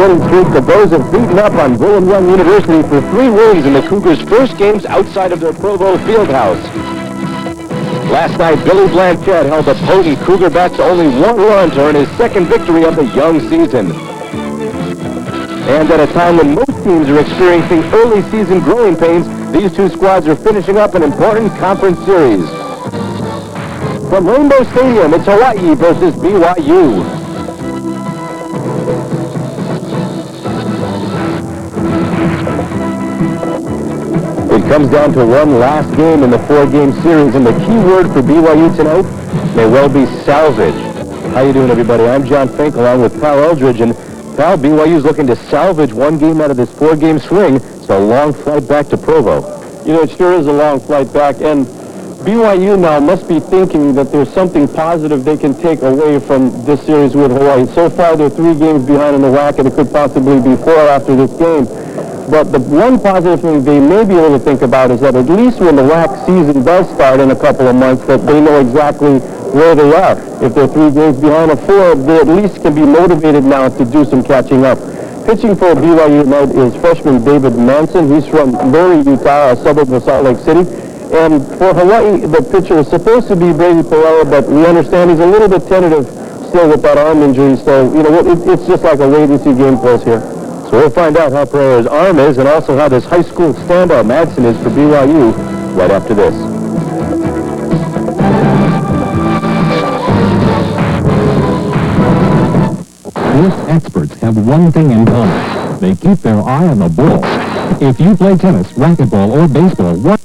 winning streak, the Bows have beaten up on Brigham Young University for 3 wins in the Cougars' first games outside of their Provo Fieldhouse. Last night, Billy Blanchett held the potent Cougar back to only 1 run to earn his second victory of the young season. And at a time when most teams are experiencing early season growing pains, these 2 squads are finishing up an important conference series. From Rainbow Stadium, it's Hawaii versus BYU. It comes down to one last game in the 4-game series, and the key word for BYU tonight may well be salvage. How you doing, everybody? I'm John Fink, along with Pal Eldridge, and Pal, BYU's looking to salvage 1 game out of this 4-game swing. It's a long flight back to Provo. You know, it sure is a long flight back, and BYU now must be thinking that there's something positive they can take away from this series with Hawaii. So far, they're 3 games behind in the WAC, and it could possibly be 4 after this game. But the one positive thing they may be able to think about is that at least when the WAC season does start in a couple of months, that they know exactly where they are. If they're 3 games behind or 4, they at least can be motivated now to do some catching up. Pitching for BYU tonight is freshman David Manson. He's from Murray, Utah, a suburb of Salt Lake City. And for Hawaii, the pitcher is supposed to be Brady Pereira, but we understand he's a little bit tentative still with that arm injury. So, you know, it's just like a wait-and-see game for us here. So we'll find out how Pereira's arm is and also how this high school standout Madsen is for BYU right after this. Most experts have one thing in common. They keep their eye on the ball. If you play tennis, racquetball, or baseball, what?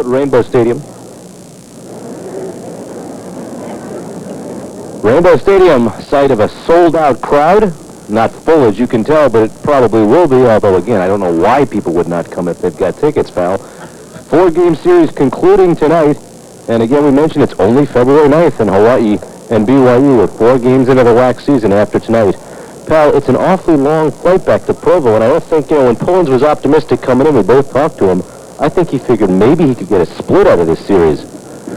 Rainbow Stadium. Rainbow Stadium, site of a sold-out crowd. Not full, as you can tell, but it probably will be, although, again, I don't know why people would not come if they've got tickets, pal. 4-game series concluding tonight, and again, we mentioned it's only February 9th in Hawaii and BYU with 4 games into the WAC season after tonight. Pal, it's an awfully long flight back to Provo, and I don't think, you know, when Pullins was optimistic coming in, we both talked to him, I think he figured maybe he could get a split out of this series.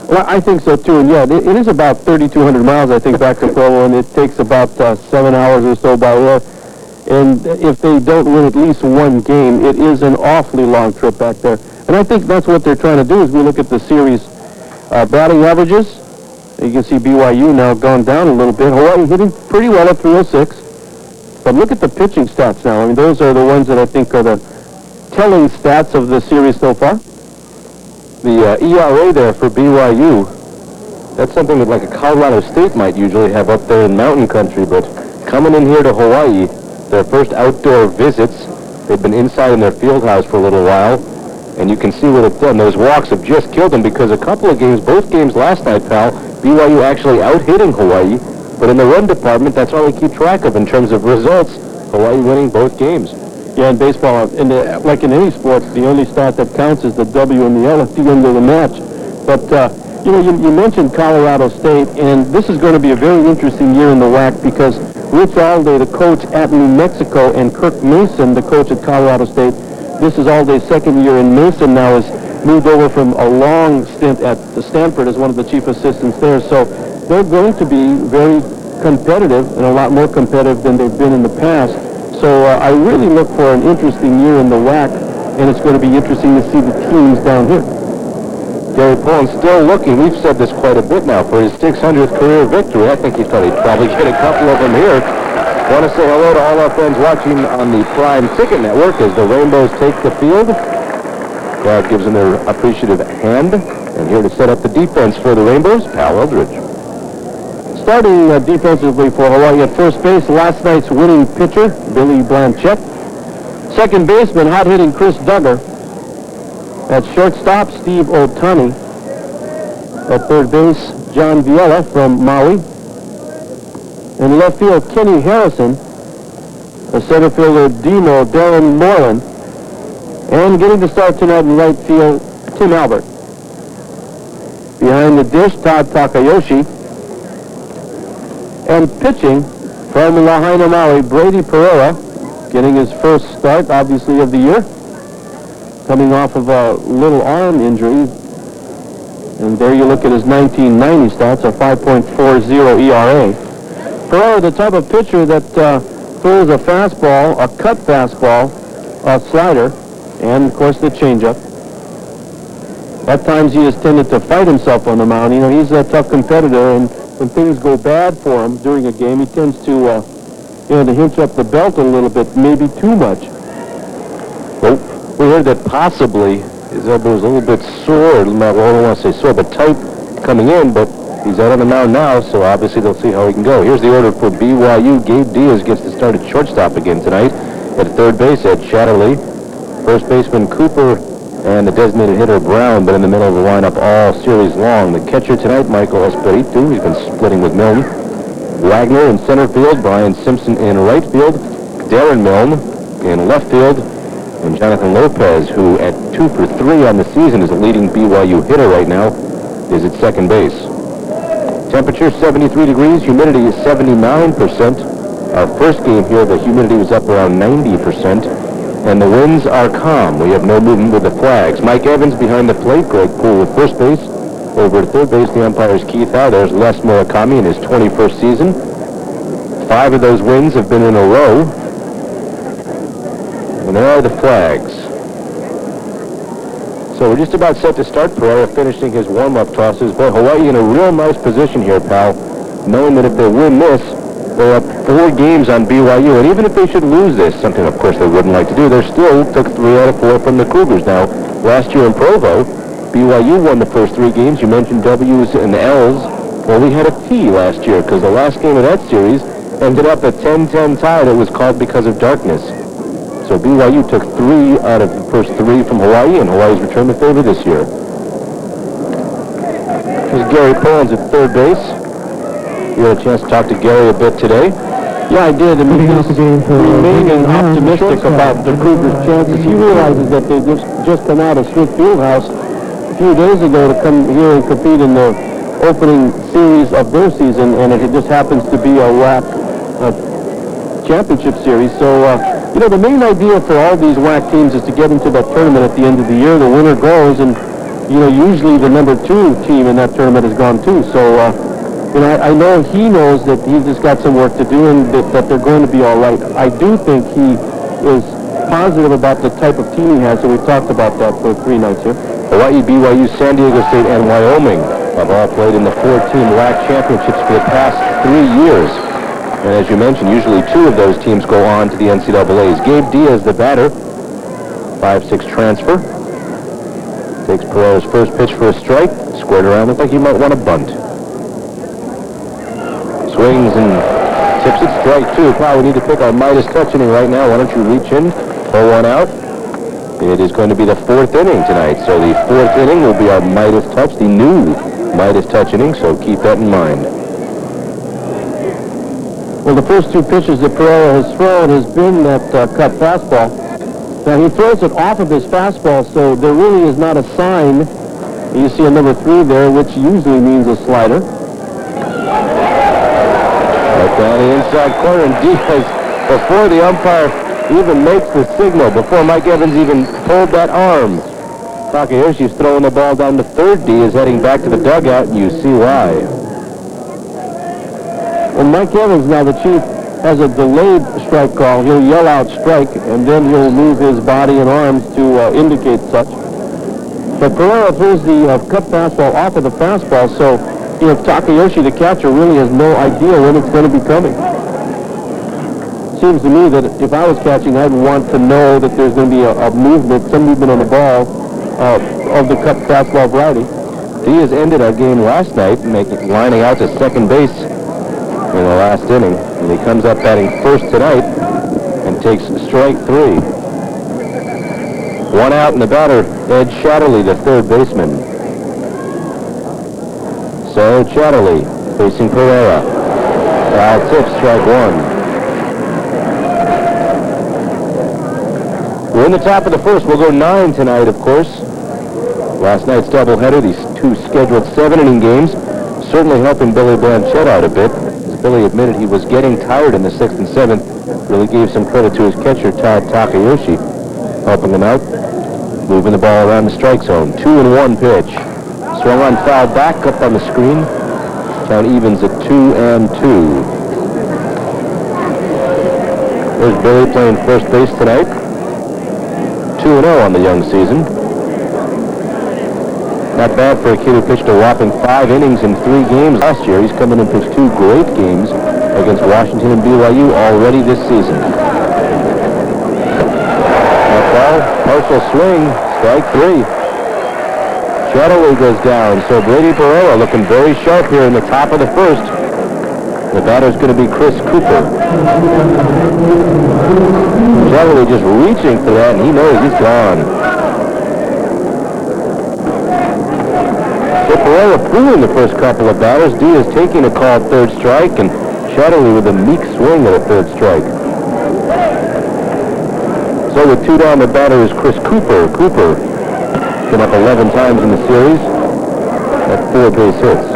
Well, I think so, too. And, yeah, it is about 3,200 miles, I think, back to Provo, and it takes about 7 hours or so by air. And if they don't win at least 1 game, it is an awfully long trip back there. And I think that's what they're trying to do as we look at the series batting averages. You can see BYU now gone down a little bit. Hawaii hitting pretty well at 306. But look at the pitching stats now. I mean, those are the ones that I think are the telling stats of the series so far. The ERA there for BYU, that's something that like a Colorado State might usually have up there in mountain country, but coming in here to Hawaii, their first outdoor visits, they've been inside in their field house for a little while, and you can see what it's done. Those walks have just killed them because a couple of games, both games last night, pal, BYU actually out-hitting Hawaii, but in the run department, that's all they keep track of in terms of results, Hawaii winning both games. Yeah, in baseball, like in any sports, the only stat that counts is the W and the L at the end of the match. But, you know, you mentioned Colorado State, and this is going to be a very interesting year in the WAC because Rich Alday, the coach at New Mexico, and Kirk Mason, the coach at Colorado State, this is Alday's second year, and Mason now has moved over from a long stint at Stanford as one of the chief assistants there. So they're going to be very competitive and a lot more competitive than they've been in the past. So I really look for an interesting year in the WAC, and it's going to be interesting to see the teams down here. Gary Pullins still looking. We've said this quite a bit now for his 600th career victory. I think he'd probably get a couple of them here. Want to say hello to all our friends watching on the Prime Ticket Network as the Rainbows take the field. Crowd gives them their appreciative hand. And here to set up the defense for the Rainbows, Pal Eldridge. Starting defensively for Hawaii at first base, last night's winning pitcher, Billy Blanchett. Second baseman, hot-hitting Chris Duggar. At shortstop, Steve Otani. At third base, John Viella from Maui. In left field, Kenny Harrison. The center fielder, Dino Darren Moreland. And getting to start tonight in right field, Tim Albert. Behind the dish, Todd Takayoshi. And pitching from Lahaina, Maui, Brady Pereira, getting his first start, obviously, of the year. Coming off of a little arm injury. And there you look at his 1990 stats, a 5.40 ERA. Pereira, the type of pitcher that throws a fastball, a cut fastball, a slider, and, of course, the changeup. At times he has tended to fight himself on the mound. You know, he's a tough competitor, and when things go bad for him during a game, he tends to, to hinge up the belt a little bit, maybe too much. Well, we heard that possibly his elbow is a little bit sore. Well, I don't want to say sore, but tight coming in, but he's out on the mound now, so obviously they'll see how he can go. Here's the order for BYU. Gabe Diaz gets to start at shortstop again tonight. At third base, Ed Shatterly. First baseman Cooper and the designated hitter Brown, but in the middle of the lineup all series long. The catcher tonight, Michael Espiritu. He's been splitting with Milne. Wagner in center field, Brian Simpson in right field, Darren Milne in left field, and Jonathan Lopez, who at 2 for 3 on the season is the leading BYU hitter right now, is at second base. Temperature 73 degrees, humidity is 79%. Our first game here, the humidity was up around 90%. And the winds are calm. We have no movement with the flags. Mike Evans behind the plate. Greg Poole with first base. Over at third base, the umpire is Keith Howe. There's Les Murakami in his 21st season. 5 of those wins have been in a row. And there are the flags. So we're just about set to start. Pereira finishing his warm-up tosses. Boy, Hawaii in a real nice position here, pal. Knowing that if they win this, they're up 4 games on BYU, and even if they should lose this, something of course they wouldn't like to do, they still took 3 out of 4 from the Cougars. Now, last year in Provo, BYU won the first 3 games. You mentioned W's and L's. Well, we had a T last year because the last game of that series ended up a 10-10 tie that was called because of darkness. So BYU took 3 out of the first 3 from Hawaii, and Hawaii's returned the favor this year. Here's Gary Pollins at third base. You had a chance to talk to Gary a bit today. Yeah, I did. And he's remaining optimistic about the Cougars' chances. He realizes that they just come out of Smith Fieldhouse a few days ago to come here and compete in the opening series of their season, and it just happens to be a WAC championship series. So, the main idea for all these WAC teams is to get into that tournament at the end of the year. The winner goes, and, usually the number 2 team in that tournament is gone too. So, I know he knows that he's just got some work to do and that they're going to be all right. I do think he is positive about the type of team he has, so we've talked about that for 3 nights here. Hawaii, BYU, San Diego State, and Wyoming have all played in the 4-team WAC championships for the past 3 years. And as you mentioned, usually 2 of those teams go on to the NCAAs. Gabe Diaz, the batter, 5'6" transfer. Takes Pereira's first pitch for a strike. Squared around, looks like he might want to bunt. Swings and tips it strike 2. Probably need to pick our Midas touch inning right now. Why don't you reach in, pull one out. It is going to be the 4th inning tonight. So the 4th inning will be our Midas touch, the new Midas touch inning. So keep that in mind. Well, the first 2 pitches that Pereira has thrown has been that cut fastball. Now, he throws it off of his fastball, so there really is not a sign. You see a number 3 there, which usually means a slider. Down the inside corner, and Diaz, before the umpire even makes the signal, before Mike Evans even pulled that arm, Takayoshi's throwing the ball down to third. Diaz heading back to the dugout, and you see why. Well, Mike Evans, now the chief, has a delayed strike call. He'll yell out strike, and then he'll move his body and arms to indicate such. But Pereira throws the cut fastball off of the fastball, so Takayoshi, the catcher, really has no idea when it's going to be coming. Seems to me that if I was catching, I'd want to know that there's going to be a movement, some movement on the ball of the cut fastball variety. Diaz ended our game last night, lining out to second base in the last inning. And he comes up batting first tonight and takes strike 3. One out, and the batter, Ed Chatterley, the third baseman. So Chatterley facing Pereira. Foul tip, strike one. We're in the top of the first. We'll go 9 tonight, of course. Last night's doubleheader, these two scheduled 7-inning games, certainly helping Billy Blanchett out a bit. As Billy admitted he was getting tired in the 6th and 7th. Really gave some credit to his catcher, Todd Takayoshi, helping him out. Moving the ball around the strike zone. 2-1 pitch. Swung on, foul back up on the screen. Count evens at 2-2. There's Billy playing first base tonight. 2-0 on the young season. Not bad for a kid who pitched a whopping 5 innings in 3 games last year. He's come in and pitched 2 great games against Washington and BYU already this season. That ball, partial swing, strike 3. Chatterley goes down, so Brady Pereira looking very sharp here in the top of the first. The batter's going to be Chris Cooper. Chatterley just reaching for that, and he knows he's gone. So Pereira fooling the first couple of batters. Diaz taking a called third strike, and Chatterley with a meek swing at a third strike. So with 2 down, the batter is Chris Cooper. Cooper been up 11 times in the series at 4 base hits.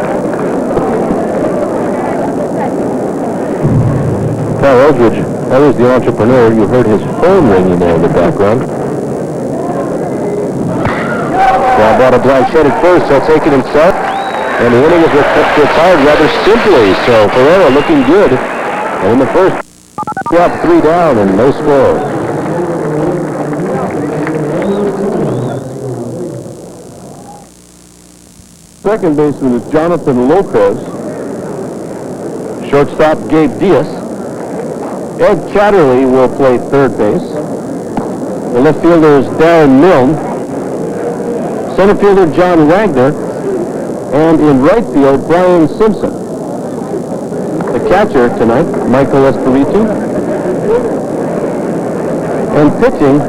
Paul Eldridge, that was the entrepreneur. You heard his phone ringing there in the background. Well, bought a Blanchett at first. He'll take it himself. And the inning is retired rather simply. So Pereira looking good. And in the first, dropped 3 down and no score. Second baseman is Jonathan Lopez. Shortstop Gabe Diaz. Ed Chatterley will play third base. The left fielder is Darren Milne. Center fielder John Wagner. And in right field, Brian Simpson. The catcher tonight, Michael Espiritu. And pitching,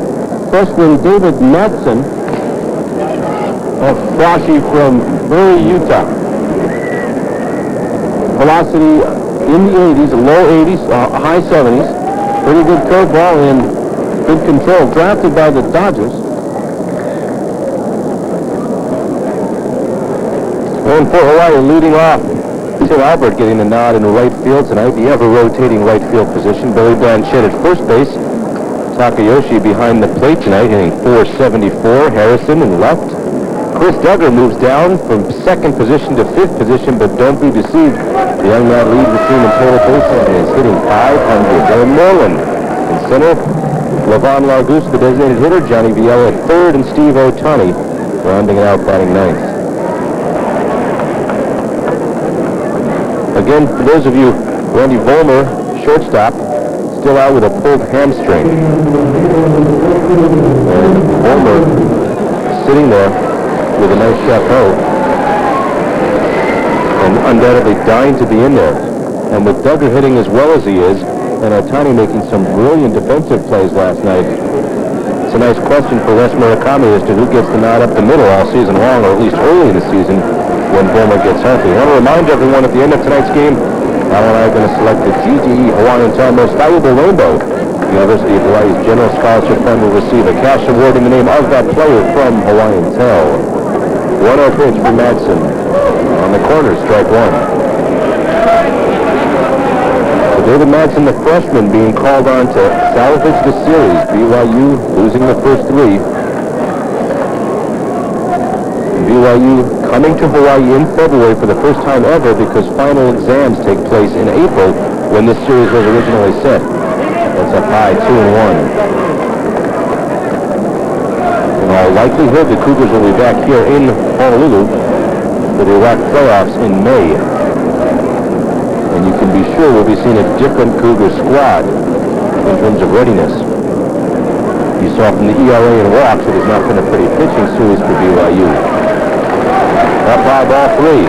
freshman David Madsen of Flashy from Bury, Utah. Velocity in the 80s, low 80s, high 70s. Pretty good curveball and good control. Drafted by the Dodgers. And for Hawaii, leading off, Tim Albert getting the nod in right field tonight. The ever-rotating right field position. Billy Blanchett at first base. Takayoshi behind the plate tonight, hitting .474. Harrison in left. Chris Duggar moves down from second position to fifth position, but don't be deceived. The young man leads the team in total bases and is hitting .500. Darren Moreland in center. Levon Largus, the designated hitter. Johnny Viella at third, and Steve Otani rounding it out, batting ninth. Again, for those of you, Randy Vollmer, shortstop, still out with a pulled hamstring. And Vollmer sitting there with a nice chapeau and undoubtedly dying to be in there. And with Duggar hitting as well as he is, and Otani making some brilliant defensive plays last night, it's a nice question for Wes Murakami as to who gets the nod up the middle all season long, or at least early in the season when Vollmer gets healthy. I want to remind everyone at the end of tonight's game, Al and I are going to select the GTE Hawaiian Tel Most Valuable Rainbow. The University of Hawaii's General Scholarship Fund will receive a cash award in the name of that player from Hawaiian Tel. 1-0 pitch for Madsen. On the corner, strike 1. So David Madsen, the freshman, being called on to salvage the series. BYU losing the first 3. BYU coming to Hawaii in February for the first time ever because final exams take place in April when this series was originally set. That's up high, 2-1. In all likelihood, the Cougars will be back here in Honolulu for the Iraq playoffs in May. And you can be sure we'll be seeing a different Cougar squad in terms of readiness. You saw from the ERA and walks it has not been a pretty pitching series for BYU. Up high, ball 3.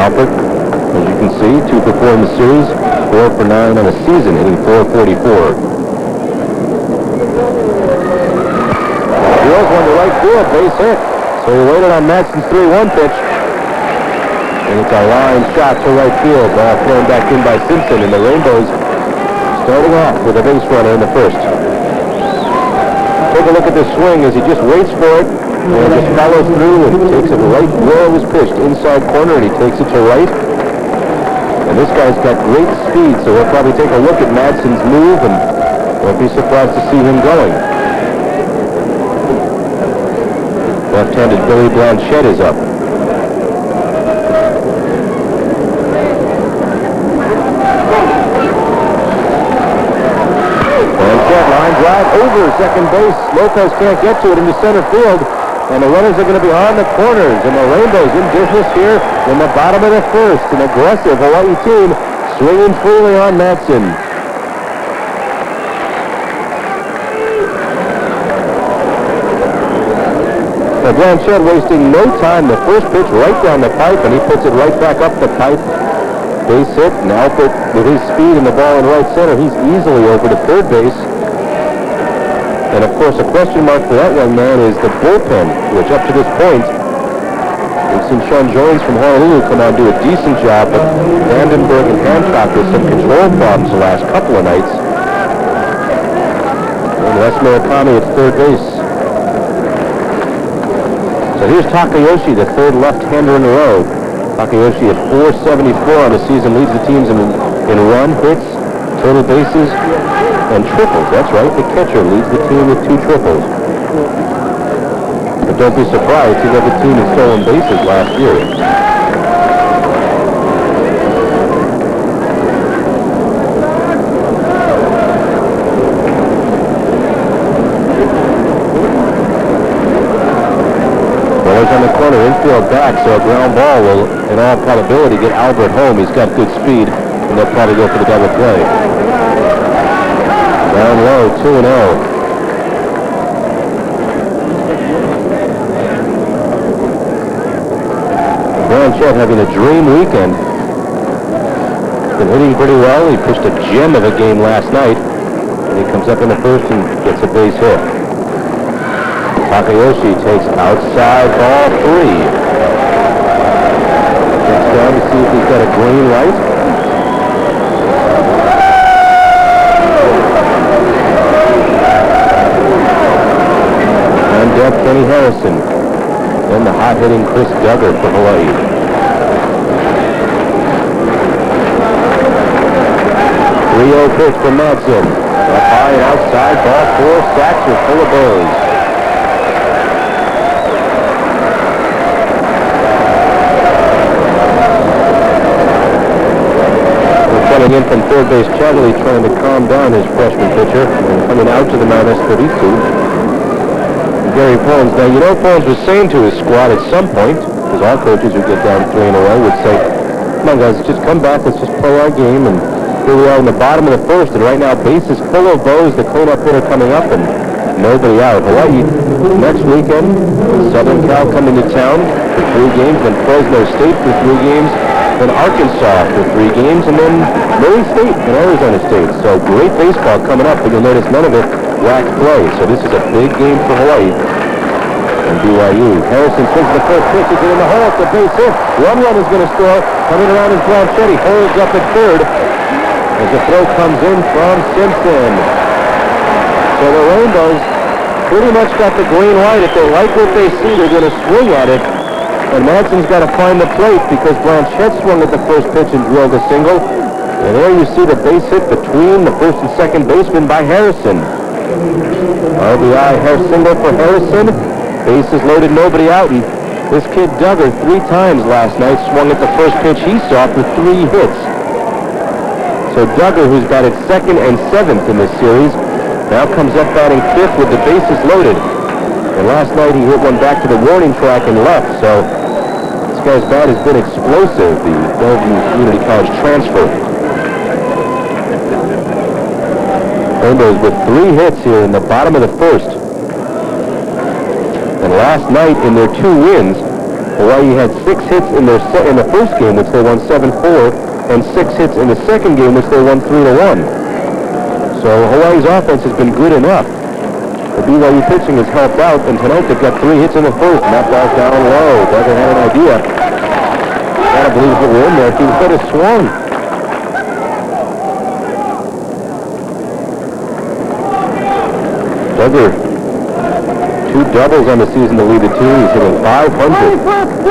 Albert, as you can see, 2 for 4 in the series, 4 for 9 on the season, hitting .444. Drills one to right field, base hit. So he waited on Madsen's 3-1 pitch. And it's a line shot to right field. Ball thrown back in by Simpson, and the Rainbows starting off with a base runner in the first. Take a look at this swing as he just waits for it and just follows through and takes it right where it was pitched, inside corner, and he takes it to right. And this guy's got great speed, so we'll probably take a look at Madsen's move, and won't be surprised to see him going. Left-handed Billy Blanchette is up. Blanchette line drive over second base. Lopez can't get to it into center field. And the runners are going to be on the corners. And the Rainbows in business here in the bottom of the first. An aggressive Hawaii team swinging freely on Madsen. Now Blanchette wasting no time. The first pitch right down the pipe, and he puts it right back up the pipe. Base hit, and Alfred, with his speed and the ball in right center, he's easily over to third base. And of course, a question mark for that young man is the bullpen, which up to this point, we've seen Sean Jones from Honolulu come out and do a decent job, but Vandenberg and Hancock with some control problems the last couple of nights. And Les Murakami at third base. So here's Takayoshi, the third left-hander in a row. Takayoshi at .474 on the season, leads the teams in run, hits, total bases, and triples. That's right, the catcher leads the team with 2 triples. But don't be surprised, he led the team in stolen bases last year. Runners on the corner, infield back, so a ground ball will, in all probability, get Albert home. He's got good speed, and they'll probably go for the double play. Down low, 2-0. Blanchette having a dream weekend. Been hitting pretty well. He pitched a gem of a game last night. And he comes up in the first and gets a base hit. Takayoshi takes outside ball 3. Gets down to see if he's got a green light. Kenny Harrison, and the hot-hitting Chris Duggar for Hawaii. Three-0 pitch from Madsen. Up high and outside, ball 4, sacks are full of bows. We're coming in from third base, Chatterley trying to calm down his freshman pitcher, and coming out to the mound is Espiritu. Gary Pollins. Now, you know, Pollins was saying to his squad at some point, because all coaches who get down 3 in a row would say, come on guys, just come back, let's just play our game, and here we are in the bottom of the first, and right now bases full of bows, the cleanup hitter coming up, and nobody out. Hawaii next weekend, Southern Cal coming to town for 3 games, then Fresno State for 3 games, then Arkansas for 3 games, and then Murray State and Arizona State. So great baseball coming up, but you'll notice none of it WAC play. So this is a big game for Hawaii and BYU. Harrison swings the first pitch. He's in the hole. It's a base hit. One run is going to score. Coming around is Blanchette. Holds up at third as the throw comes in from Simpson. So the Rainbows pretty much got the green light. If they like what they see, they're going to swing at it. And Madsen's got to find the plate because Blanchette swung at the first pitch and drilled a single. And there you see the base hit between the first and second baseman by Harrison. RBI single for Harrison. Bases loaded, nobody out. And this kid Duggar 3 times last night swung at the first pitch he saw for 3 hits. So Duggar, who's batted 2nd and 7th in this series, now comes up batting 5th with the bases loaded. And last night he hit one back to the warning track and left. So this guy's bat has been explosive, the Bellevue Community College transfer. Rainbows with 3 hits here in the bottom of the first. And last night in their 2 wins, Hawaii had 6 hits in the first game, which they won 7-4, and 6 hits in the second game, which they won 3-1. So Hawaii's offense has been good enough. The BYU pitching has helped out, and tonight they've got 3 hits in the first, and that ball's down low. Duggar had an idea. Gotta believe if it were in there, he could have swung. Duggar, 2 doubles on the season to lead the team. He's hitting .500.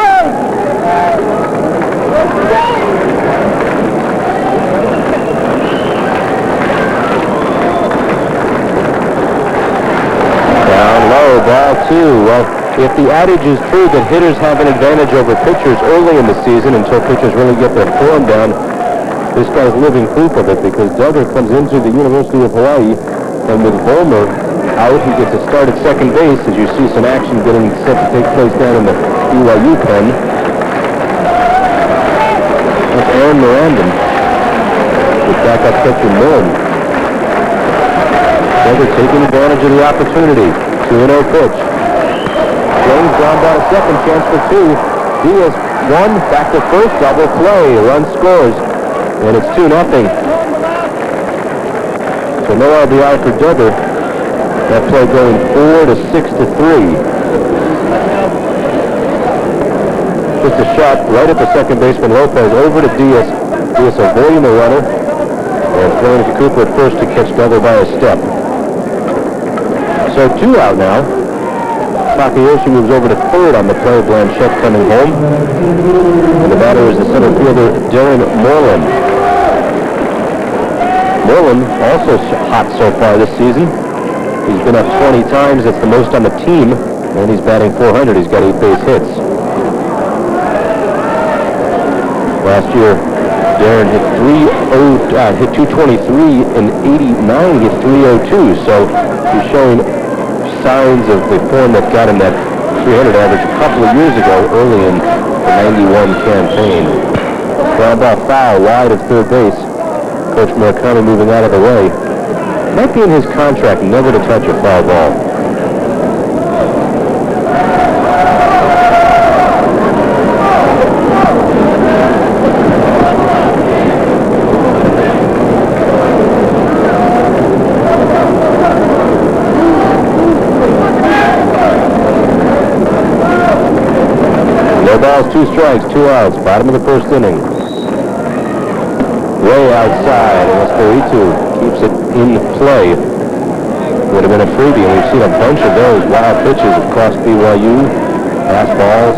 Ball 2. Well, if the adage is true that hitters have an advantage over pitchers early in the season until pitchers really get their form down, this guy's living proof of it, because Duggar comes into the University of Hawaii, and with Vollmer out, he gets a start at second base, as you see some action getting set to take place down in the BYU pen. That's Aaron Miranda with backup catcher Millen. Duggar taking advantage of the opportunity. 2-0 pitch. James ground out a second, chance for 2. Diaz 1, back to first, double play. Run scores, and it's 2-0. So no RBI for Duggar. That play going 4 to 6 to 3. Just a shot right at the second baseman Lopez over to Diaz. Diaz avoiding the runner and throwing to Cooper at first to catch Duggar by a step. So 2 out now. Takayoshi moves over to third on the play. Blanchette coming home. And the batter is the center fielder, Darren Moreland. Moreland also hot so far this season. He's been up 20 times. That's the most on the team. And he's batting .400. He's got 8 base hits. Last year, Darren hit 223 and 89, hit 302. So he's showing signs of the form that got him that 300 average a couple of years ago, early in the 91 campaign. Ground ball foul wide of third base. Coach Murakami moving out of the way. Might be in his contract never to touch a foul ball. Balls, 2 strikes, 2 outs, bottom of the first inning. Way outside, and Espiritu keeps it in play. Would have been a freebie, and we've seen a bunch of those wild pitches across BYU, pass balls.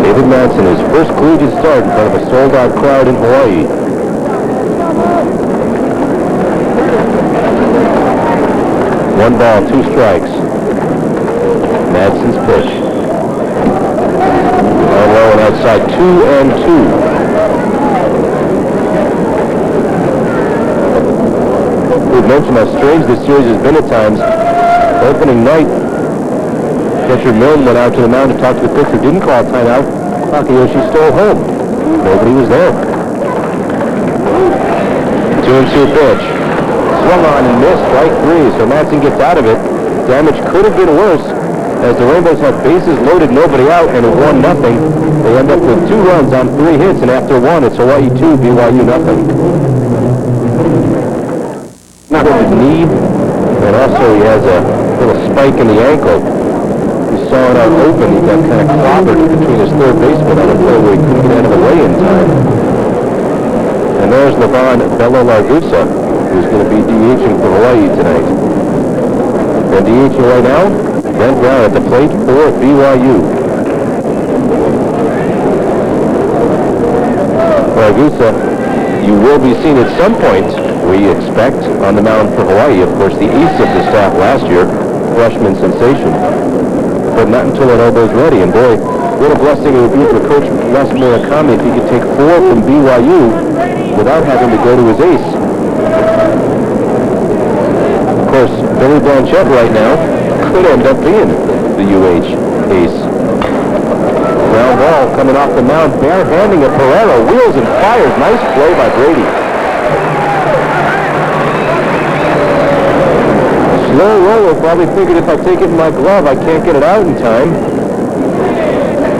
David Madsen, his first collegiate start in front of a sold-out crowd in Hawaii. 1 ball, 2 strikes. Madsen's pitch. Down low and outside, 2-2. We've mentioned how strange this series has been at times. Opening night, catcher Milne went out to the mound to talk to the pitcher, didn't call a timeout. Takayoshi stole home. Nobody was there. 2-2 pitch. Swung on and missed, strike 3, so Madsen gets out of it. Damage could have been worse, as the Rainbows had bases loaded, nobody out, and it 1-0. They end up with 2 runs on 3 hits, and after 1, it's Hawaii 2, BYU nothing. Not with his knee, and also he has a little spike in the ankle. You saw it out open, he got kind of clobbered between his third baseman on a play where he couldn't get out of the way in time. And there's Levon Belo-Largusa, who's going to be DHing for Hawaii tonight. And DHing right now, Brent Brown at the plate for BYU. Largusa, you will be seen at some point, we expect, on the mound for Hawaii. Of course, the ace of the staff last year, freshman sensation. But not until that elbow's ready. And boy, what a blessing it would be for Coach Les Murakami if he could take 4 from BYU without having to go to his ace. Of course, Billy Blanchette right now could end up being the UH ace. Ground ball coming off the mound, bare-handing at Pereira, wheels and fires. Nice play by Brady. Slow roller, probably figured if I take it in my glove, I can't get it out in time.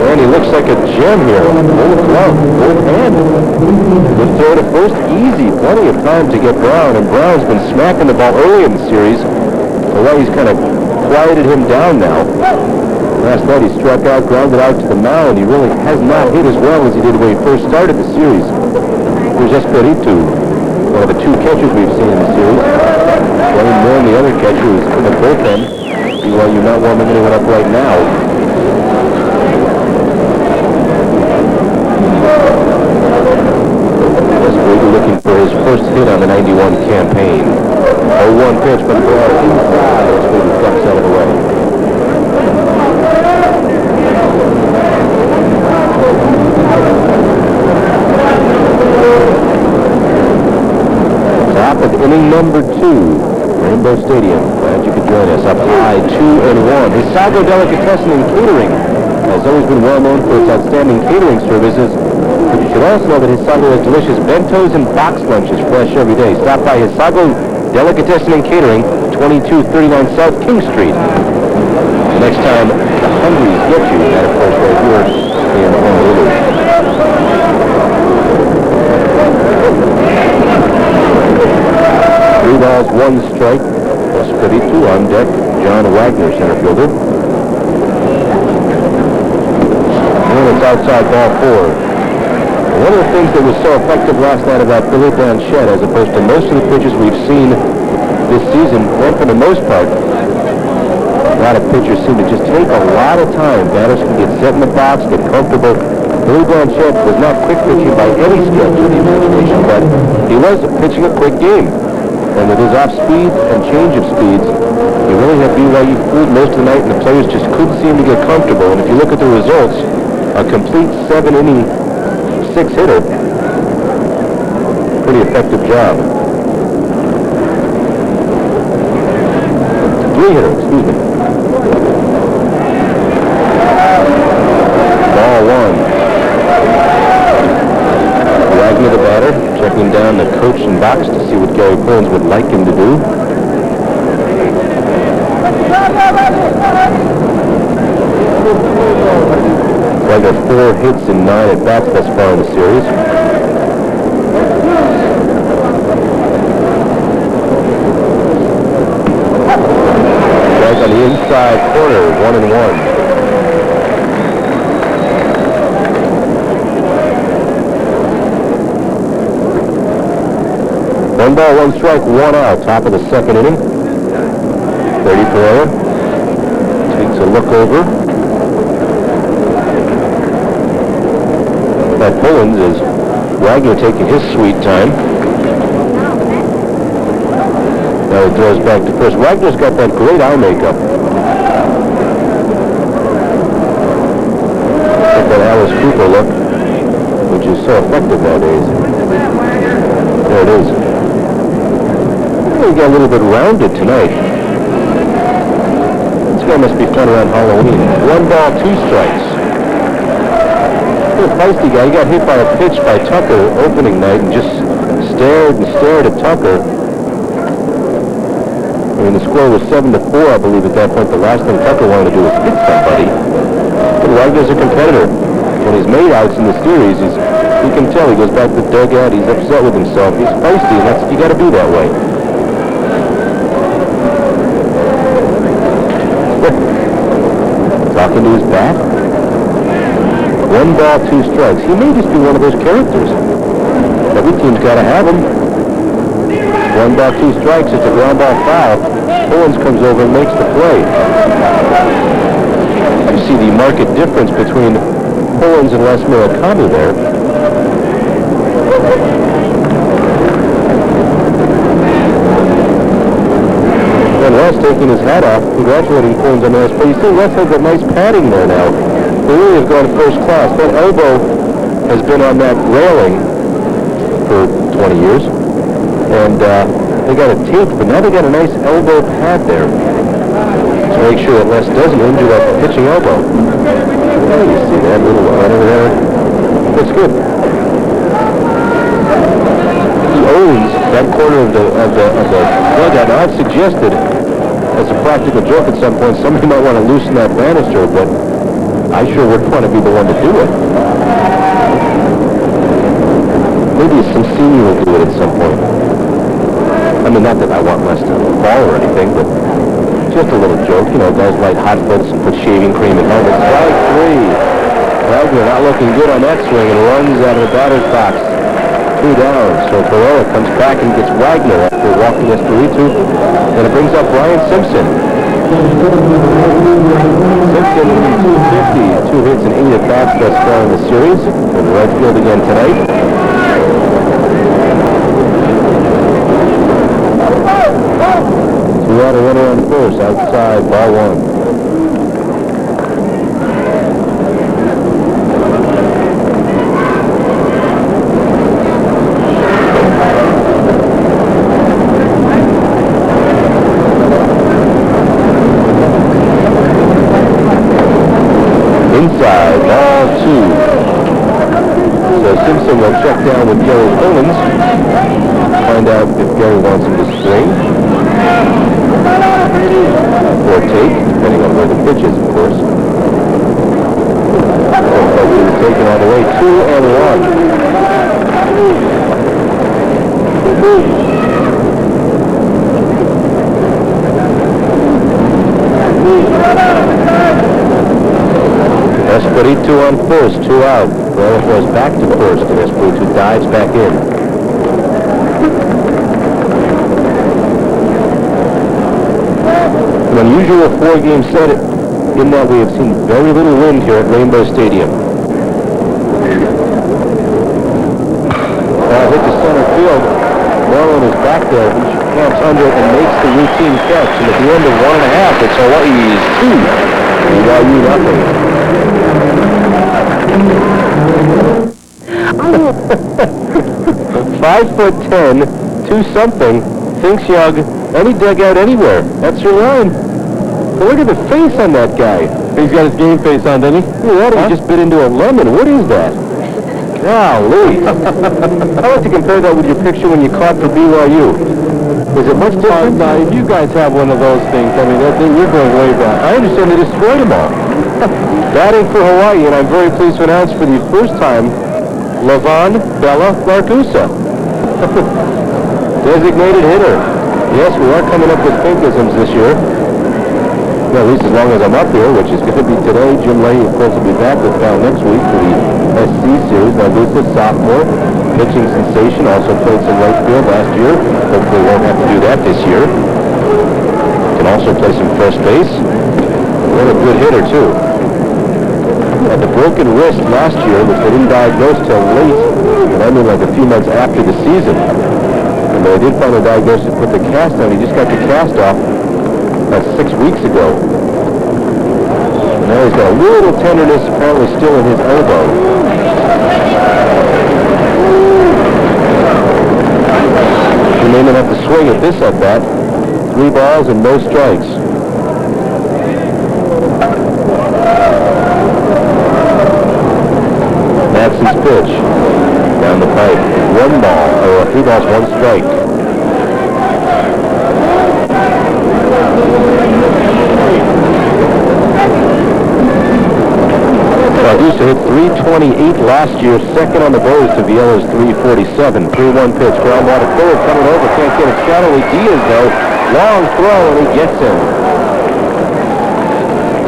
And he looks like a gem here. Old glove, old hand. Good throw to first, easy, plenty of time to get Brown, and Brown's been smacking the ball early in the series. Hawaii's kind of quieted him down now. Last night he struck out, grounded out to the mound. He really has not hit as well as he did when he first started the series. Here's Espiritu, one of the two catchers we've seen in the series. Playing more than the other catcher who's in the bullpen. BYU not warming anyone up right now. Espiritu looking for his first hit on the 91 campaign. 0-1 pitch, but the ball inside. Espiritu ducks out of the way. Top of inning number 2, Rainbow Stadium. Glad you could join us. Up high, 2-1. Hisago Delicatessen and Catering has always been well known for its outstanding catering services. But you should also know that Hisago has delicious bentos and box lunches fresh every day. Stop by Hisago Delicatessen and Catering, 2239 South King Street. Next time the Hungries get you, that of course right here in Honolulu. 3 balls, 1 strike. Espiritu on deck. John Wagner, center fielder. And it's outside ball 4. One of the things that was so effective last night about Billy Blanchette, as opposed to most of the pitches we've seen this season, and for the most part, a lot of pitchers seem to just take a lot of time. Batters can get set in the box, get comfortable. Billy Blanchette was not quick pitching by any stretch of the imagination, but he was pitching a quick game. And with his off-speed and change of speeds, he really had BYU fooled most of the night, and the players just couldn't seem to get comfortable. And if you look at the results, a complete 7-inning, 6-hitter, pretty effective job. 3-hitter, excuse me. Ball 1. Wagner, the batter, checking down the coach and box to see what Gary Burns would like him to do. Wagner 4 hits in 9 at-bats thus far in the series. Drag on the inside corner, 1-1. 1 ball, 1 strike, 1 out. Top of the 2nd inning. 30 Pereira takes a look over. That Pullins is Wagner taking his sweet time. Now he throws back to first. Wagner's got that great eye makeup. Got that Alice Cooper look, which is so effective nowadays. There it is. He got a little bit rounded tonight. This guy must be fun around Halloween. 1 ball, 2 strikes. He's a feisty guy. He got hit by a pitch by Tucker opening night and just stared and stared at Tucker. I mean, the score was 7-4, I believe, at that point. The last thing Tucker wanted to do was hit somebody. But Wagner's a competitor. When he's made outs in the series, you can tell he goes back to the dugout. He's upset with himself. He's feisty, and you got to be that way. Talking to his bat. 1 ball, 2 strikes. He may just be one of those characters. Every team's got to have him. 1 ball, 2 strikes. It's a ground ball foul. Pullins comes over and makes the play. You see the marked difference between Pullins and Les Murakami there. And Les taking his hat off, congratulating Pullins on this. But you see, Les has that nice padding there now. They really have gone first class. That elbow has been on that railing for 20 years. And they got it taped, but now they got a nice elbow pad there to make sure that Les doesn't injure that pitching elbow. Oh, you see that little line over there? Looks good. He owns that corner of the dugout. Now, I've suggested, as a practical joke at some point, somebody might want to loosen that banister, but I sure would want to be the one to do it. Maybe some senior will do it at some point. I mean, not that I want Les to fall or anything, but just a little joke. You know, guys light hot foots and put shaving cream in helmets. Strike three. Wagner not looking good on that swing and runs out of the batter's box. 2 down. So Barella comes back and gets Wagner after walking Espiritu. And it brings up Brian Simpson. Simpson, 250, 2 hits and 8 at-bats thus far in the series. In the right field again tonight. 2 out, a runner on first, outside, ball 1. Inside, ball 2. So Simpson will check down with Gary Owens. Find out if Gary wants him to swing. Or take, depending on where the pitch is, of course. Is taken all the way, 2 and 1. Espiritu on first, 2 out. Barella throws back to first, and Espiritu dives back in. An unusual 4-game set in that we have seen very little wind here at Rainbow Stadium. Hit to center field. Marlin is back there. He camps under it and makes the routine catch. And at the end of 1.5, it's Hawaii's 2. BYU nothing. 5'10", 2-something, thinks Young, any dugout anywhere. That's your line. But look at the face on that guy. He's got his game face on, doesn't he? Look at that. He just bit into a lemon. What is that? Golly. I'd like to compare that with your picture when you caught for BYU. Is it much different? Now, if you guys have one of those things, I mean, you're going way back. I understand they destroyed them all. Batting for Hawaii, and I'm very pleased to announce for the first time, Lavon Bella Largusa. Designated hitter. Yes, we are coming up with pinkisms this year. Well, at least as long as I'm up here, which is going to be today. Jim Leahy, of course, will be back with Cal next week for the SC Series. Largusa, sophomore, pitching sensation, also played some right field last year. Hopefully won't have to do that this year. Can also play some first base. What a good hitter, too. Had the broken wrist last year, which they didn't diagnose till late, and I mean like a few months after the season. And they did find a diagnosis to put the cast on. He just got the cast off 6 weeks ago. Now he's got a little tenderness apparently still in his elbow. He may not have to swing at this at bat. 3 balls and no strikes. Madsen's pitch down the pipe. 1 ball, or 3 balls, 1 strike. Used to hit 328 last year, second on the Bows to Viola's 347. 3-1 pitch, ground ball to third, coming over, can't get it. Chatterley Diaz though, long throw, and he gets him.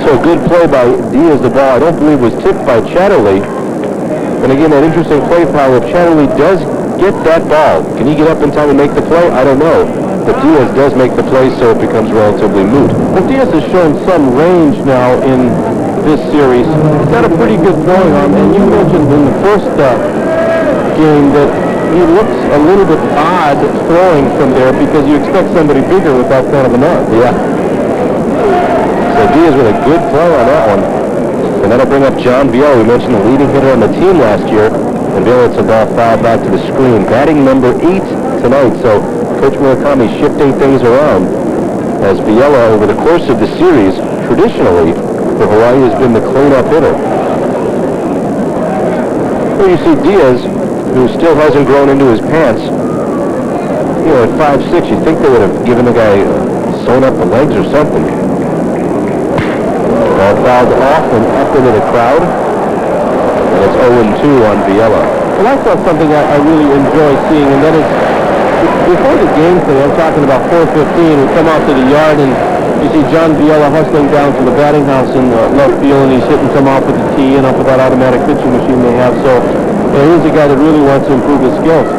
So good play by Diaz. The ball I don't believe was tipped by Chatterley. And again, that interesting play power. If Chatterley does get that ball, can he get up in time and make the play? I don't know. But Diaz does make the play, so it becomes relatively moot. But Diaz has shown some range now in this series. He's got a pretty good throwing arm, and you mentioned in the first game that he looks a little bit odd throwing from there because you expect somebody bigger with that kind of an arm. Yeah. So Diaz with a good throw on that one. And that'll bring up John Viola. We mentioned the leading hitter on the team last year. And Viola hits a ball foul back to the screen. Batting number 8 tonight. So Coach Murakami shifting things around as Viola over the course of the series, traditionally, for Hawaii has been the cleanup hitter. Well, you see Diaz, who still hasn't grown into his pants. You know, at 5'6", you'd think they would have given the guy sewn up the legs or something. Ball fouled off and up into the crowd. And it's 0-2 on Viella. Well, I saw something I really enjoy seeing, and that is, before the game today, I'm talking about 4:15, we come out to the yard, and you see John Biella hustling down to the batting house in left field, and he's hitting some off with the tee and off with that automatic pitching machine they have. So, he's a guy that really wants to improve his skills.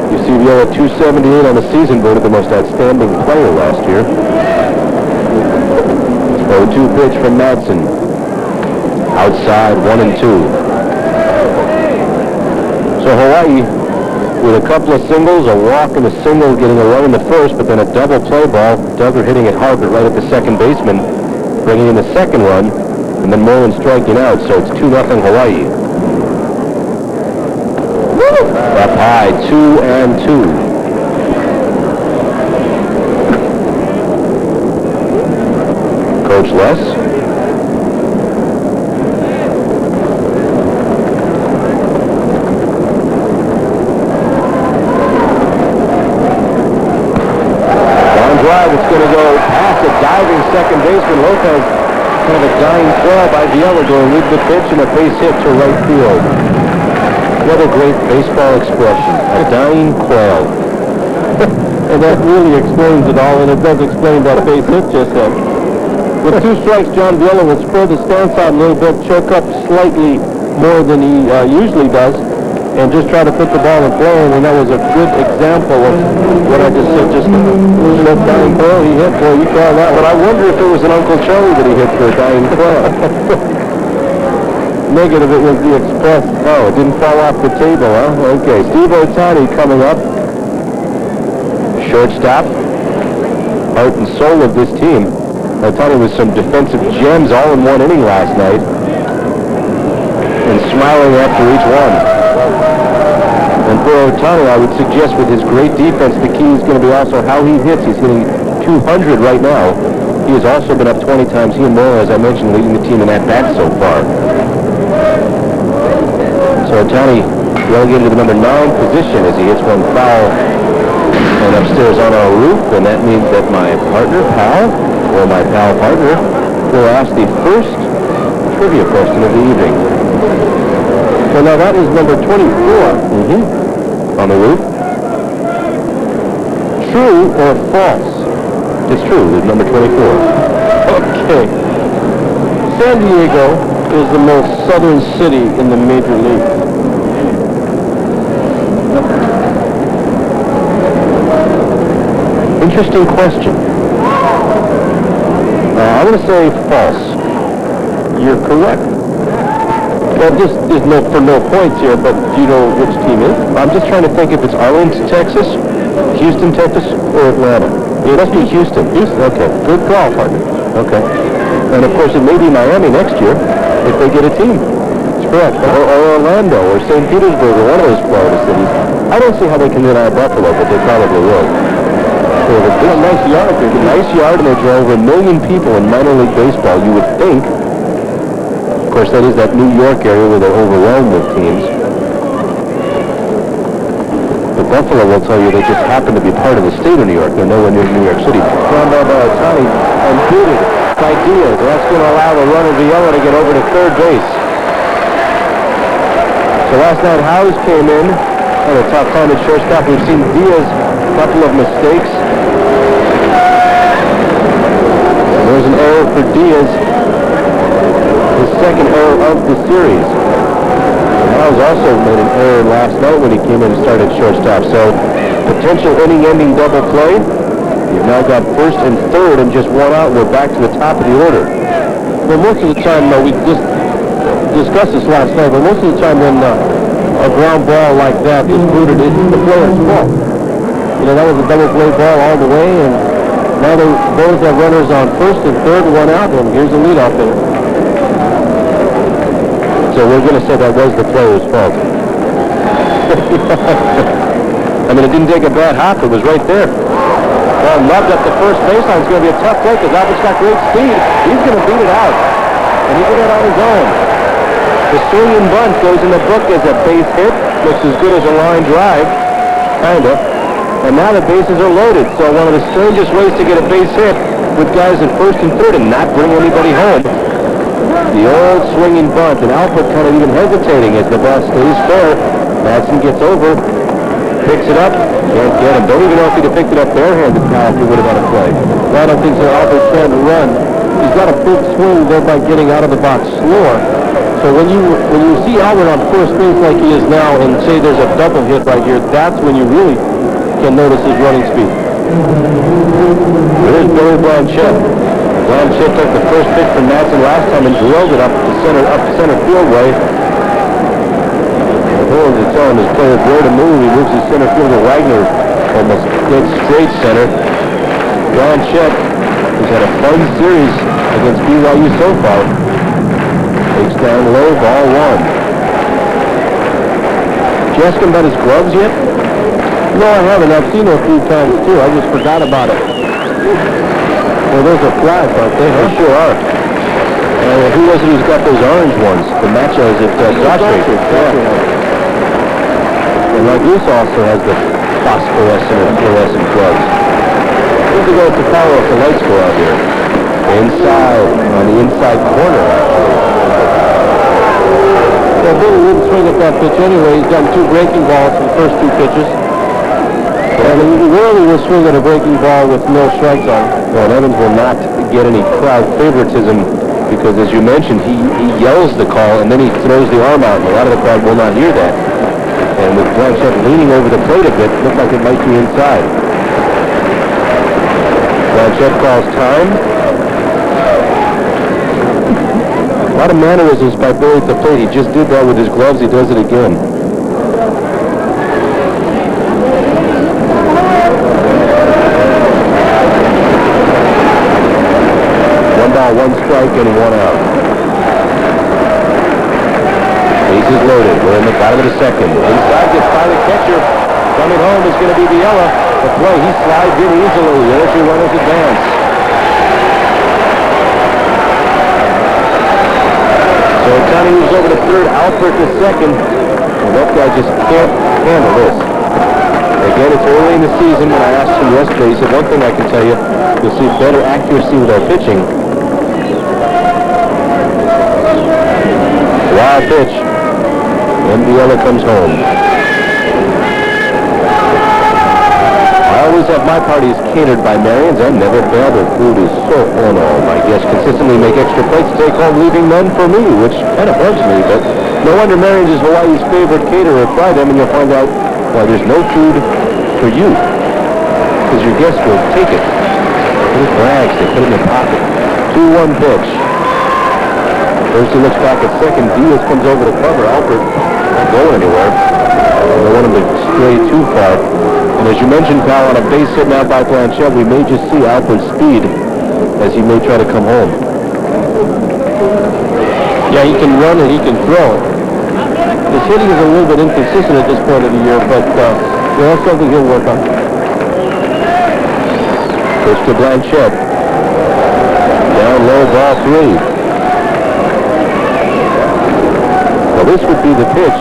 You see Biella 278 on the season, voted the most outstanding player last year. 0-2 pitch from Madsen. Outside, 1-2. So Hawaii, with a couple of singles, a walk and a single, getting a run in the first, but then a double play ball. Duggar hitting it hard, but right at the second baseman, bringing in the second run, and then Moreland striking out. So it's 2-0 Hawaii. Up high, 2-2. Coach Les. It's going to go past a diving second baseman. Lopez, kind of a dying throw by Biella, going with the pitch and a base hit to right field. What a great baseball expression. A dying quail. And that really explains it all, and it does explain that base hit just then. With 2 strikes, John Biella will spread the stance out a little bit, choke up slightly more than he usually does, and just try to put the ball in play, and that was a good example of what I just said. Just a dying quail he hit for. You call that? But I wonder if it was an Uncle Charlie that he hit for a dying quail. Negative, it was the Express. Oh, it didn't fall off the table, huh? Okay, Steve Ohtani coming up. Shortstop. Heart and soul of this team. Ohtani with some defensive gems all in one inning last night. And smiling after each one. And for Ohtani, I would suggest with his great defense, the key is going to be also how he hits. He's hitting 200 right now. He has also been up 20 times. He and Moore, as I mentioned, leading the team in at-bats so far. So Ohtani relegated to the number 9 position as he hits one foul and upstairs on our roof. And that means that my partner, pal, or my pal partner, will ask the first trivia question of the evening. So now that is number 24. On the roof. True or false? It's true. It's number 24. Okay. San Diego is the most southern city in the major league. Interesting question. I'm going to say false. You're correct. Well, this is for no points here, but do you know which team is? I'm just trying to think if it's Arlington, Texas, Houston, Texas, or Atlanta. It must be Houston. Houston. Okay. Good call, partner. Okay. And of course, it may be Miami next year if they get a team. That's correct. Or Orlando, or St. Petersburg, or one of those Florida cities. I don't see how they can deny Buffalo, but they probably will. So it's a nice yard. There's a nice yard, and they draw over 1 million people in minor league baseball. You would think. Of course, that is that New York area where they're overwhelmed with teams. But Buffalo will tell you they just happen to be part of the state of New York. They're nowhere near New York City. Thrown by Ohtani and booted by Diaz. That's going to allow the runner Biella to get over to third base. So last night, Howes came in on a top time at shortstop. We've seen Diaz, a couple of mistakes. There's an error for Diaz. His second error of the series. Howes also made an error last night when he came in and started shortstop. So potential inning-ending double play. You've now got first and third and just one out. We're back to the top of the order. Well, most of the time, we just discussed this last night, but most of the time when a ground ball like that is booted, it's the player's fault. You know, that was a double play ball all the way, and now they both have runners on first and third, one out, and here's the leadoff hitter. So we're going to say that was the player's fault. I mean, it didn't take a bad hop. It was right there. Well, Loved up the first baseline. It's going to be a tough play because Albert's got great speed. He's going to beat it out. And he did it on his own. The swing and bunt goes in the book as a base hit. Looks as good as a line drive. Kind of. And now the bases are loaded. So one of the strangest ways to get a base hit with guys at first and third and not bring anybody home. The old swinging bunt, and Alpert kind of even hesitating as the ball stays fair. Madsen gets over, picks it up, can't get him. Don't even know if he'd have picked it up barehanded now if he would have had a play. I don't think so. Alpert can't run. He's got a big swing, thereby getting out of the box slower. So when you see Albert on first base like he is now, and say there's a double hit right here, that's when you really can notice his running speed. Here's Billy Blanchett. Blanchett took the first pitch from Madsen last time and drilled it up center fieldway. Holds its own. His players where to move. He moves his center fielder Wagner almost dead straight center. Blanchett has had a fun series against BYU so far. Takes down low, ball one. Did you ask him about his gloves yet? No, I haven't. I've seen it a few times too. I just forgot about it. Well, those are flags, aren't they? They sure are. And who was it who's got those orange ones? The match is at Josh Baker. And Laguse also has the phosphorescent or fluorescent gloves. We'll have to go with the follow if the lights go out here. Inside, on the inside corner, actually. Well, Billy wouldn't swing at that pitch anyway. He's gotten 2 breaking balls for the first 2 pitches. And he rarely will swing at a breaking ball with no strikes on it. Well, Evans will not get any crowd favoritism because, as you mentioned, he yells the call and then he throws the arm out, and a lot of the crowd will not hear that. And with Blanchett leaning over the plate a bit, it looked like it might be inside. Blanchett calls time. A lot of mannerisms by Billy at the plate. He just did that with his gloves. He does it again. 1 ball, 1 strike, and 1 out. Bases loaded. We're in the bottom of the second. Inside gets by the catcher. Coming home is going to be Viella. The play, he slides in easily. The other 2 runners advance. So Tony moves over to third, Alpert to second. And that guy just can't handle this. Again, it's early in the season. When I asked him yesterday, he said, one thing I can tell you, you'll see better accuracy with our pitching. Wild pitch. And Viella comes home. I always have my parties catered by Marion's and never fail. Their food is so on. My guests consistently make extra plates to take home, leaving none for me, which kind of bugs me, but no wonder Marion's is Hawaii's favorite caterer. Try them and you'll find out why there's no food for you, because your guests will take it. Little bags, they put it in their pocket. 2-1 pitch. First he looks back at second. Diaz comes over to cover. Alpert not going anywhere. They don't want him to stray too far. And as you mentioned, Kyle, on a base hit now by Blanchett, we may just see Alpert's speed as he may try to come home. Yeah, he can run and he can throw it. His hitting is a little bit inconsistent at this point of the year, but that's something he'll work on. Pitch to Blanchett. Down low, ball 3. Well, this would be the pitch.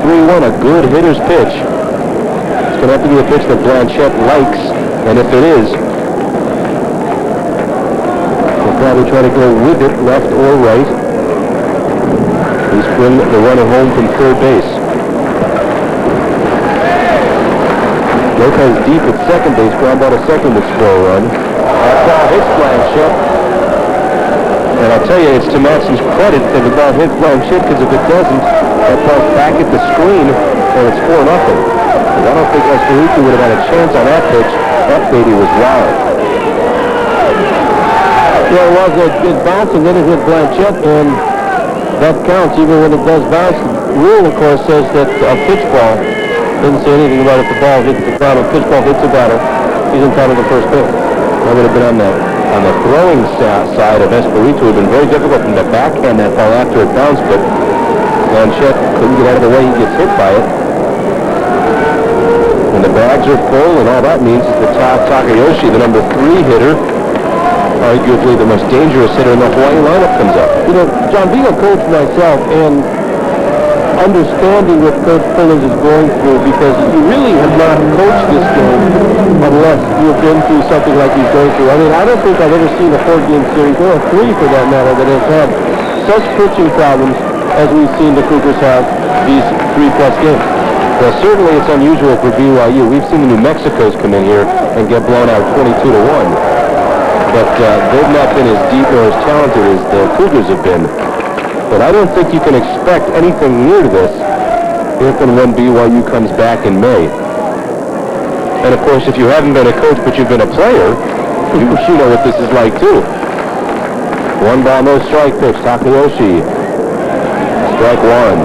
3-1, a good hitter's pitch. It's going to have to be a pitch that Blanchett likes, and if it is, he'll probably try to go with it, left or right. He's bring the runner home from third base. Lopez deep at second base, ground ball to second with score run. That ball hits Blanchett. And I'll tell you, it's to Madsen's credit that the ball hit Blanchett, because if it doesn't, that ball's back at the screen, and it's 4-0. Because I don't think Espiritu would have had a chance on that pitch. That baby was wild. Yeah, it was. It bounced and then it hit Blanchett, and that counts even when it does bounce. The rule, of course, says that a pitch ball doesn't say anything about if the ball hits the ground. A pitch ball hits the batter, he's entitled to first pitch. That would have been on the throwing side of Espiritu. It would have been very difficult from the backhand that ball after it bounced, but Blanchett couldn't get out of the way. He gets hit by it. And the bags are full, and all that means is that Takayoshi, the number 3 hitter, arguably the most dangerous hitter in the Hawaii lineup, comes up. You know, John, being a coach myself and understanding what Coach Pullins is going through, because you really have not coached this game unless you've been through something like he's going through. I mean, I don't think I've ever seen a 4-game series, or a 3 for that matter, that has had such pitching problems as we've seen the Cougars have these 3+ games. Well, certainly it's unusual for BYU. We've seen the New Mexicos come in here and get blown out 22-1. But they've not been as deep or as talented as the Cougars have been. But I don't think you can expect anything near this if and when BYU comes back in May. And of course, if you haven't been a coach but you've been a player, you know what this is like too. 1 ball, no strike pitch. Takayoshi. Strike 1.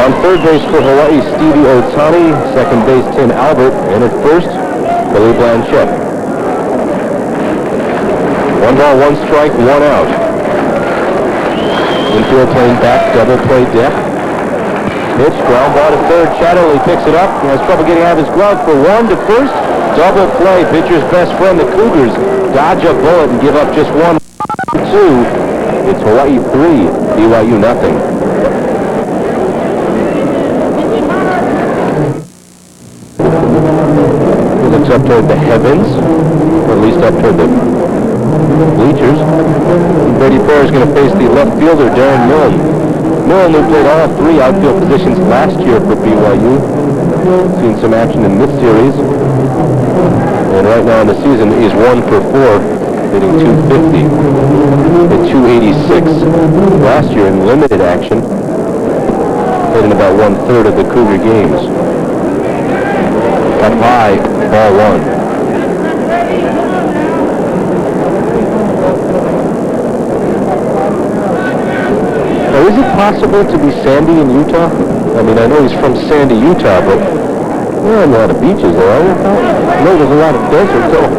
On third base for Hawaii, Stevie Otani. Second base, Tim Albert. And at first, Billy Blanchette. 1 ball, 1 strike, 1 out. Infield playing back, double play depth. Pitch, ground ball to third. Chatterley picks it up. He has trouble getting out of his glove for 1 to first. Double play. Pitcher's best friend, the Cougars, dodge a bullet and give up just 1. 2. It's Hawaii 3, BYU nothing. Looks up toward the heavens, or at least up toward the bleachers. Brady Ferrer is going to face the left fielder, Darren Milne. Milne, who played all 3 outfield positions last year for BYU. Seen some action in this series. And right now in the season, he's 1 for 4, hitting .250. Hit .286 last year in limited action. Played in about 1/3 of the Cougar games. Up high, ball 1. Now, is it possible to be Sandy in Utah? I mean, I know he's from Sandy, Utah, but there aren't a lot of beaches there, are there? No, there's a lot of desert, though.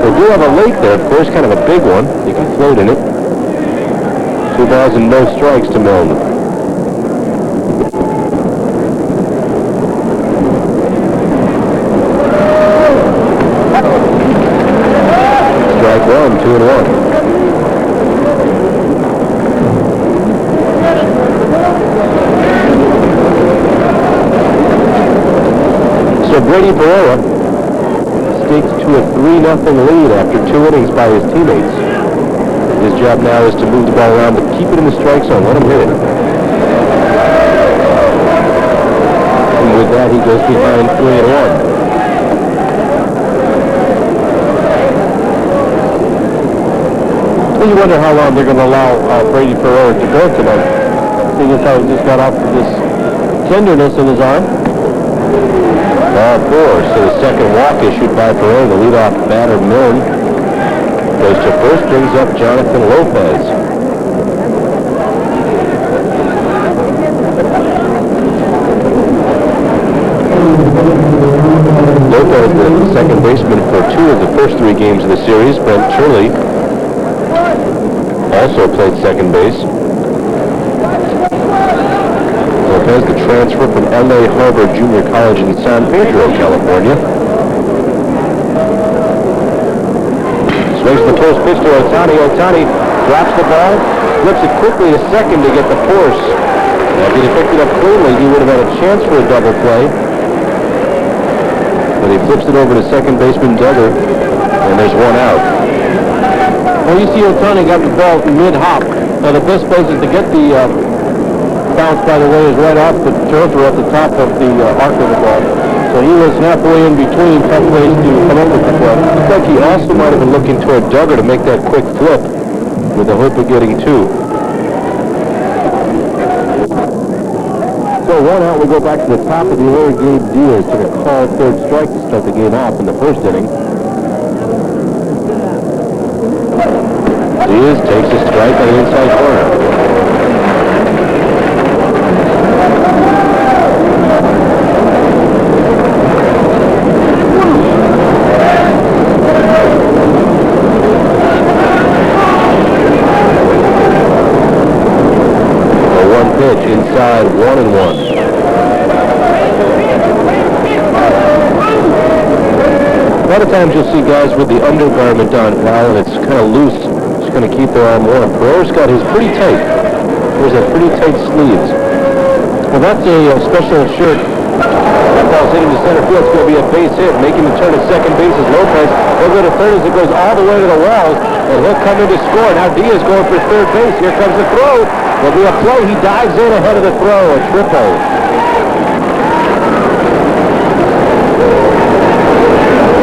They do have a lake there, of course, kind of a big one. You can float in it. 2 balls and no strikes to Milne. Strike 1, 2-1. So Brady Pereira stakes to a 3-0 lead after 2 innings by his teammates. His job now is to move the ball around, but keep it in the strike zone. Let him hit it. And with that, he goes behind 3-1. You wonder how long they're going to allow Brady Pereira to go tonight. Seeing as how he just got off with this tenderness in his arm. Ball 4, so the second walk issued by Pereira. The leadoff batter, Milne, goes to first, brings up Jonathan Lopez. Lopez, the second baseman for 2 of the first 3 games of the series. Brent Shirley also played second base. Lopez, the transfer from L.A. Harbor Junior College in San Pedro, California. Swings the first pitch to Otani. Otani drops the ball, flips it quickly to second to get the force. If he'd have picked it up cleanly, he would have had a chance for a double play. But he flips it over to second baseman Duggar, and there's 1 out. Well, you see Otani got the ball mid-hop. Now, the best place is to get the bounce, by the way, is right off the turf or at the top of the arc of the ball. So he was halfway in between, tough ways to come up with the play. Looks like he also might have been looking toward Duggar to make that quick flip with the hope of getting 2. So 1 out, we go back to the top of the order. Gabe Diaz took a call third strike to start the game off in the first inning. Diaz takes a strike on the inside corner. A 1 pitch inside, 1-1. A lot of times you'll see guys with the undergarment on, Kyle, and it's kind of loose. Going to keep their arm warm. Pereira's got his pretty tight. There's a pretty tight sleeves. Well, that's a special shirt ball's hitting to center field. It's going to be a base hit. Making the turn at second base is Lopez. He'll go to third as it goes all the way to the wall. And he'll come in to score. Now Diaz going for third base. Here comes the throw. There'll be a play. He dives in ahead of the throw. A triple.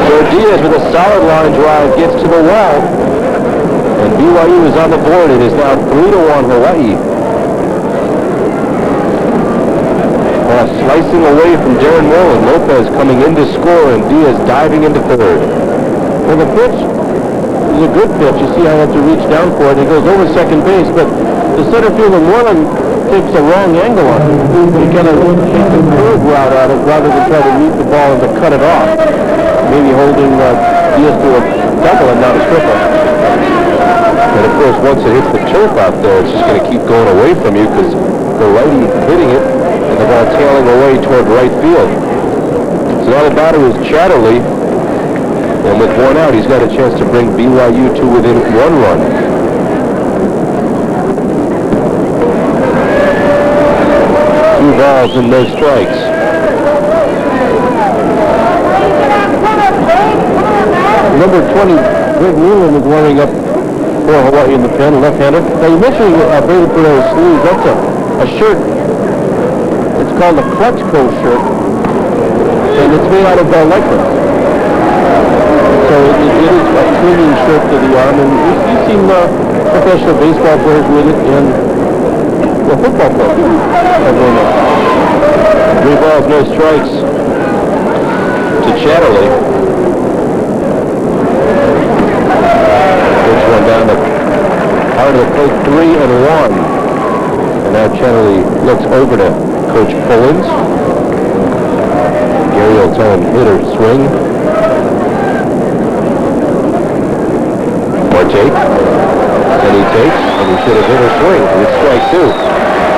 So Diaz with a solid line drive gets to the wall. And BYU is on the board. It is now 3-1 Hawaii. Slicing away from Darren Mullen. Lopez coming in to score, and Diaz diving into third. Well, the pitch is a good pitch. You see how he has to reach down for it. He goes over second base, but the center fielder Mullen takes the wrong angle on it. He kind of takes the curve route out of it rather than try to meet the ball and to cut it off. Maybe holding Diaz to a double and not a triple. And of course, once it hits the turf out there, it's just going to keep going away from you because the righty hitting it and the ball tailing away toward right field. So now the batter is Chatterley, and with one out, he's got a chance to bring BYU to within 1 run. Two balls and no strikes. Number 20, Greg Newland is warming up for Hawaii in the pen, left-hander. Now you mentioned Brady Pereira's sleeves. That's a shirt. It's called a Clutch Co shirt, and it's made out of lycra. So it is a clinging shirt to the arm, and you've seen professional baseball players with it in the football club. 3 balls, no strikes to Chatterley. Pitch one down the heart of the plate, 3-1. And now Chatterley looks over to Coach Pullins. Gary will tell him hit or swing. Or take. And he takes, and he should have hit or swing. It's strike 2.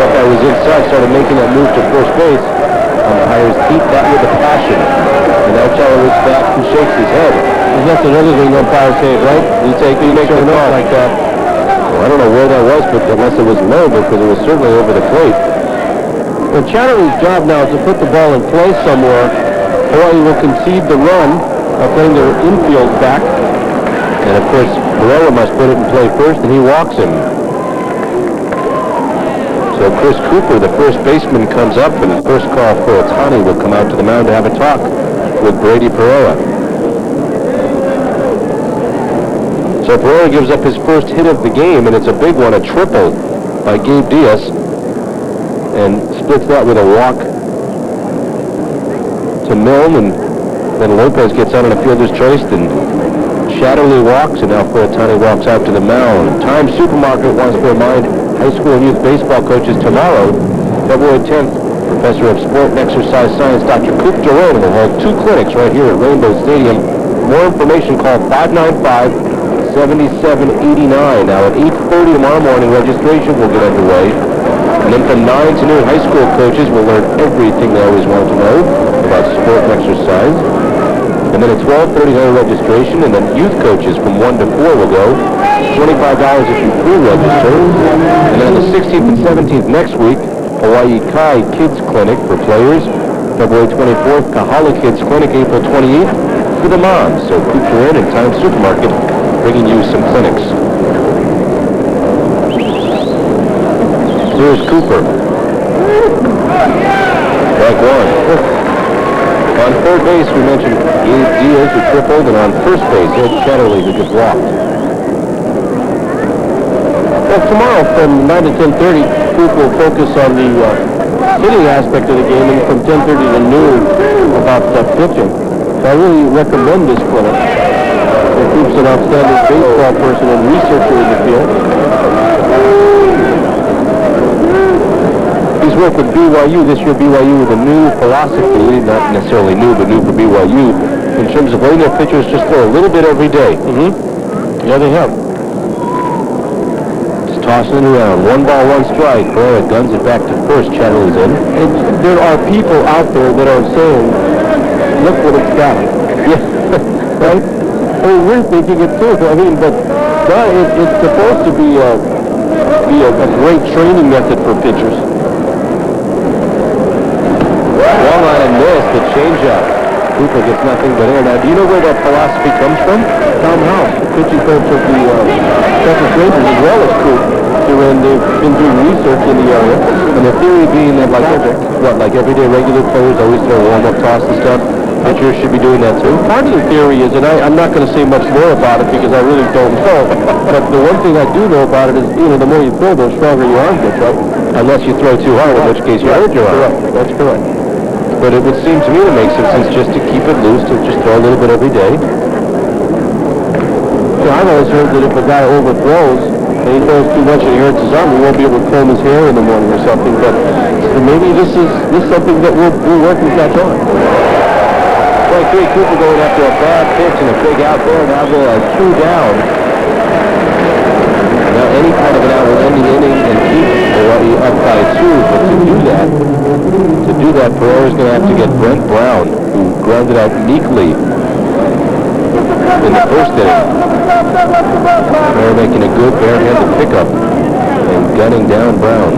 Thought that was inside, started making that move to first base. Umpires keep that with a passion. And now Chatterley looks back and shakes his head. There's nothing other than umpires say, right? You make the call like that. Well, I don't know where that was, but unless it was low, because it was certainly over the plate. Well, Chatterley's job now is to put the ball in play somewhere. Hawaii will concede the run by playing their infield back. And of course, Pereira must put it in play first, and he walks him. So Chris Cooper, the first baseman, comes up, and the first call for Otani will come out to the mound to have a talk with Brady Pereira. So Pereira gives up his first hit of the game, and it's a big one, a triple by Gabe Diaz, and splits that with a walk to Milne, and then Lopez gets out on a fielder's choice, and Chatterley walks, and now Otani walks out to the mound. Time Supermarket wants to remind high school and youth baseball coaches tomorrow, February 10th, Professor of Sport and Exercise Science Dr. Coop Jerome will hold 2 clinics right here at Rainbow Stadium. For more information, call 595-7789. Now at 8:30 tomorrow morning, registration will get underway. And then from 9 to noon, high school coaches will learn everything they always want to know about sport and exercise. And then at 12:30, registration, and then youth coaches from 1 to 4 will go. $25 if you pre-register. And then on the 16th and 17th next week, Hawaii Kai Kids Clinic for players. February 24th, Kahala Kids Clinic, April 28th for the moms. So Cooper Inn and Times Supermarket bringing you some clinics. Here's Cooper. Strike 1. On third base, we mentioned Gabe Diaz, who tripled, and on first base, Ed Chatterley, who just walked. Well, tomorrow from 9 to 10:30, Coop will focus on the hitting aspect of the game, and from 10:30 to noon about pitching. So I really recommend this clinic. Coop's an outstanding baseball person and researcher in the field. He's worked with BYU this year. BYU with a new philosophy, not necessarily new, but new for BYU, in terms of letting their pitchers just throw a little bit every day. Yeah, they have. Just tossing it around. 1 ball, 1 strike. Pereira guns it back to first. Chatterley's in. There are people out there that are saying, look what it's got. Yeah. Right? I mean, we're thinking it too. I mean, but it's supposed to be a great training method for pitchers. Long line and miss. The changeup. Cooper gets nothing but air. Now, do you know where that philosophy comes from? Tom House, the pitching coach of the Texas Rangers, as well as Coop, and they've been doing research in the area. And the theory being that like everyday regular players always throw warm-up toss and stuff, pitchers should be doing that too? Part of the theory is, and I'm not going to say much more about it because I really don't know, but the one thing I do know about it is, the more you throw, the stronger your arm gets, right? Unless you throw too hard, in which case you hurt your arm. Correct. That's correct. But it would seem to me to make some sense just to keep it loose, to just throw a little bit every day. I've always heard that if a guy overthrows and he throws too much and he hurts his arm, he won't be able to comb his hair in the morning or something. But maybe this is something that we'll work and catch on. 23, Cooper going after a bad pitch and a big out there. Now they are 2 down. Now any kind of an out will end the inning and keep Hawaii up by 2. But to do that, Pereira's going to have to get Brent Brown, who grounded out meekly in the first inning. They're making a good barehanded pickup and gunning down Brown.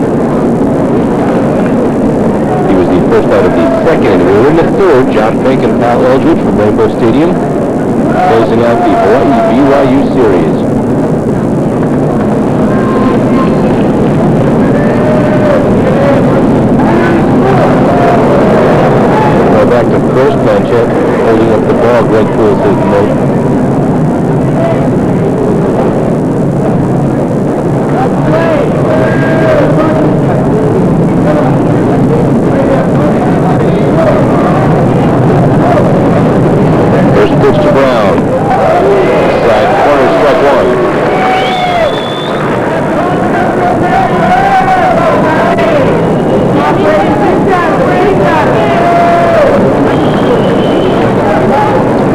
He was the first out of the second inning. We were in the third. John Fink and Pal Eldridge from Rainbow Stadium closing out the Hawaii BYU series. Now back to first, Blanchett holding up the ball. Greg Poole says no. First pitch to Brown. Side corner, strike 1.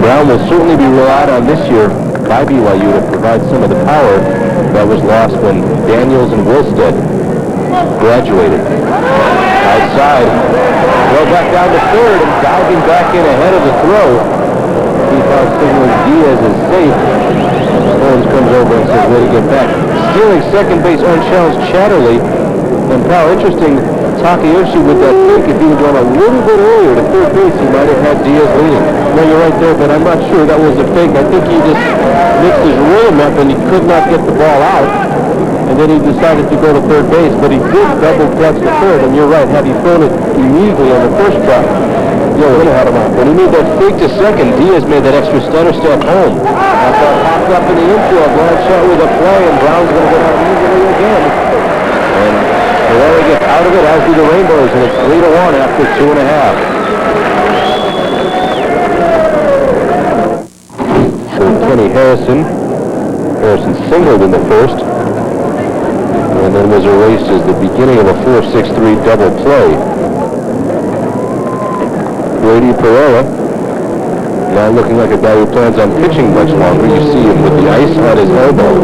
Brown will certainly be relied on this year by BYU to provide some of the power that was lost when Daniels and Wilstead graduated. Outside, throw back down to third and diving back in ahead of the throw. Keep signaling Diaz is safe. Owens comes over and says, way to get back. Stealing second base, unchallenged Chatterley. And Pal, interesting, Takayoshi with that pick, if he had gone a little bit earlier to third base, he might have had Diaz leading. No, you're right there, but I'm not sure that was a fake. I think he just mixed his rhythm up and he could not get the ball out. And then he decided to go to third base, but he did double clutch the third. And you're right, had he thrown it immediately on the first try, he would have had him out. When he made that fake to second, Diaz made that extra stutter step home. That ball popped up in the infield. Blanchett with a play, and Brown's going to go down easily again. And Pereira gets out of it, as do the Rainbows, and it's 3-1 after 2.5. So Kenny Harrison singled in the first, and then was erased as the beginning of a 4-6-3 double play. Brady Pereira, now looking like a guy who plans on pitching much longer. You see him with the ice on his elbow.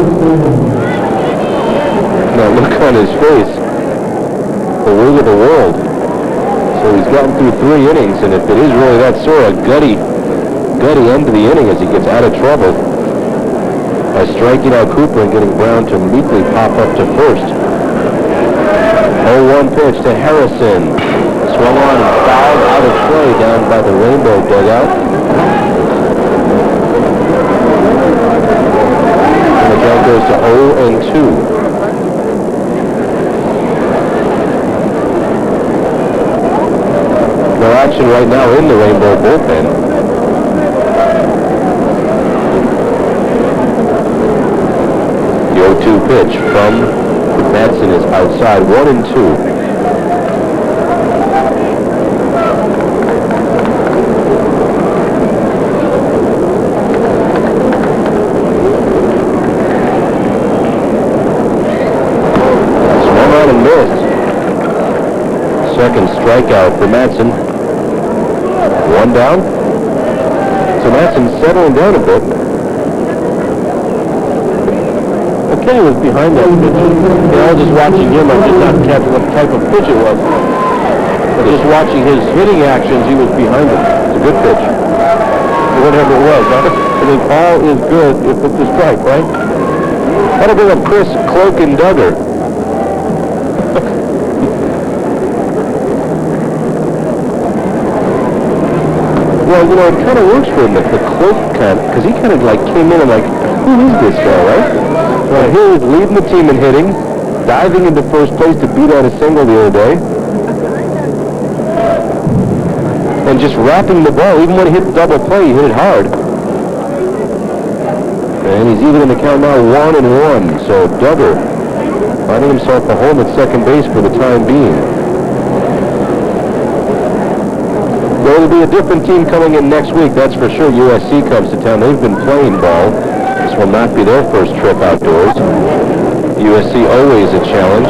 Now look on his face. The weight of the world. So he's gotten through 3 innings, and if it is really that sore, a gutty end to the inning as he gets out of trouble by striking out Cooper and getting Brown to meekly pop up to first. 0-1 pitch to Harrison. Swung on and fouled out of play down by the Rainbow dugout. And the count goes to 0-2. No action right now in the Rainbow bullpen. The 0-2 pitch from Madsen is outside, 1-2. Second strikeout for Madsen. 1 down. So Madsen settling down a bit. Kenny was behind that pitch. I was just watching him. I did not catch what type of pitch it was. But just watching his hitting actions, he was behind it. It's a good pitch. Whatever it was. I think all is good if it's a strike, right? How to bring up Chris Cloak and Duggar. well, you know, it kind of works for him, the cloak kind of, because he kind of like came in and like, who is this guy, right? Well, here he's leading the team in hitting, diving into first place to beat out a single the other day, and just wrapping the ball. Even when he hit the double play, he hit it hard. And he's even in the count now, 1-1. So Duggar finding himself a home at second base for the time being. There will be a different team coming in next week, that's for sure. USC comes to town. They've been playing ball. This will not be their first trip outdoors. USC always a challenge.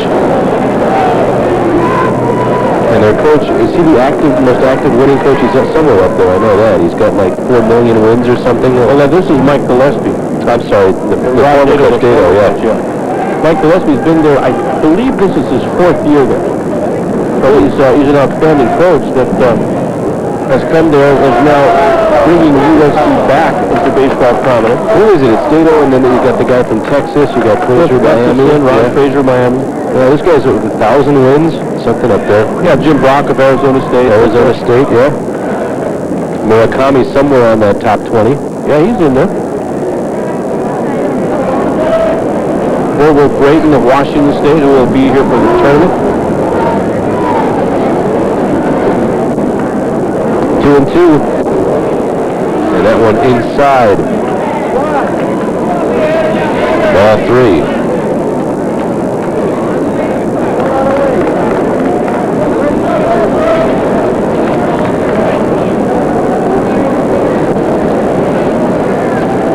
And their coach, is he the most active winning coach? He's somewhere up there, I know that. He's got like 4 million wins or something. Well, now this is Mike Gillespie. I'm sorry, the former coach Dado, yeah. Mike Gillespie's been there, I believe this is his 4th year there. So he's an outstanding coach that has come there and is now bringing USC back into baseball prominence. Who is it? It's Dado, and then you got the guy from Texas. You got Fraser, Miami. Ron Fraser, Miami. Yeah, this guy's 1,000 wins, something up there. Yeah, Jim Brock of Arizona State. Arizona State, yeah. Murakami's somewhere on that top 20. Yeah, he's in there. Orville Brayton of Washington State, who will be here for the tournament. 2-2. And that one inside. Ball 3.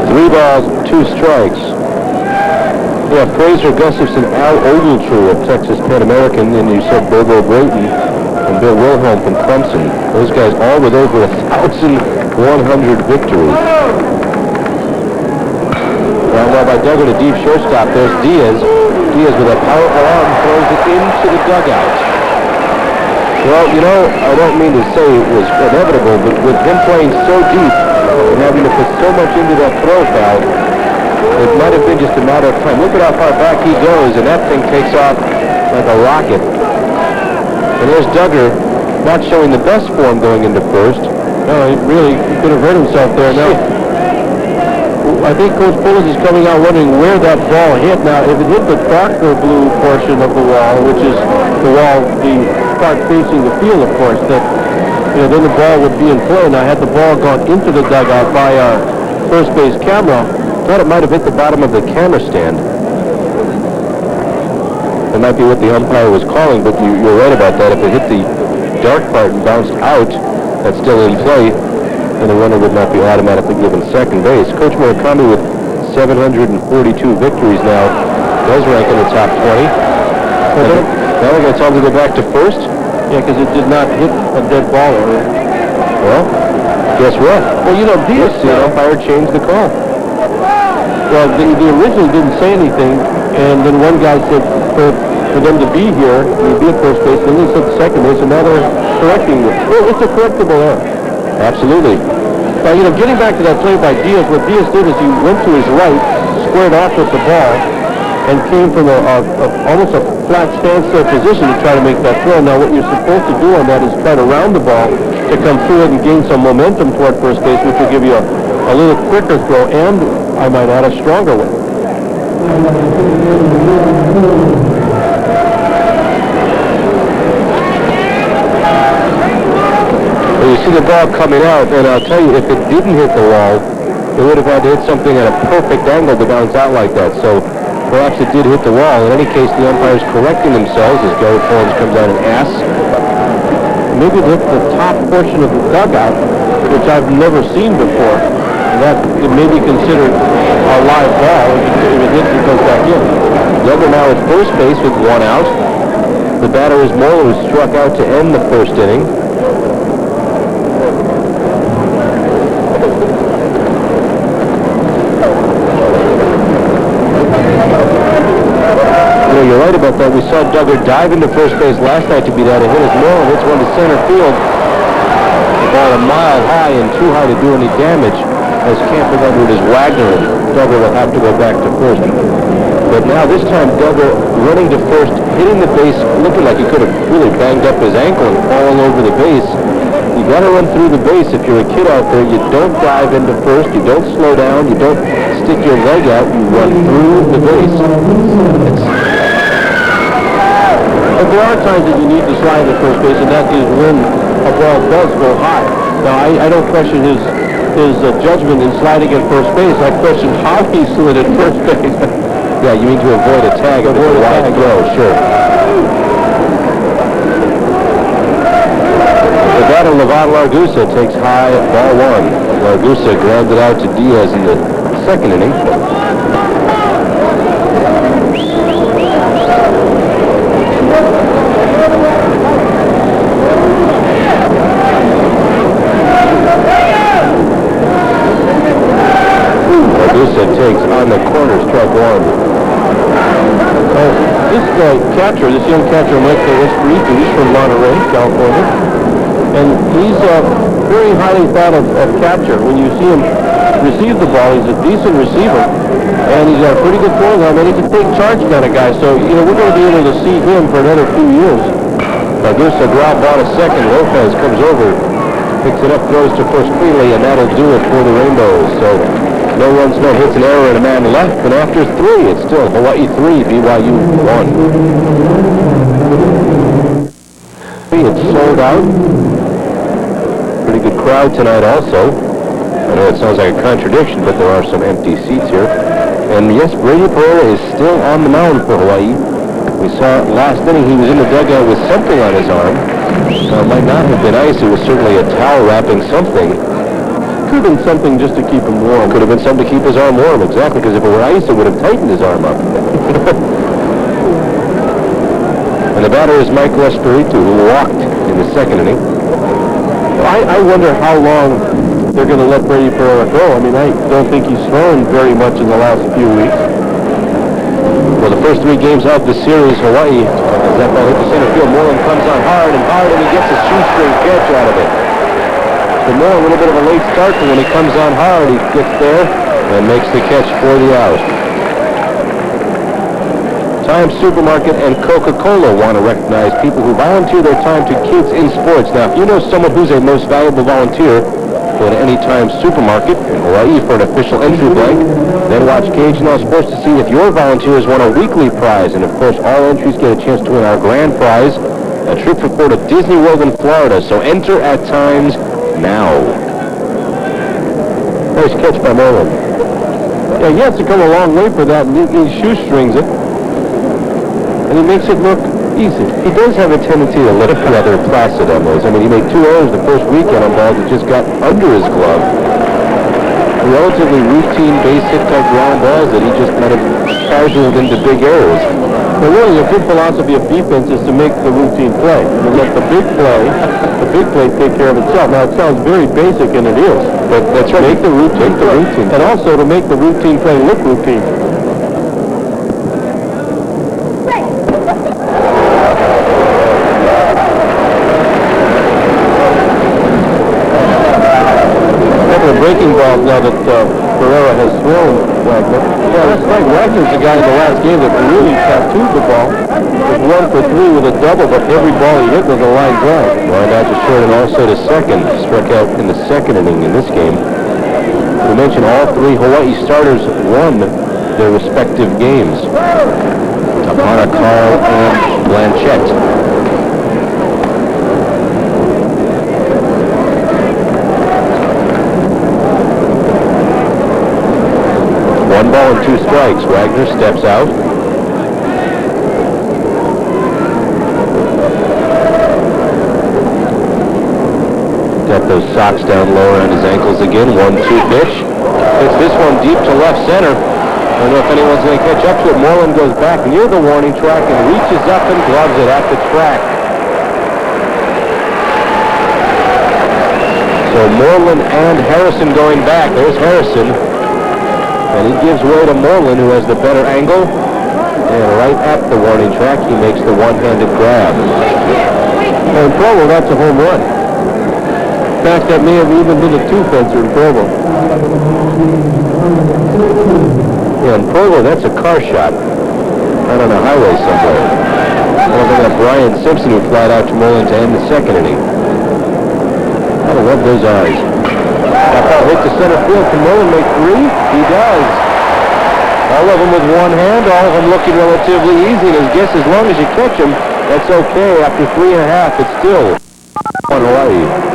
Three balls, 2 strikes. Yeah, Fraser Gustafson, Al Ogletree of Texas Pan American, and you said Bobo Brayton and Bill Wilhelm from Clemson. Those guys all with over 1,100 victories. Well, now by Duggar to deep shortstop, there's Diaz. Diaz with a powerful arm throws it into the dugout. Well, you know, I don't mean to say it was inevitable, but with him playing so deep and having to put so much into that throw foul, it might have been just a matter of time. Look at how far back he goes, and that thing takes off like a rocket. And there's Duggar, not showing the best form going into first. No, he could have hurt himself there. Now, I think Coach Bullis is coming out wondering where that ball hit. Now, if it hit the darker blue portion of the wall, which is the wall, the part facing the field, of course, that, you know, then the ball would be in play. Now, had the ball gone into the dugout by our first base camera, I thought it might have hit the bottom of the camera stand. That might be what the umpire was calling, but you're right about that. If it hit the dark part and bounced out, that's still in play, and the runner would not be automatically given second base. Coach Murakami with 742 victories now does rank in the top 20. Now we're going to tell him to go back to first? Yeah, because it did not hit a dead ball earlier. Well, guess what? Well, you know, the umpire changed the call. Well, they originally didn't say anything, and then one guy said for them to be here, you'd be at first base, and then they said second base, and now they're correcting it. Well, it's a correctable error. Absolutely. Now, you know, getting back to that play by Diaz, what Diaz did is he went to his right, squared off with the ball, and came from almost a flat standstill position to try to make that throw. Now, what you're supposed to do on that is try to round the ball to come through it and gain some momentum toward first base, which will give you a little quicker throw, and I might add a stronger one. Well, you see the ball coming out, and I'll tell you, if it didn't hit the wall, it would have had to hit something at a perfect angle to bounce out like that. So perhaps it did hit the wall. In any case, the umpires correcting themselves as Gary Collins comes out and asks. Maybe it hit the top portion of the dugout, which I've never seen before. That it may be considered a live ball if it hits and goes back in. Duggar now at first base with 1 out. The batter is Moeller, who struck out to end the first inning. You know, you're right about that. We saw Duggar dive into first base last night to beat out a hit as Moeller hits one to center field. The ball a mile high and too high to do any damage. As Camper under it is Wagner, and Duggar will have to go back to first. But now this time Duggar running to first, hitting the base, looking like he could have really banged up his ankle and fallen over the base. You got to run through the base. If you're a kid out there, you don't dive into first, you don't slow down, you don't stick your leg out, you run through the base. But there are times that you need to slide to first base, and that is when a ball does go high. Now, I don't question his judgment in sliding at first base. I question how he slid at first base. Yeah, you mean to avoid a tag, avoid a wide throw, sure. The batter, Levon Largusa, takes high, ball one. Largusa grounded out to Diaz in the second inning. Largusa takes on the corner, strike one. This catcher, this young catcher, Michael Espiritu, he's from Monterey, California. And he's very highly thought of catcher. When you see him receive the ball, he's a decent receiver. And he's got a pretty good forearm, and he's a take charge kind of guy. So, you know, we're going to be able to see him for another few years. Largusa ground ball to second. Lopez comes over, picks it up, throws to first cleanly, and that'll do it for the Rainbows. So, no runs, no hits, an error, and a man left. And after three, it's still Hawaii 3, BYU 1. It's sold out. Pretty good crowd tonight also. I know it sounds like a contradiction, but there are some empty seats here. And yes, Brady Pereira is still on the mound for Hawaii. We saw last inning he was in the dugout with something on his arm. It might not have been ice. It was certainly a towel wrapping something. Could have been something just to keep him warm. Could have been something to keep his arm warm, exactly, because if it were ice, it would have tightened his arm up. And the batter is Michael Espiritu, who walked in the second inning. I wonder how long they're going to let Brady Pereira go. I mean, I don't think he's thrown very much in the last few weeks. Well, the first three games of the series, Hawaii, as that ball hit the center field, Moreland comes on hard, and he gets a shoestring catch out of it. So Moore, a little bit of a late start, but when he comes on hard, he gets there and makes the catch for the out. Times Supermarket and Coca-Cola want to recognize people who volunteer their time to kids in sports. Now, if you know someone who's a most valuable volunteer, go to any Times Supermarket in Hawaii for an official entry blank. Then watch KHNL Sports to see if your volunteers won a weekly prize. And, of course, all entries get a chance to win our grand prize, a trip for Florida, Disney World in Florida. So enter at Times now. Nice catch by Moreland. Yeah, he has to come a long way for that, and he shoestrings it. And he makes it look easy. He does have a tendency to look rather placid on those. I mean, he made 2 errors the first weekend on balls that just got under his glove. Relatively routine, basic type ground balls that he just kind of casualed into big errors. But really, a good philosophy of defense is to make the routine play. And let the big play take care of itself. Now, it sounds very basic, and it is. But that's right. Make the routine play. And also to make the routine play look routine. Breaking balls now that Pereira has thrown Wagner. Yeah, that's right. Wagner's the guy in the last game that really tattooed the ball. Was 1 for 3 with a double, but every ball he hit was a line drive. Lined out to short and also to second. Struck out in the second inning in this game. We mentioned all three Hawaii starters won their respective games. Apana, Carl, and Blanchette. One ball and 2 strikes. Wagner steps out. Got those socks down low around his ankles again. 1-2 pitch. Hits this one deep to left center. I don't know if anyone's going to catch up to it. Moreland goes back near the warning track and reaches up and gloves it at the track. So Moreland and Harrison going back. There's Harrison. And he gives way to Moreland, who has the better angle. And right at the warning track, he makes the one-handed grab. And in Provo, that's a home run. In fact, that may have even been a 2-fencer in Provo. Yeah, in Provo, that's a car shot. Out on a highway somewhere. Well, they got Brian Simpson, who flied out to Moreland to end the second inning. Gotta love those eyes. That ball hit to center field. Can Nolan make three? He does. All of them with one hand, all of them looking relatively easy. And I guess as long as you catch them, that's okay. After 3.5, it's still on Hawaii.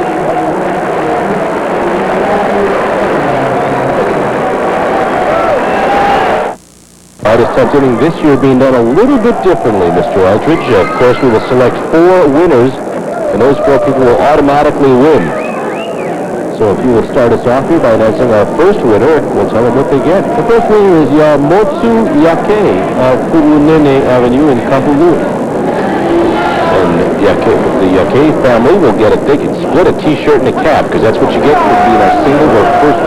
This tenth inning this year being done a little bit differently, Mr. Eldridge. Of course, we will select 4 winners, and those 4 people will automatically win. So if you will start us off here by announcing our first winner, we'll tell them what they get. The first winner is Yamotsu Yake of Furunene Avenue in Kahului. And the Yake family will get they can split a t-shirt and a cap, because that's what you get for being our single or first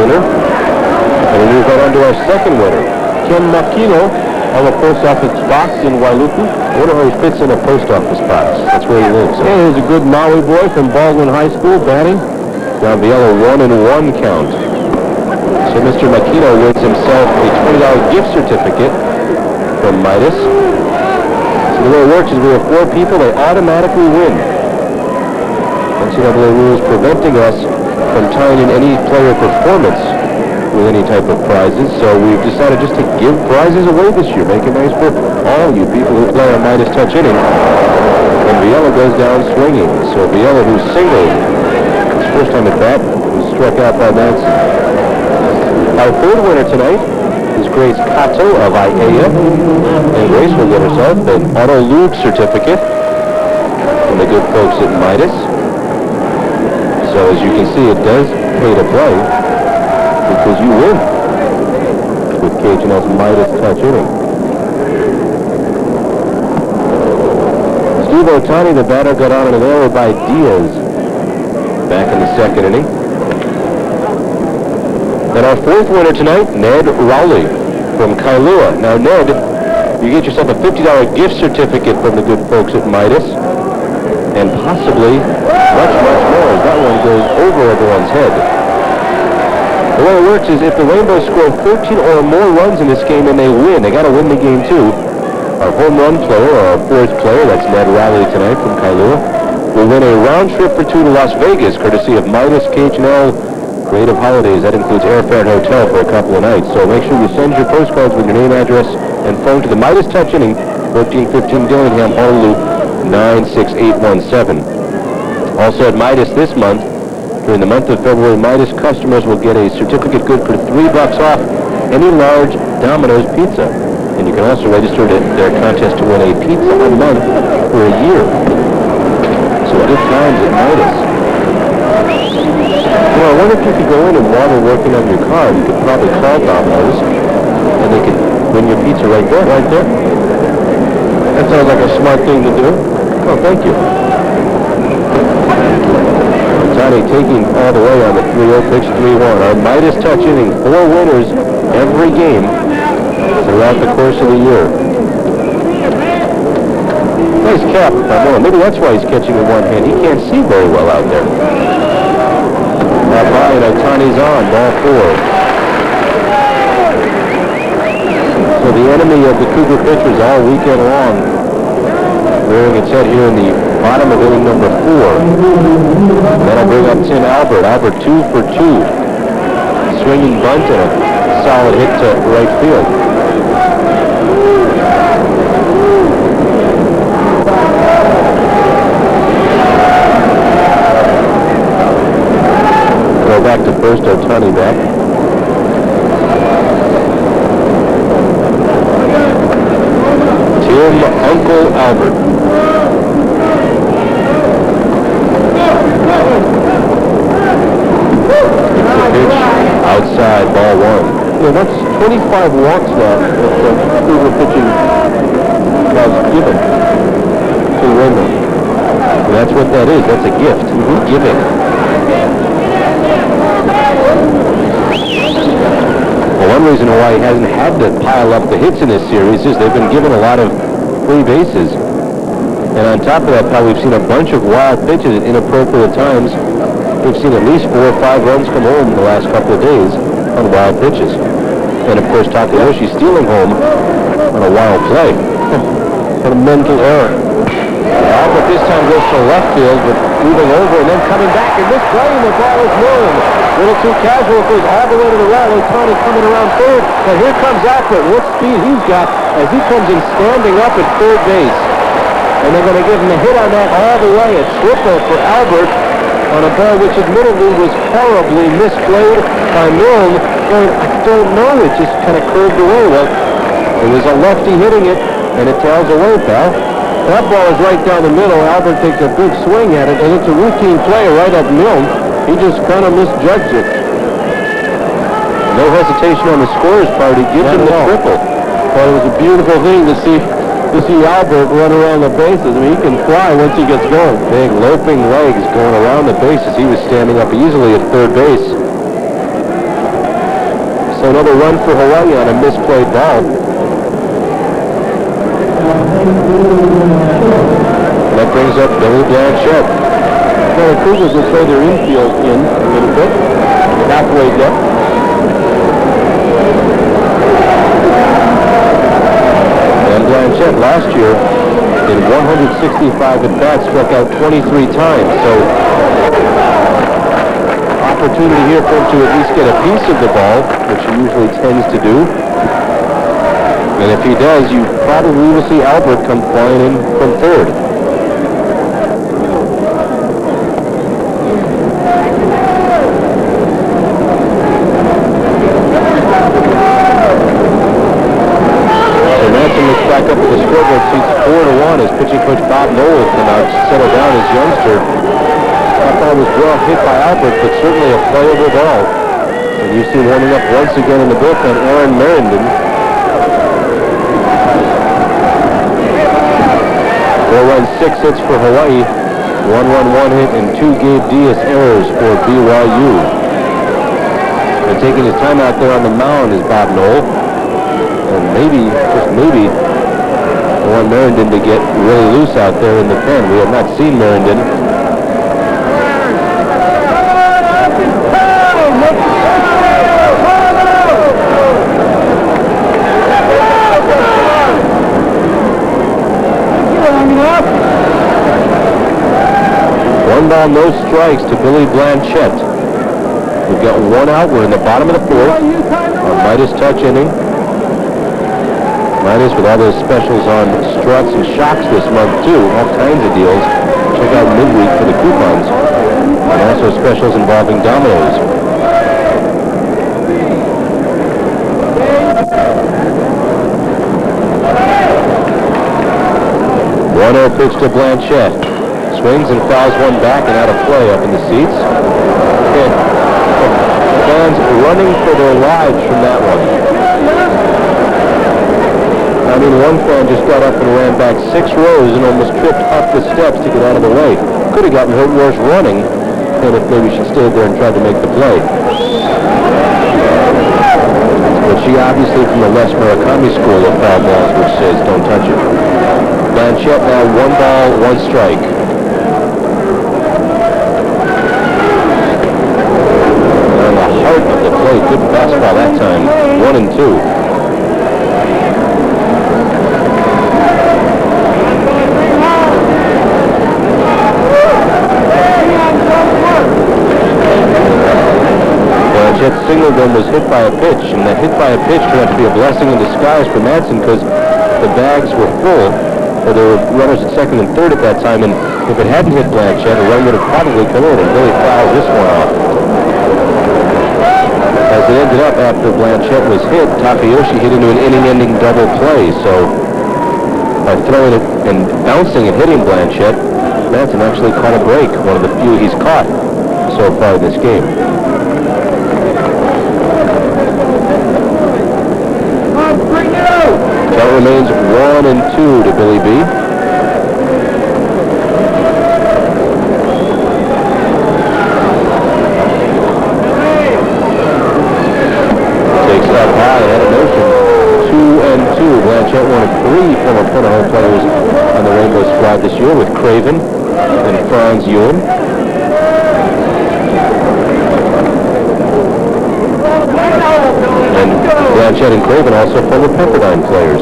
winner. And we move on to our second winner. Ken Makino of a post office box in Wailuku. I wonder how he fits in a post office box. That's where he lives. And he's a good Maui boy from Baldwin High School, batting. Down the yellow 1-1 count. So Mr. Makino wins himself a $20 gift certificate from Midas. So the way it works is we have 4 people, they automatically win. NCAA rules preventing us from tying in any player performance with any type of prizes, so we've decided just to give prizes away this year, make it nice for all you people who play on Midas Touch inning. And Viella goes down swinging, so Viella, who's singled his first time at bat, was struck out by Manson. Our third winner tonight is Grace Kato of IAEA, and Grace will get herself an auto lube certificate from the good folks at Midas. So as you can see, it does pay to play, because you win with KHNL's Midas Touch inning. Steve Otani, the batter, got on an error by Diaz back in the second inning. And our fourth winner tonight, Ned Rowley from Kailua. Now, Ned, you get yourself a $50 gift certificate from the good folks at Midas, and possibly much, much more, as that one goes over everyone's head. The way it works is if the Rainbows score 13 or more runs in this game and they win, they got to win the game too. Our home run player, or our fourth player, that's Ned Rowley tonight from Kailua, will win a round trip for 2 to Las Vegas, courtesy of Midas KHNL Creative Holidays. That includes airfare and hotel for a couple of nights. So make sure you send your postcards with your name, address, and phone to the Midas Touch inning, 1415 Dillingham, Honolulu, 96817. Also at Midas this month, during the month of February, Midas customers will get a certificate good for $3 off any large Domino's pizza. And you can also register their contest to win a pizza a month for a year. So good times at Midas. Well, I wonder if you could go in and while they're working on your car, you could probably call Domino's and they could win your pizza right there. Right there? That sounds like a smart thing to do. Oh, thank you. Johnny taking all the way on the 3-0 pitch, 3-1. Our Midas Touch inning, 4 winners every game throughout the course of the year. Nice cap, maybe that's why he's catching with one hand. He can't see very well out there. Now Brian Otani's on, ball 4. So the enemy of the Cougar pitchers all weekend long, rearing its head here in the bottom of inning number 4. That'll bring up Tim Albert. Albert 2 for 2. Swinging bunt and a solid hit to right field. Go back to first, Otani back. Tim Uncle Albert. Outside, ball 1. Yeah, that's 25 walks now that Cougar pitching has given to the Rainbow. And that's what that is. That's a gift. Giving. Well, one reason why he hasn't had to pile up the hits in this series is they've been given a lot of free bases. And on top of that, we've seen a bunch of wild pitches at inappropriate times. We've seen at least 4 or 5 runs come home in the last couple of days on wild pitches. And of course, Takayoshi stealing home on a wild play. What a mental error. Albert this time goes to left field, but moving over and then coming back and misplaying the ball is Millen. A little too casual, goes all the way to the right. Otani coming around third, but here comes Albert. What speed he's got as he comes in standing up at third base. And they're going to give him a hit on that all the way. A triple for Albert on a ball which admittedly was horribly misplayed by Milne. I don't know, it just kind of curved away. Well, it was a lefty hitting it, and it tails away, pal. That ball is right down the middle. Albert takes a big swing at it, and it's a routine play right at Milne. He just kind of misjudged it. No hesitation on the scorer's part. He gives him the triple. Well, it was a beautiful thing to see Albert run around the bases. I mean, he can fly once he gets going. Big loping legs going around the bases. He was standing up easily at third base. So another run for Hawaii on a misplayed ball. That brings up Billy Blanchette. Now the Cougars will play their infield in a little bit. Halfway depth. And Blanchette last year in 165 at-bats struck out 23 times. So opportunity here for him to at least get a piece of the ball, which he usually tends to do. And if he does, you probably will see Albert come flying in from third. Back up with the scoreboard seats 4-1 as pitching coach Bob Noel come out to settle down his youngster. That ball was well hit by Albert, but certainly a playable ball. And you see warming up once again in the bullpen, Aaron Merendon. 4 runs, 6 hits for Hawaii. 1 run, 1 hit, and 2 Gabe Diaz errors for BYU. And taking his time out there on the mound is Bob Noel. And maybe, just maybe, want Merendon to get really loose out there in the pen. We have not seen Merendon. One ball, no strikes to Billy Blanchette. We've got 1 out. We're in the bottom of the 4th. Our Midas touch inning. Midas with all those specials on struts and shocks this month too, all kinds of deals. Check out midweek for the coupons. And also specials involving dominoes. 1-0 pitch to Blanchette. Swings and fouls one back and out of play up in the seats. And fans running for their lives from that one. I mean, one fan just got up and ran back 6 rows and almost tripped up the steps to get out of the way. Could have gotten hurt worse running, and if maybe she stayed there and tried to make the play. But she obviously from the Les Murakami school of foul balls, which says don't touch it. Blanchette now 1 ball, 1 strike. On the heart of the plate, good fastball that time, 1-2. Blanchette singled and was hit by a pitch, and the hit by a pitch turned out to be a blessing in disguise for Madsen because the bags were full, or there were runners at second and third at that time, and if it hadn't hit Blanchette, a run would have probably come in and really fouls this one off. As it ended up after Blanchette was hit, Takayoshi hit into an inning-ending double play, so by throwing it and bouncing and hitting Blanchette, Madsen actually caught a break, one of the few he's caught so far in this game. That remains 1-2 to Billy B. Takes it up high, had a notion. 2-2. Blanchette, one of 3 former Punahou players on the Rainbow squad this year with Craven and Franz Ewan. And Blanchette and Craven also former Pepperdine players.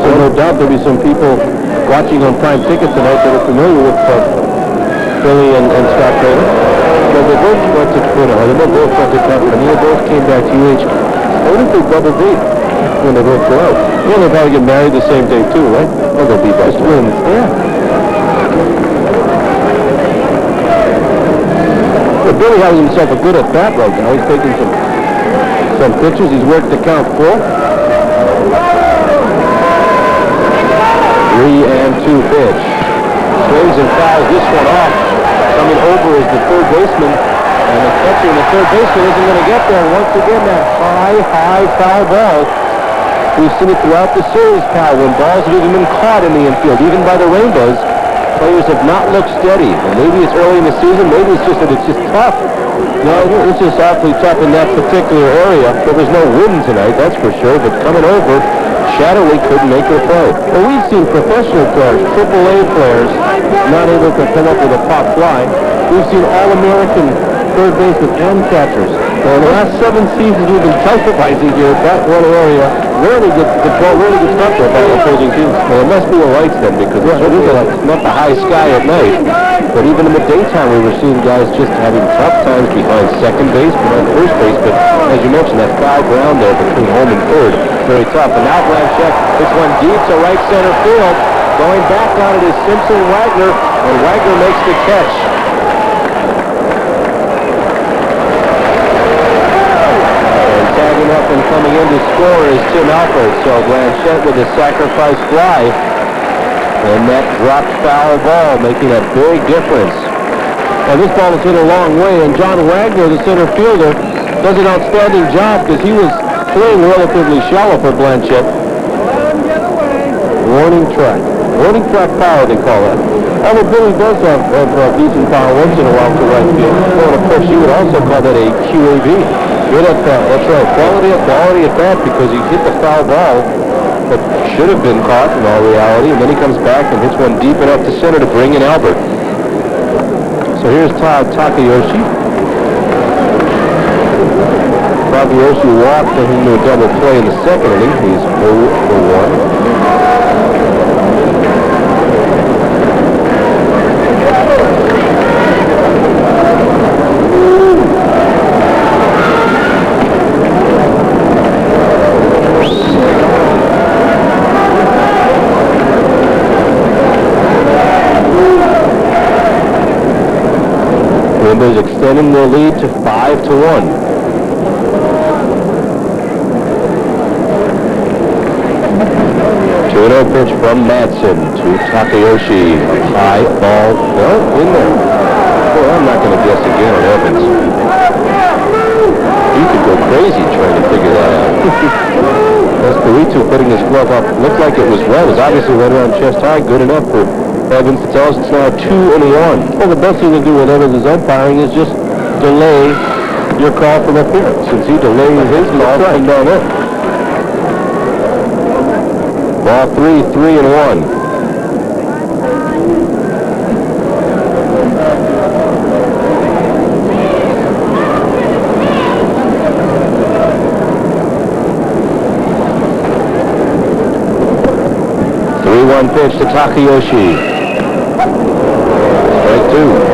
So no doubt there'll be some people watching on Prime Ticket tonight that are familiar with Billy and Scott Craven. Well, they both went to Twitter. They both went to California. They both came back to UH. I wonder if they double date when they both go out. Well, they'll probably get married the same day too, right? Well, they'll be best friends. Yeah. Well, Billy has himself a good at-bat right now. He's taking some pitches. He's worked the count full. 3-2 pitch. Swings and fouls this one off. Coming over is the third baseman. And the catcher and the third baseman isn't going to get there. Once again, that high foul ball. We've seen it throughout the series, pal, when balls have even been caught in the infield, even by the Rainbows. Players have not looked steady. And maybe it's early in the season. Maybe it's just that it's just tough. No, it's just awfully tough in that particular area. There was no wind tonight, that's for sure. But coming over, Shadowly couldn't make her play. Well, we've seen professional players, AAA players, not able to come up with a pop fly. We've seen All-American third basemen and catchers. Well, in the last 7 seasons, we've been televising here at that one area. Rarely gets stuck there by opposing teams. Well, it must be the lights then, because it's not the high sky at night. But even in the daytime, we were seeing guys just having tough times behind second base, behind first base. But as you mentioned, that foul ground there between home and third, very tough. And now Blanchett hits one deep to right center field. Going back on it is Simpson-Wagner, and Wagner makes the catch. And tagging up and coming in to score is Tim Alford. So Blanchett with a sacrifice fly. And that dropped foul ball, making a big difference. Now this ball is hit a long way, and John Wagner, the center fielder, does an outstanding job because he was playing relatively shallow for Blanchett. Warning track. Warning track power, they call that. Although Billy does have decent power once in a while to right field. Well, of course, you would also call that a QAV. Good at that. That's right. Quality at that, because he hit the foul ball that should have been caught in all reality, and then he comes back and hits one deep enough to center to bring in Albert. So here's Takayoshi. Takayoshi walked into a double play in the second inning. He's 0-for-1. Rainbows extending their lead to 5-1. 2-0 pitch from Madsen to Takayoshi. High ball. No, in there. Well, I'm not going to guess again on Evans. You could go crazy trying to figure that out. Espiritu putting his glove up. Looked like it was well. It was obviously right around chest high. Good enough for Evans to tell us it's now 2-1. Well, the best thing to do with Evans' umpiring is just delay your call from up here, since he delayed his call from down there. Ball 3-1. Pitch to Takayoshi. Strike 2.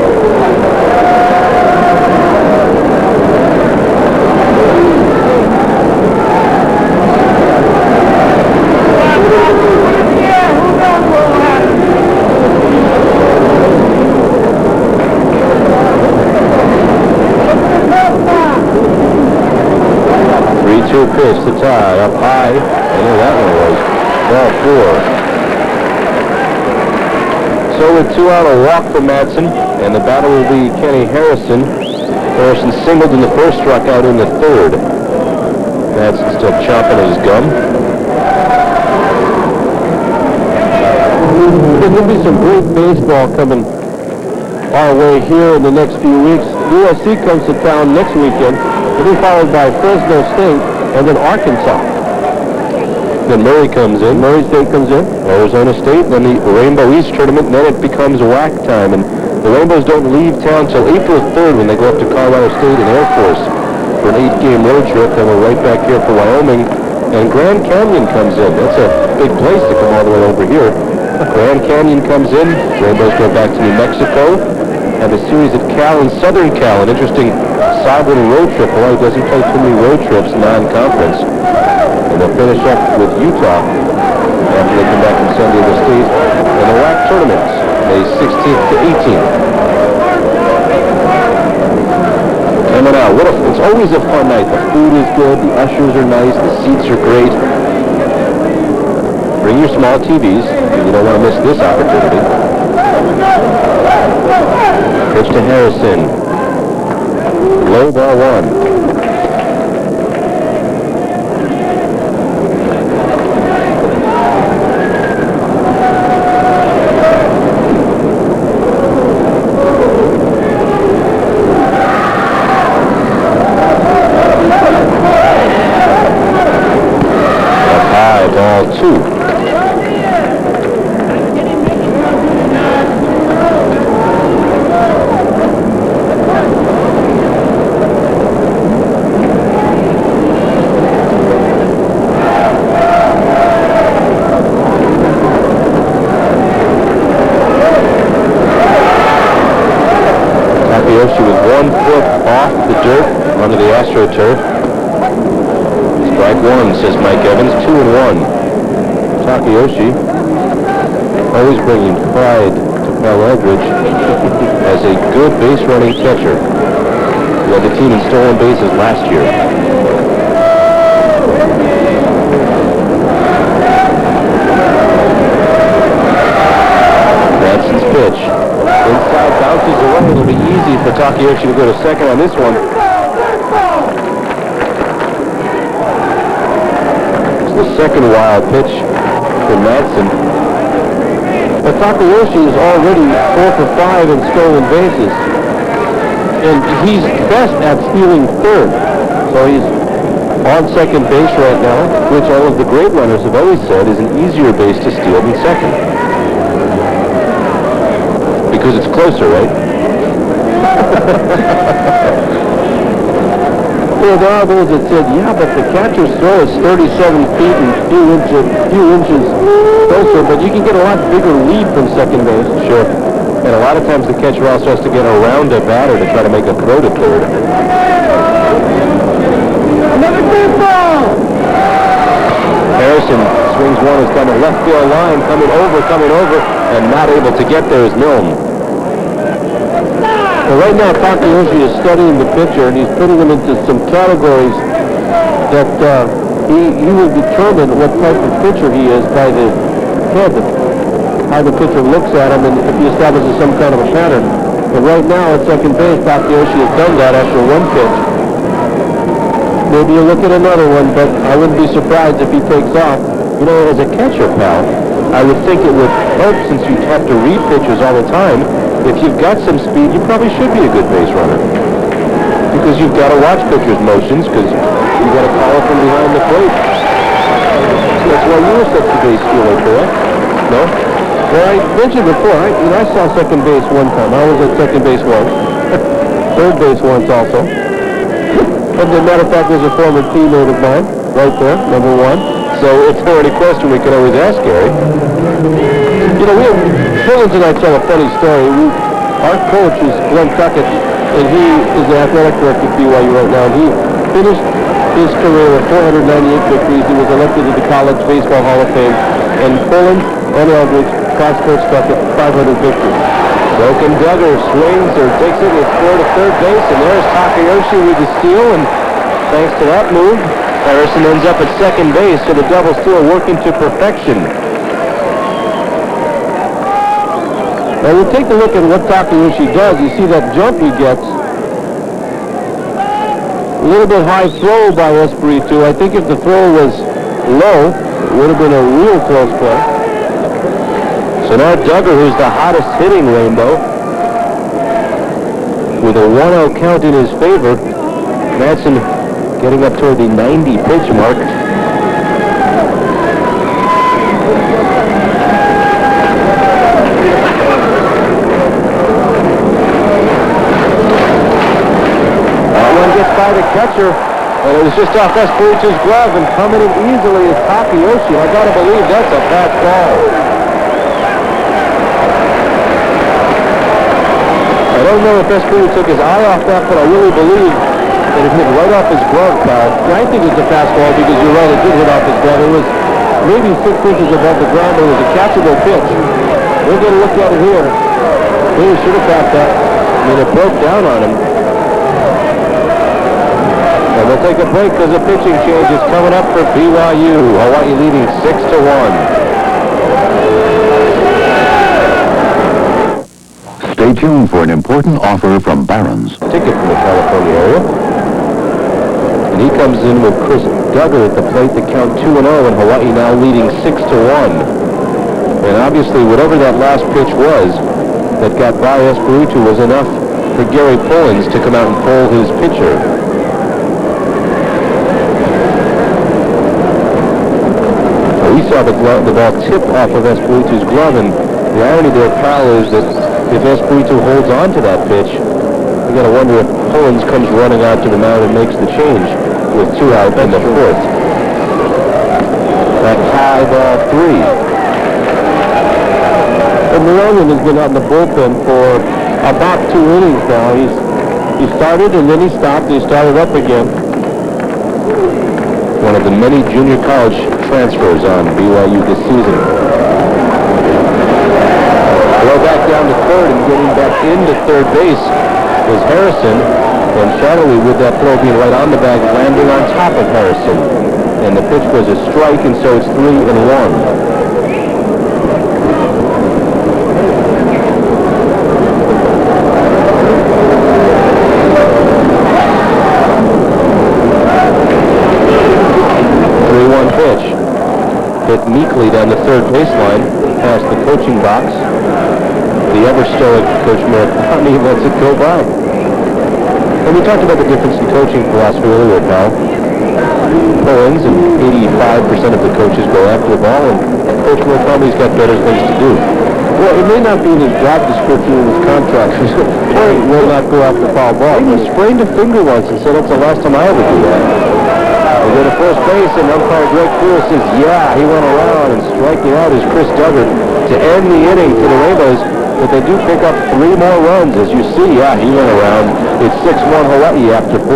Pitch to Ty, up high. I know that one was. Ball 4. So with 2 out, a walk for Madsen, and the batter will be Kenny Harrison. Harrison singled in the first, struck out in the third. Madsen still chomping at his gum. There will be some great baseball coming our way here in the next few weeks. USC comes to town next weekend. It'll be followed by Fresno State and then Arkansas. Then Murray comes in. Murray State comes in. Arizona State. Then the Rainbow East tournament. And then it becomes WAC time. And the Rainbows don't leave town till April 3rd when they go up to Colorado State and Air Force for an 8-game road trip. Then we're right back here for Wyoming And Grand Canyon comes in. That's a big place to come all the way over here. Grand Canyon comes in. Rainbows go back to New Mexico. Have a series at Cal and Southern Cal. An interesting side little road trip. Hawaii doesn't play too many road trips non-conference. And they'll finish up with Utah after they come back from San Diego State in the WAC tournaments, May 16th to 18th. Coming out. It's always a fun night. The food is good. The ushers are nice. The seats are great. Bring your small TVs. You don't want to miss this opportunity. Pitch to Harrison. Low ball one. Takayoshi with 1 foot off the dirt onto the AstroTurf. Strike one, says Mike Evans. 2-1. Takayoshi always bringing pride to Pal Eldridge as a good base running catcher. He led the team in stolen bases last year. Manson's pitch. Inside bounces away. It'll be easy for Takayoshi to go to second on this one. It's the second wild pitch for Madsen. But Takayoshi is already 4 for 5 in stolen bases. And he's best at stealing third. So he's on second base right now, which all of the great runners have always said is an easier base to steal than second. Because it's closer, right? Well, there are those that said, yeah, but the catcher's throw is 37 feet and a few inches closer, but you can get a lot bigger lead from second base. Sure. And a lot of times the catcher also has to get around a batter to try to make a throw to third. Another deep ball! Harrison swings one, is down the left field line, coming over, and not able to get there is Milne. Well, right now, Takayoshi is studying the pitcher, and he's putting him into some categories that he will determine what type of pitcher he is by the head, how the pitcher looks at him, and if he establishes some kind of a pattern. But right now, at second base, Takayoshi has done that after one pitch. Maybe you look at another one, but I wouldn't be surprised if he takes off. You know, as a catcher, pal, I would think it would help, since you have to read pitchers all the time. If you've got some speed, you probably should be a good base runner. Because you've got to watch pitchers' motions, because you've got to follow from behind the plate. So that's why you were such a base stealer, correct? No? Well, I mentioned before, I saw second base one time. I was at second base once. Third base once also. As a matter of fact, there's a former teammate of mine, right there, number one. So if there were any question, we could always ask Gary. You know, Phillips and I tell a funny story. Our coach is Glenn Tuckett, and he is the athletic director at BYU right now. And he finished his career with 498 victories. He was elected to the College Baseball Hall of Fame. And Fulham and Eldridge cost Coach Tuckett 500 victories. Broken Duggar swings or takes it with 4 to third base, and there's Takayoshi with the steal, and thanks to that move, Harrison ends up at second base, so the double steal working to perfection. Now we'll take a look at what Takayoshi does. You see that jump he gets. A little bit high throw by Espiritu. I think if the throw was low, it would have been a real close play. So now Duggar, who's the hottest hitting Rainbow, with a 1-0 count in his favor. Madsen getting up toward the 90 pitch mark. That one gets by the catcher. And it was just off Espiritu's glove, and coming in easily is Takayoshi. I gotta believe that's a fast ball. I don't know if Espiritu took his eye off that, but I really believe that it hit right off his glove, pal. Yeah, I think it's a fastball because you're right, it did hit off his glove. It was maybe 6 inches above the ground, but it was a catchable pitch. We're going to look at it here. Maybe should have caught that. I mean, it broke down on him. And we'll take a break because the pitching change is coming up for BYU. Hawaii leading 6-1. Stay tuned for an important offer from Barron's. Ticket from the California area. And he comes in with Chris Duggar at the plate to count 2-0, and Hawaii now leading 6-1. And obviously, whatever that last pitch was that got by Espiritu was enough for Gary Pullins to come out and pull his pitcher. We saw the ball tip off of Espiritu's glove, and the irony there, pal, is that if Espiritu holds on to that pitch, you got to wonder if Pullins comes running out to the mound and makes the change with 2 out in the 4th. That high ball 3. And Milonian has been out in the bullpen for about 2 innings now. He started and then he stopped. He started up again. One of the many junior college transfers on BYU this season. Throw back down to third, and getting back into third base was Harrison. And Shadowly, with that throw being right on the bag, landing on top of Harrison. And the pitch was a strike, and so it's 3-1. Pitch hit meekly down the third baseline past the coaching box. The ever-stoic Coach Murakami lets it go by. And we talked about the difference in coaching philosophy earlier, pal. Pullins and 85% of the coaches go after the ball, and Coach Murakami's got better things to do. Well, it may not be in his job description in his contract. He will not go after foul ball. He sprained a finger once and said that's the last time I ever do that. They go to first base, and umpire Greg Poole says, yeah, he went around, and striking out is Chris Duggar to end the inning for the Rainbows. But they do pick up 3 more runs. As you see, yeah, he went around. It's 6-1 Hawaii after 4.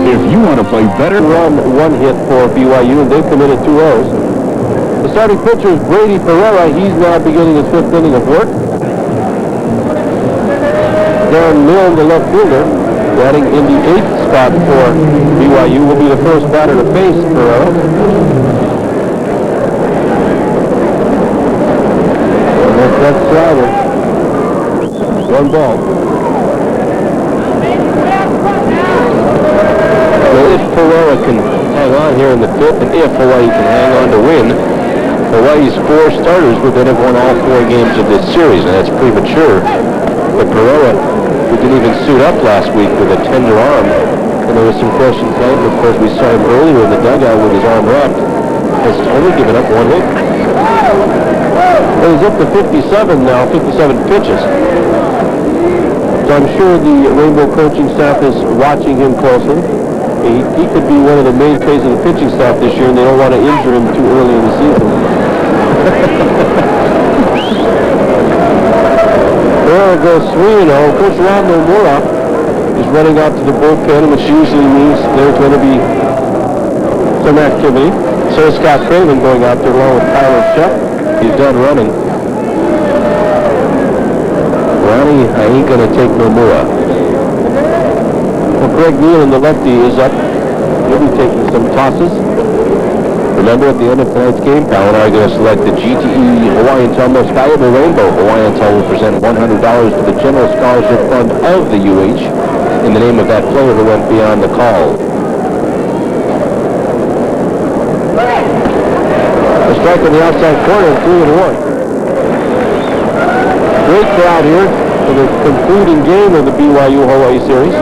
If you want to play better, Run, 1 hit for BYU, and they've committed 2 errors. The starting pitcher is Brady Pereira. He's now beginning his 5th inning of work. Darren Milne, the left fielder, batting in the 8th spot for BYU, will be the first batter to face Pereira. And that's slider. 1 ball. Well, if Pereira can hang on here in the 5th, and if Hawaii can hang on to win, Hawaii's 4 starters would then have won all 4 games of this series, and that's premature. But Pereira, who didn't even suit up last week with a tender arm, and there was some questions then. Of course, we saw him earlier in the dugout with his arm wrapped. Has only given up 1 hit. Well, he's up to 57 now, 57 pitches. So I'm sure the Rainbow coaching staff is watching him closely. He could be one of the mainstays of the pitching staff this year, and they don't want to injure him too early in the season. Pereira goes 3-0. Coach Rob Nomura is running out to the bullpen, which usually means there's going to be some activity. So is Scott Craven going out there along with Tyler Shep. He's done running. Ronnie, I ain't going to take Nomura. Well, Greg Nealon, the lefty, is up. He'll be taking some tosses. Remember, at the end of tonight's game, Pal and I are going to select the GTE Hawaiian Tel Most Valuable Rainbow. Hawaiian Tel will present $100 to the General Scholarship Fund of the UH in the name of that player who went beyond the call. A strike on the outside corner, 3-1. Great crowd here for the concluding game of the BYU Hawaii series.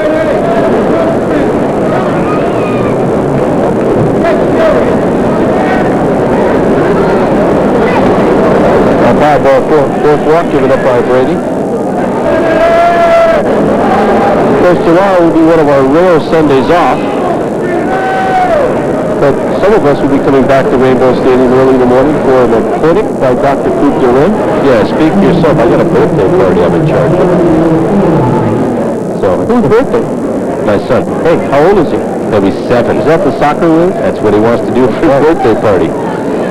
High ball, fourth walk given up by Brady. course, tomorrow will be one of our rare Sundays off. But some of us will be coming back to Rainbow Stadium early in the morning for the clinic by Dr. Coop Durin. Yeah, speak for yourself. I got a birthday party I'm in charge of. So, Whose birthday? my son. Hey, how old is he? He'll be 7. Is that the soccer wing? That's what he wants to do for his birthday party.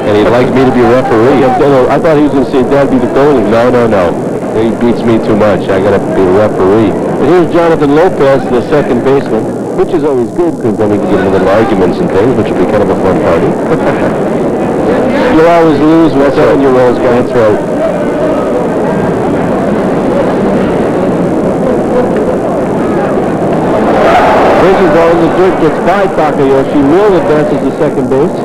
And he'd like me to be referee. I thought he was going to say Dad be the goalie. No. He beats me too much. I got to be the referee. But here's Jonathan Lopez, the second baseman, Which is always good, because then we can get into little arguments and things, which will be kind of a fun party. You'll always lose with 7-year-olds, guys. That's right. Breaking ball in the dirt gets by Takayoshi. Mill advances to second base.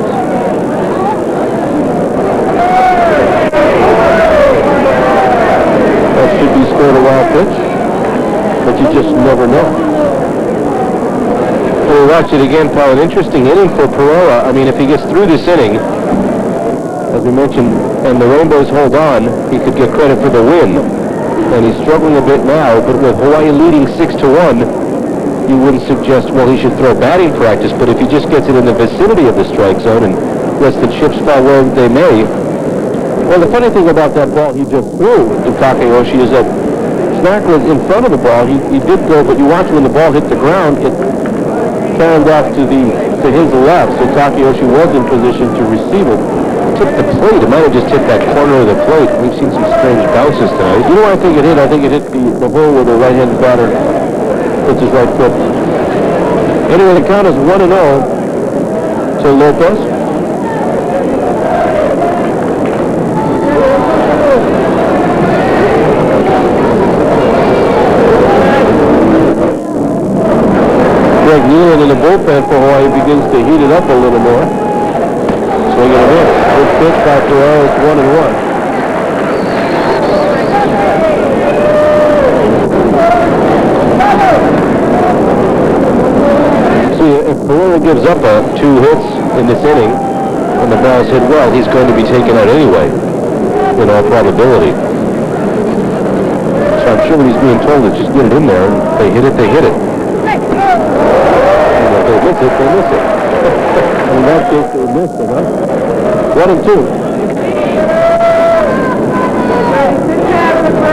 That should be scored a wild pitch, but you just never know. We'll watch it again, Paul. An interesting inning for Pereira. I mean, if he gets through this inning, as we mentioned, and the Rainbows hold on, he could get credit for the win. And he's struggling a bit now, but with Hawaii leading 6-1, you wouldn't suggest, well, he should throw batting practice, but if he just gets it in the vicinity of the strike zone and lets the chips fall where they may. Well, the funny thing about that ball he just threw to Takayoshi is that Snack was in front of the ball. He did go, but you watch when the ball hit the ground, it turned off to his left, so Takayoshi was in position to receive it. Tipped the plate. It might have just hit that corner of the plate. We've seen some strange bounces tonight. You know what I think it hit? I think it hit the hole where the right-handed batter puts his right foot. Anyway, the count is 1-0 to Lopez. Greg Nealon in the bullpen for Hawaii begins to heat it up a little more. Swing and a miss. Good pitch by Pereira. It's 1-1. See, if Pereira gives up 2 hits in this inning, and the ball's hit well, he's going to be taken out anyway, in all probability. So I'm sure when he's being told to just get it in there, and they hit it, they hit it. And if they miss it, they miss it. In that case, they missed it, huh? 1-2.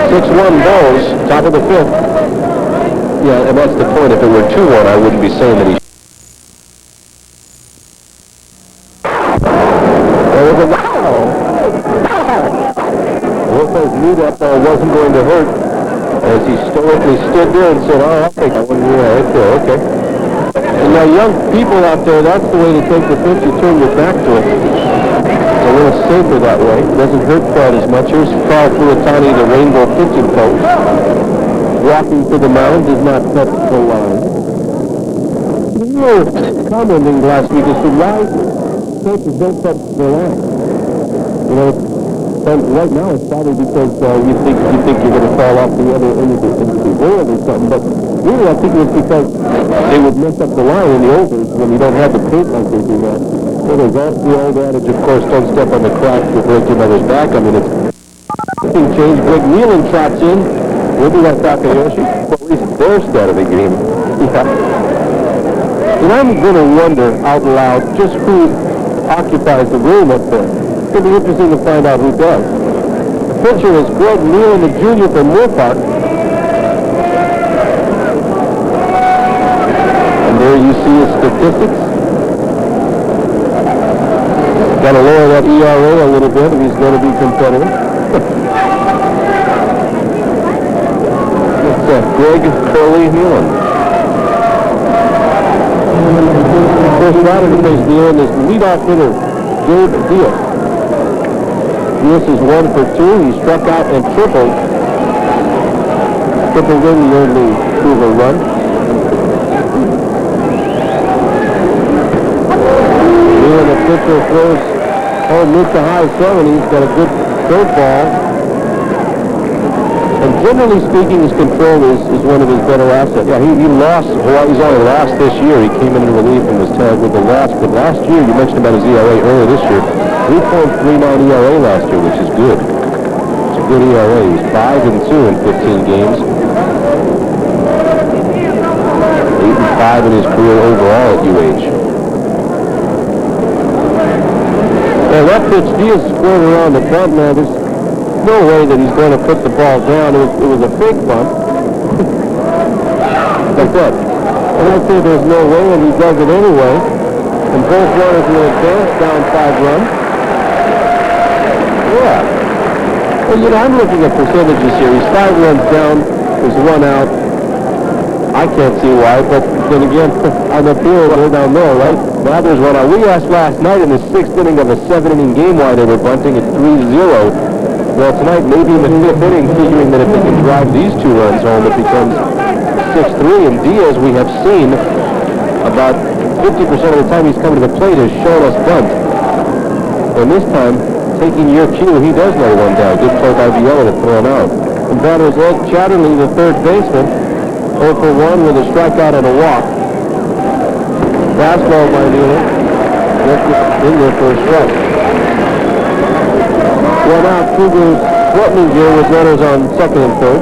6-1 goes, top of the 5th. Yeah, and that's the point. If it were 2-1, I wouldn't be saying that he... Lopez knew that ball wasn't going to hurt as he stoically stood there and said, I'll take that one. Yeah, right there, okay. And now young people out there, that's the way to take the pitch. You turn your back to it. It's a little safer that way. It doesn't hurt quite as much. Here's Carl Fuatani, the Rainbow pitching coach. Walking to the mound, does not touch the line. We were commenting last week as to why coaches don't touch the line. You know, and right now it's probably because you think you're going to fall off the other end of the world or something. But really, I think it was because they would mess up the line in the old days when you don't have the paint like they do now. Well, there's also the old adage, of course, don't step on the crack to break your mother's back. I mean, it's nothing changed. Greg Nealon trots in. We'll be like Takayoshi. Well, at least their start of the game. Yeah. And I'm going to wonder out loud just who occupies the room up there. It's going to be interesting to find out who does. The pitcher is Greg Nealon, the junior from Moorpark. And there you see his statistics. Got to lower that ERA a little bit if he's going to be competitive. Greg Curly Nealon. First batter to face Nealon is leadoff hitter Gabe Diaz. Diaz is 1 for 2. He struck out and tripled. Tripled in the only Cougar run. Nealon, the pitcher, throws mid to high 70s. Got a good third ball. And generally speaking, his control is one of his better assets. Yeah, he lost. Hawaii's only lost this year. He came in relief and was tagged with the loss. But last year, you mentioned about his ERA earlier this year, 3.39 ERA last year, which is good. It's a good ERA. He's 5-2 in 15 games. 8-5 in his career overall at UH. Well, that pitch, Diaz squared around the bunt. Now, there's no way that he's going to put the ball down. It was a fake bunt. Like that. And I say there's no way, and he does it anyway. And both runners will advance down 5 runs. Yeah. Well, you know, I'm looking at percentages here. He's 5 runs down. There's 1 out. I can't see why, but then again, I'm up here, they're down there, right? Now there's 1 out. We asked last night in the 6th inning of a 7-inning game why they were bunting at 3-0. Well, tonight, maybe in the 5th inning, figuring that if they can drive these 2 runs home, it becomes 6-3. And Diaz, we have seen about 50% of the time he's come to the plate has shown us bunt. And this time, taking your cue, he does lay one down. Good play by Viella to throw him out. And batter's Ed Chatterley, the third baseman, 0 for 1 with a strikeout and a walk. Fastball by Nealon. In there for a strike. 1 out, Cougars threatening here with runners on second and third.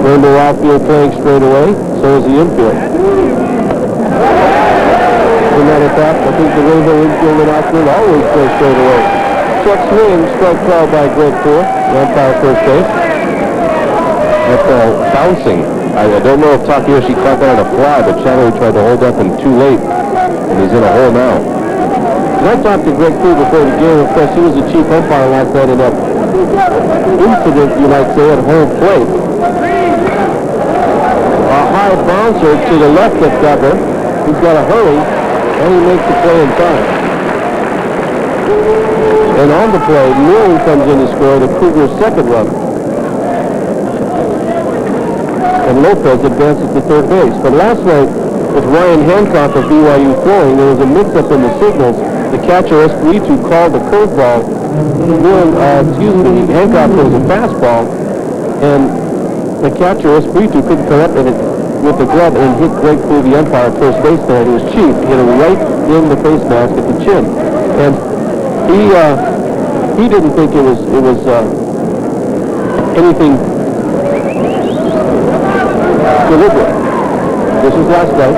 Rainbow outfield playing straight away, so is the infield. As a matter of fact, I think the Rainbow infield and outfield always play straight away. Check swing, strike call by Greg Poor, the umpire first base. That ball bouncing. I don't know if Takayoshi caught that on a fly, but Chatterley tried to hold up and too late. And he's in a hole now. And I talked to Greg Poor before the game. Of course, he was the chief umpire last night in that incident, you might say, at home plate. A high bouncer to the left of Duggar. He's got to hurry, and he makes the play in time. And on the play, Nealon comes in to score the Cougars' second run. And Lopez advances to third base. But last night, with Ryan Hancock of BYU throwing, there was a mix-up in the signals. The catcher, Espiritu, called the curveball. Hancock throws a fastball, and the catcher, Espiritu, couldn't come up in it with the glove and hit Greg Poole, the umpire, at first base there. It was Chief. He hit it right in the face mask at the chin. And he didn't think it was anything deliberate. This was last night.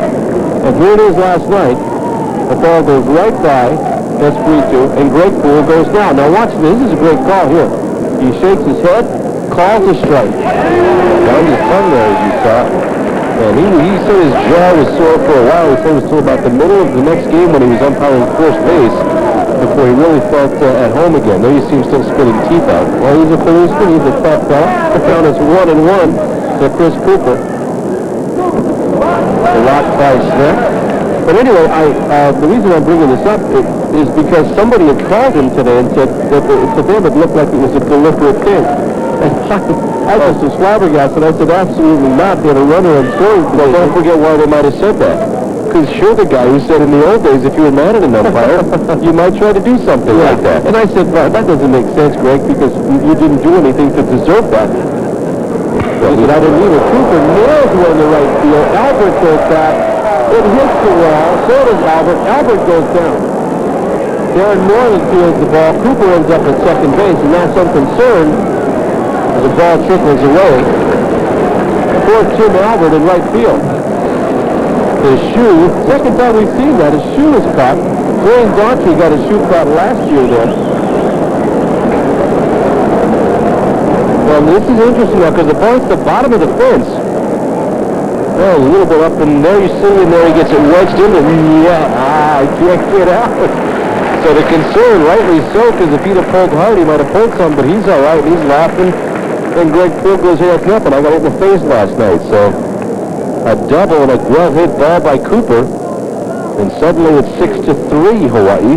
And here it is last night. The ball goes right by Espiritu, and Greg Poole goes down. Now watch this. This is a great call here. He shakes his head, calls a strike. Down his tongue there, as you saw. And he said his jaw was sore for a while. He said it was till about the middle of the next game when he was umpiring first base before he really felt at home again. There you see him still spitting teeth out. Well, he's a policeman. He's a tough guy. The count is 1-1 to Chris Cooper. The lock by Smith. But anyway, the reason I'm bringing this up is because somebody had called him today and said that to them it looked like it was a deliberate thing. And I was just flabbergasted. I said, absolutely not. They had a runner on scoring. Well, don't forget why they might have said that. Because you're the guy who said in the old days, if you were mad at an umpire, you might try to do something like that. And I said, well, that doesn't make sense, Greg, because you didn't do anything to deserve that. Well, he said, I didn't either. Cooper nails one in the right field. Albert goes back. It hits the wall. So does Albert. Albert goes down. Darren Norman fields the ball. Cooper ends up at second base, and now some concern as the ball trickles away. For Tim Albert in right field. His shoe, second time we've seen that, his shoe is caught. Wayne Daughtry got his shoe caught last year there. Well, this is interesting now because the ball's at the bottom of the fence. Oh, a little bit up, and there you see him there. He gets it wedged in, and I can't get out. So the concern, rightly so, because if he'd have pulled hard, he might have pulled some, but he's all right. He's laughing. And Greg Poole goes, hey, that's nothing. I got hit in the face last night. So a double and a glove hit ball by Cooper. And suddenly it's 6-3 Hawaii.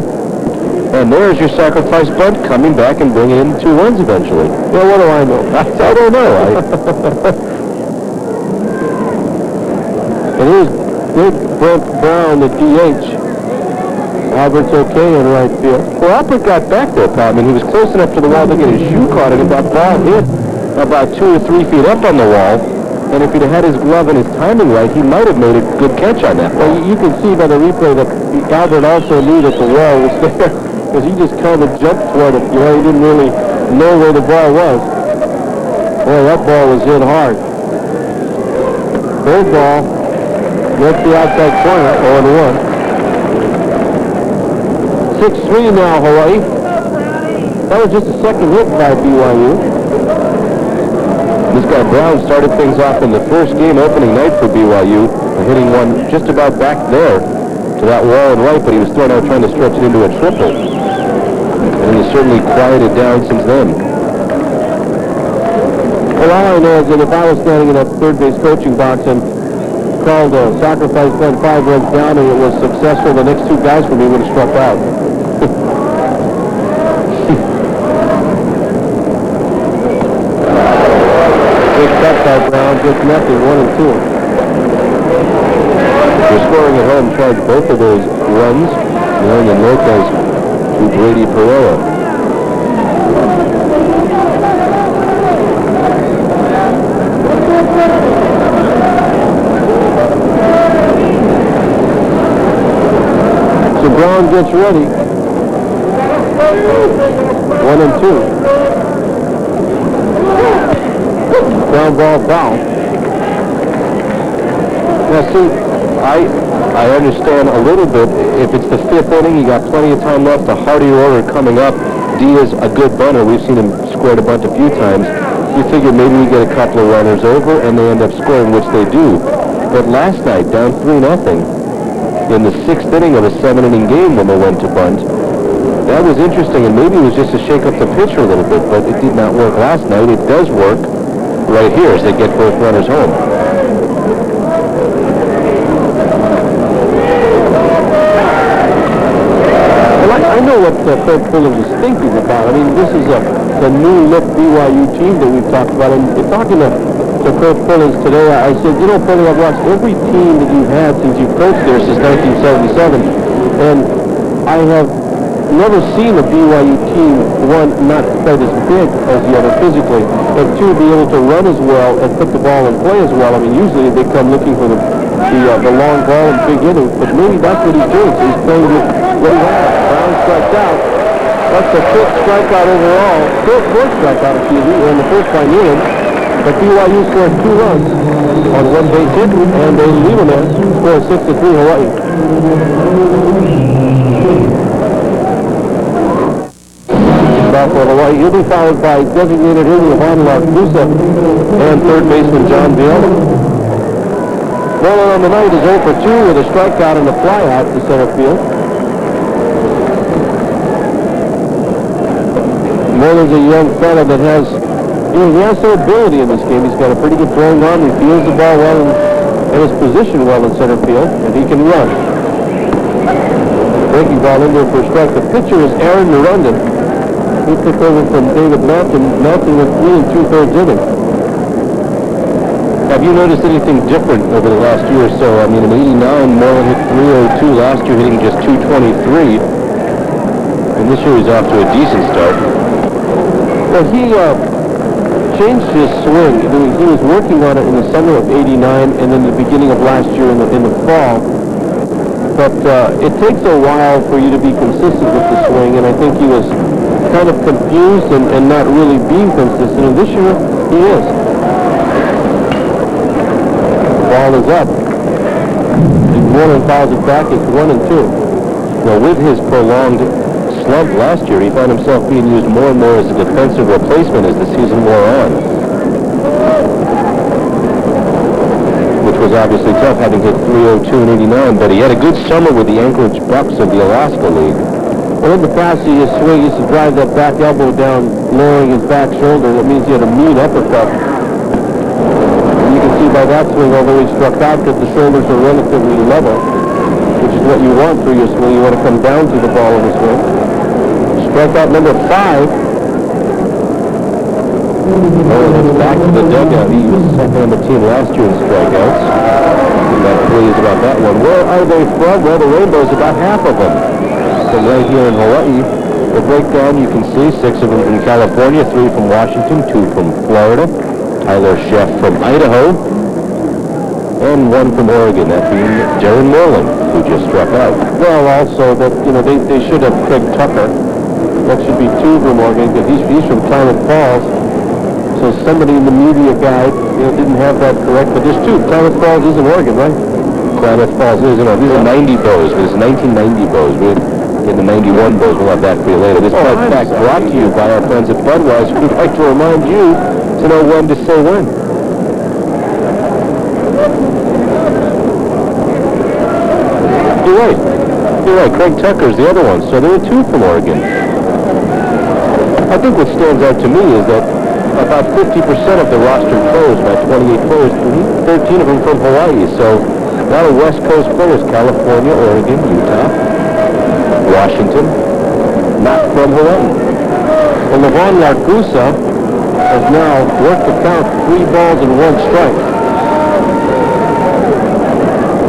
And there's your sacrifice bunt coming back and bringing in 2 runs eventually. Well, what do I know? I don't know. And here's Big Brent Brown, the DH. Albert's okay in right field. Well, Albert got back there, Pat. I mean, he was close enough to the wall to get his shoe caught, and that ball hit about 2 or 3 feet up on the wall. And if he'd have had his glove and his timing right, he might have made a good catch on that. Well, you can see by the replay that Albert also knew that the wall was there, because he just kind of jumped toward it. You know, he didn't really know where the ball was. Boy, that ball was hit hard. Third ball, left the outside corner, 0-1. 6-3 now, Hawaii. That was just a second hit by BYU. This guy Brown started things off in the first game opening night for BYU, hitting one just about back there to that wall and right, but he was thrown out trying to stretch it into a triple. And he's certainly quieted down since then. Well, all I know is that if I was standing in that third base coaching box and called a sacrifice bunt 5 runs down and it was successful, the next two guys for me would have struck out. Big cut by Brown, just nothing, 1-2. They're scoring at home, charged both of those runs, Leon and Lopez, to Brady Pereira. So Brown gets ready. 1-2. Ground ball foul. Now, see, I understand a little bit. If it's the 5th inning, you got plenty of time left. A hearty order coming up. Diaz, a good bunter. We've seen him square a bunt a few times. You figure maybe we get a couple of runners over and they end up scoring, which they do. But last night, down 3-0 in the 6th inning of a 7-inning game when they went to bunt. That was interesting, and maybe it was just to shake up the pitcher a little bit, but it did not work last night. It does work right here as they get both runners home. I know what Fred Fuller is thinking about. I mean, this is the new look BYU team that we've talked about. And talking to Fred Fuller today, I said, you know, Fuller, I've watched every team that you've had since you've coached there since 1977, and I have never seen a BYU team, one, not quite as big as the other physically, but two, be able to run as well and put the ball in play as well. I mean, usually they come looking for the long ball and big innings, but maybe that's what he's doing. So he's playing with what he has. Brown strikes out. That's the 5th strikeout overall. Fourth strikeout, excuse me, in the first by Newland. But BYU scores 2 runs on one base hit, and they leave him there. Score 6-3 Hawaii. For Hawaii, he'll be followed by designated hitter Juan La Cruz and third baseman John Viola. Bowler on the night is 0 for 2 with a strikeout and a flyout to center field. Moreland's a young fella that has, he has some ability in this game. He's got a pretty good throwing arm. He feels the ball well and his position well in center field, and he can run. Breaking ball in there for a strike. The pitcher is Aaron Miranda. He took over from David Melton. Melton with 3 2/3 innings. Have you noticed anything different over the last year or so? I mean, in '89, Moreland hit 302. Last year, hitting just 223. And this year, he's off to a decent start. Well, he changed his swing. He was working on it in the summer of '89 and then the beginning of last year in the fall. But it takes a while for you to be consistent with the swing, and I think he was kind of confused and not really being consistent. And this year, he is. Ball is up. Moreland fouls it back. It's 1-2. Well, with his prolonged slump last year, he found himself being used more and more as a defensive replacement as the season wore on. Which was obviously tough, having hit 302 in '89, but he had a good summer with the Anchorage Bucks of the Alaska League. Well, in the past, he used to drive that back elbow down, lowering his back shoulder. That means he had a mean uppercut. And you can see by that swing, although he struck out, that the shoulders are relatively level, which is what you want for your swing. You want to come down to the ball in the swing. Strikeout number 5. Moreland back to the dugout. He was second on the team last year in strikeouts. And that pleased about that one. Where are they from? Well, the Rainbow's about half of them. From right here in Hawaii. The breakdown, you can see 6 of them from California, 3 from Washington, 2 from Florida. Tyler Sheff from Idaho, and 1 from Oregon, that being Jaron Moreland, who just struck out. Well, also that they should have Craig Tucker. That should be 2 from Oregon because he's from Klamath Falls. So somebody in the media guide, didn't have that correct. But there's two. Klamath Falls is in Oregon, right? Klamath Falls is, these are 90 bows. This is 1990 bows. We're in the 91 bows. We'll have that for you later. This fact brought to you by our friends at Budweiser. We'd like to remind you to know when to say when. You're right. Craig Tucker's the other one. So there were two from Oregon. I think what stands out to me is that about 50% of the roster players, about 28 players, 13 of them from Hawaii. So a lot of West Coast players, California, Oregon, Utah, Washington, not from Hawaii. Well, Levon Larcusa has now worked the count 3 balls and 1 strike.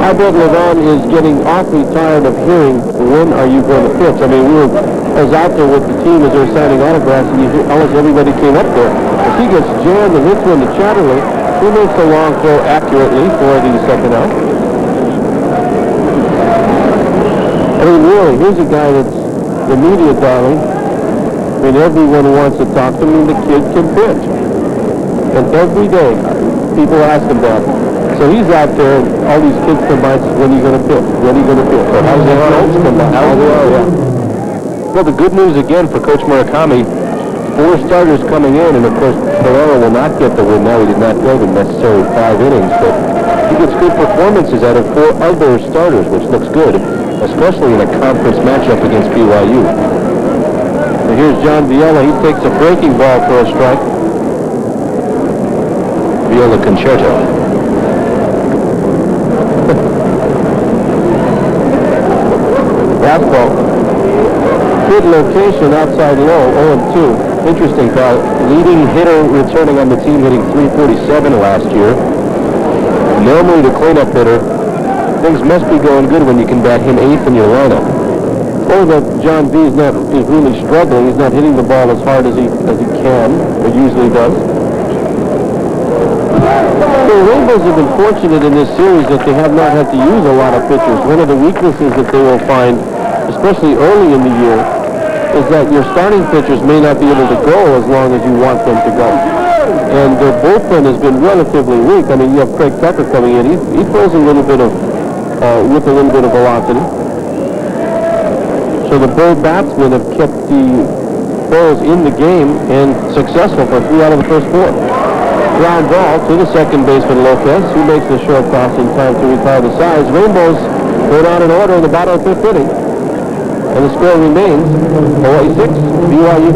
I bet Levon is getting awfully tired of hearing, when are you going to pitch? I mean, I was out there with the team as they were signing autographs, and almost everybody came up there. If he gets jammed and hits one to Chatterley, he makes a long throw accurately for the second out. I mean, really, here's a guy that's the media darling. I mean, everyone wants to talk to him, and the kid can pitch. And every day, people ask him that. So he's out there, and all these kids come by and say, when are you going to pitch? When are you going to pitch? Or how's everyone else come by? Well, the good news again for Coach Murakami, 4 starters coming in, and of course, Pereira will not get the win now. He did not go the necessary 5 innings, but he gets good performances out of 4 other starters, which looks good, especially in a conference matchup against BYU. And here's John Viola. He takes a breaking ball for a strike. Viola Concerto. Fastball. Good location outside low, 0-2. Interesting, pal. Leading hitter returning on the team, hitting .347 last year. Normally the cleanup hitter. Things must be going good when you can bat him 8th in your lineup. Oh, that John V is really struggling. He's not hitting the ball as hard as he can, or usually does. The Rainbows have been fortunate in this series that they have not had to use a lot of pitchers. One of the weaknesses that they will find, especially early in the year, is that your starting pitchers may not be able to go as long as you want them to go. And their bullpen has been relatively weak. I mean, you have Craig Tucker coming in. He throws a little bit of, with a little bit of velocity. So the Bull batsmen have kept the Bulls in the game and successful for 3 out of the first 4. Ground ball to the second baseman Lopez, who makes the short toss in time to retire the sides. Rainbows go down in order in the bottom of the 5th inning. And the score remains Hawaii 6, BYU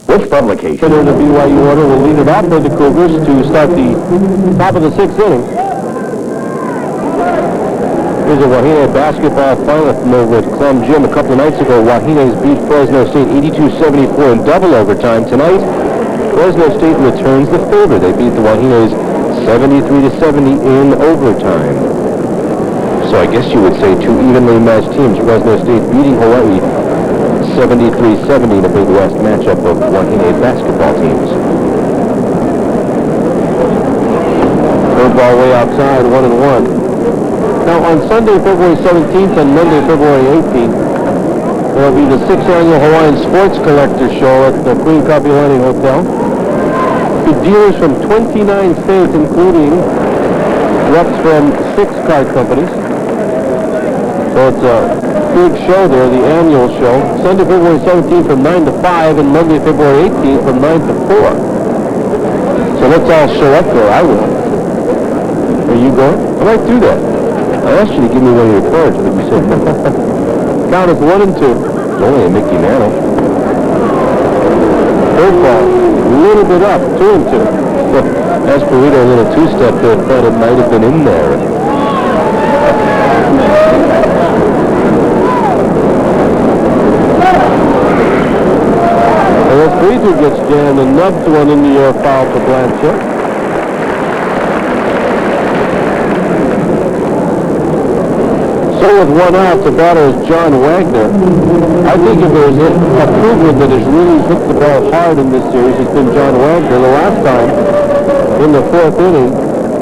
3. This publication. Hitter in the BYU order will lead it off for the Cougars to start the top of the 6th inning. Here's a Wahine basketball final from over at Clem Gym a couple of nights ago. Wahine's beat Fresno State 82-74 in double overtime. Tonight, Fresno State returns the favor. They beat the Wahines 73-70 in overtime. So I guess you would say 2 evenly matched teams. Fresno State beating Hawaii 73-70 in a Big West matchup of Wahine basketball teams. Third ball way outside, 1-1. Now, on Sunday, February 17th and Monday, February 18th, there will be the 6th annual Hawaiian Sports Collector Show at the Queen Kapiolani Hotel. The dealers from 29 states, including reps from 6 card companies. So it's a big show there, the annual show. Sunday, February 17th from 9 to 5, and Monday, February 18th from 9 to 4. So let's all show up there. I will. Are you going? I might do that. I asked you to give me one of your cards, but you said no. Count is 1 and 2. It's only a Mickey Mantle. Third ball, a little bit up, 2 and 2. Esperito, a little 2-step there, thought it might have been in there. And Esperito gets jammed and nubs one in the air, foul for Blanchett. So with 1 out, the batter is John Wagner. I think if there's a proven that has really hit the ball hard in this series, it's been John Wagner. The last time, in the 4th inning,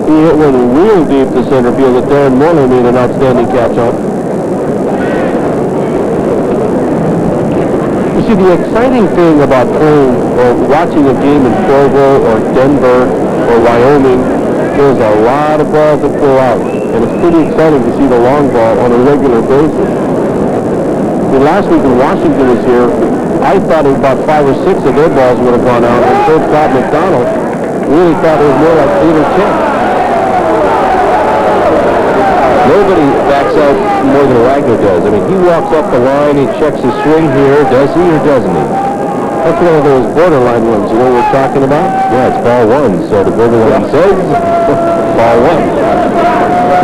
he hit one real deep to center field that Darren Moore made an outstanding catch on. You see, the exciting thing about playing or watching a game in Provo or Denver or Wyoming, there's a lot of balls that go out, and it's pretty exciting to see the long ball on a regular basis. Last week when Washington was here, I thought about 5 or 6 of their balls would have gone out, and Coach Bob McDonald really thought it was more like 8 or 10. Nobody backs out more than Wagner does. I mean, he walks off the line, he checks his swing here, does he or doesn't he? That's one of those borderline ones, you know what we're talking about? Yeah, it's ball one, so the borderline says ball one.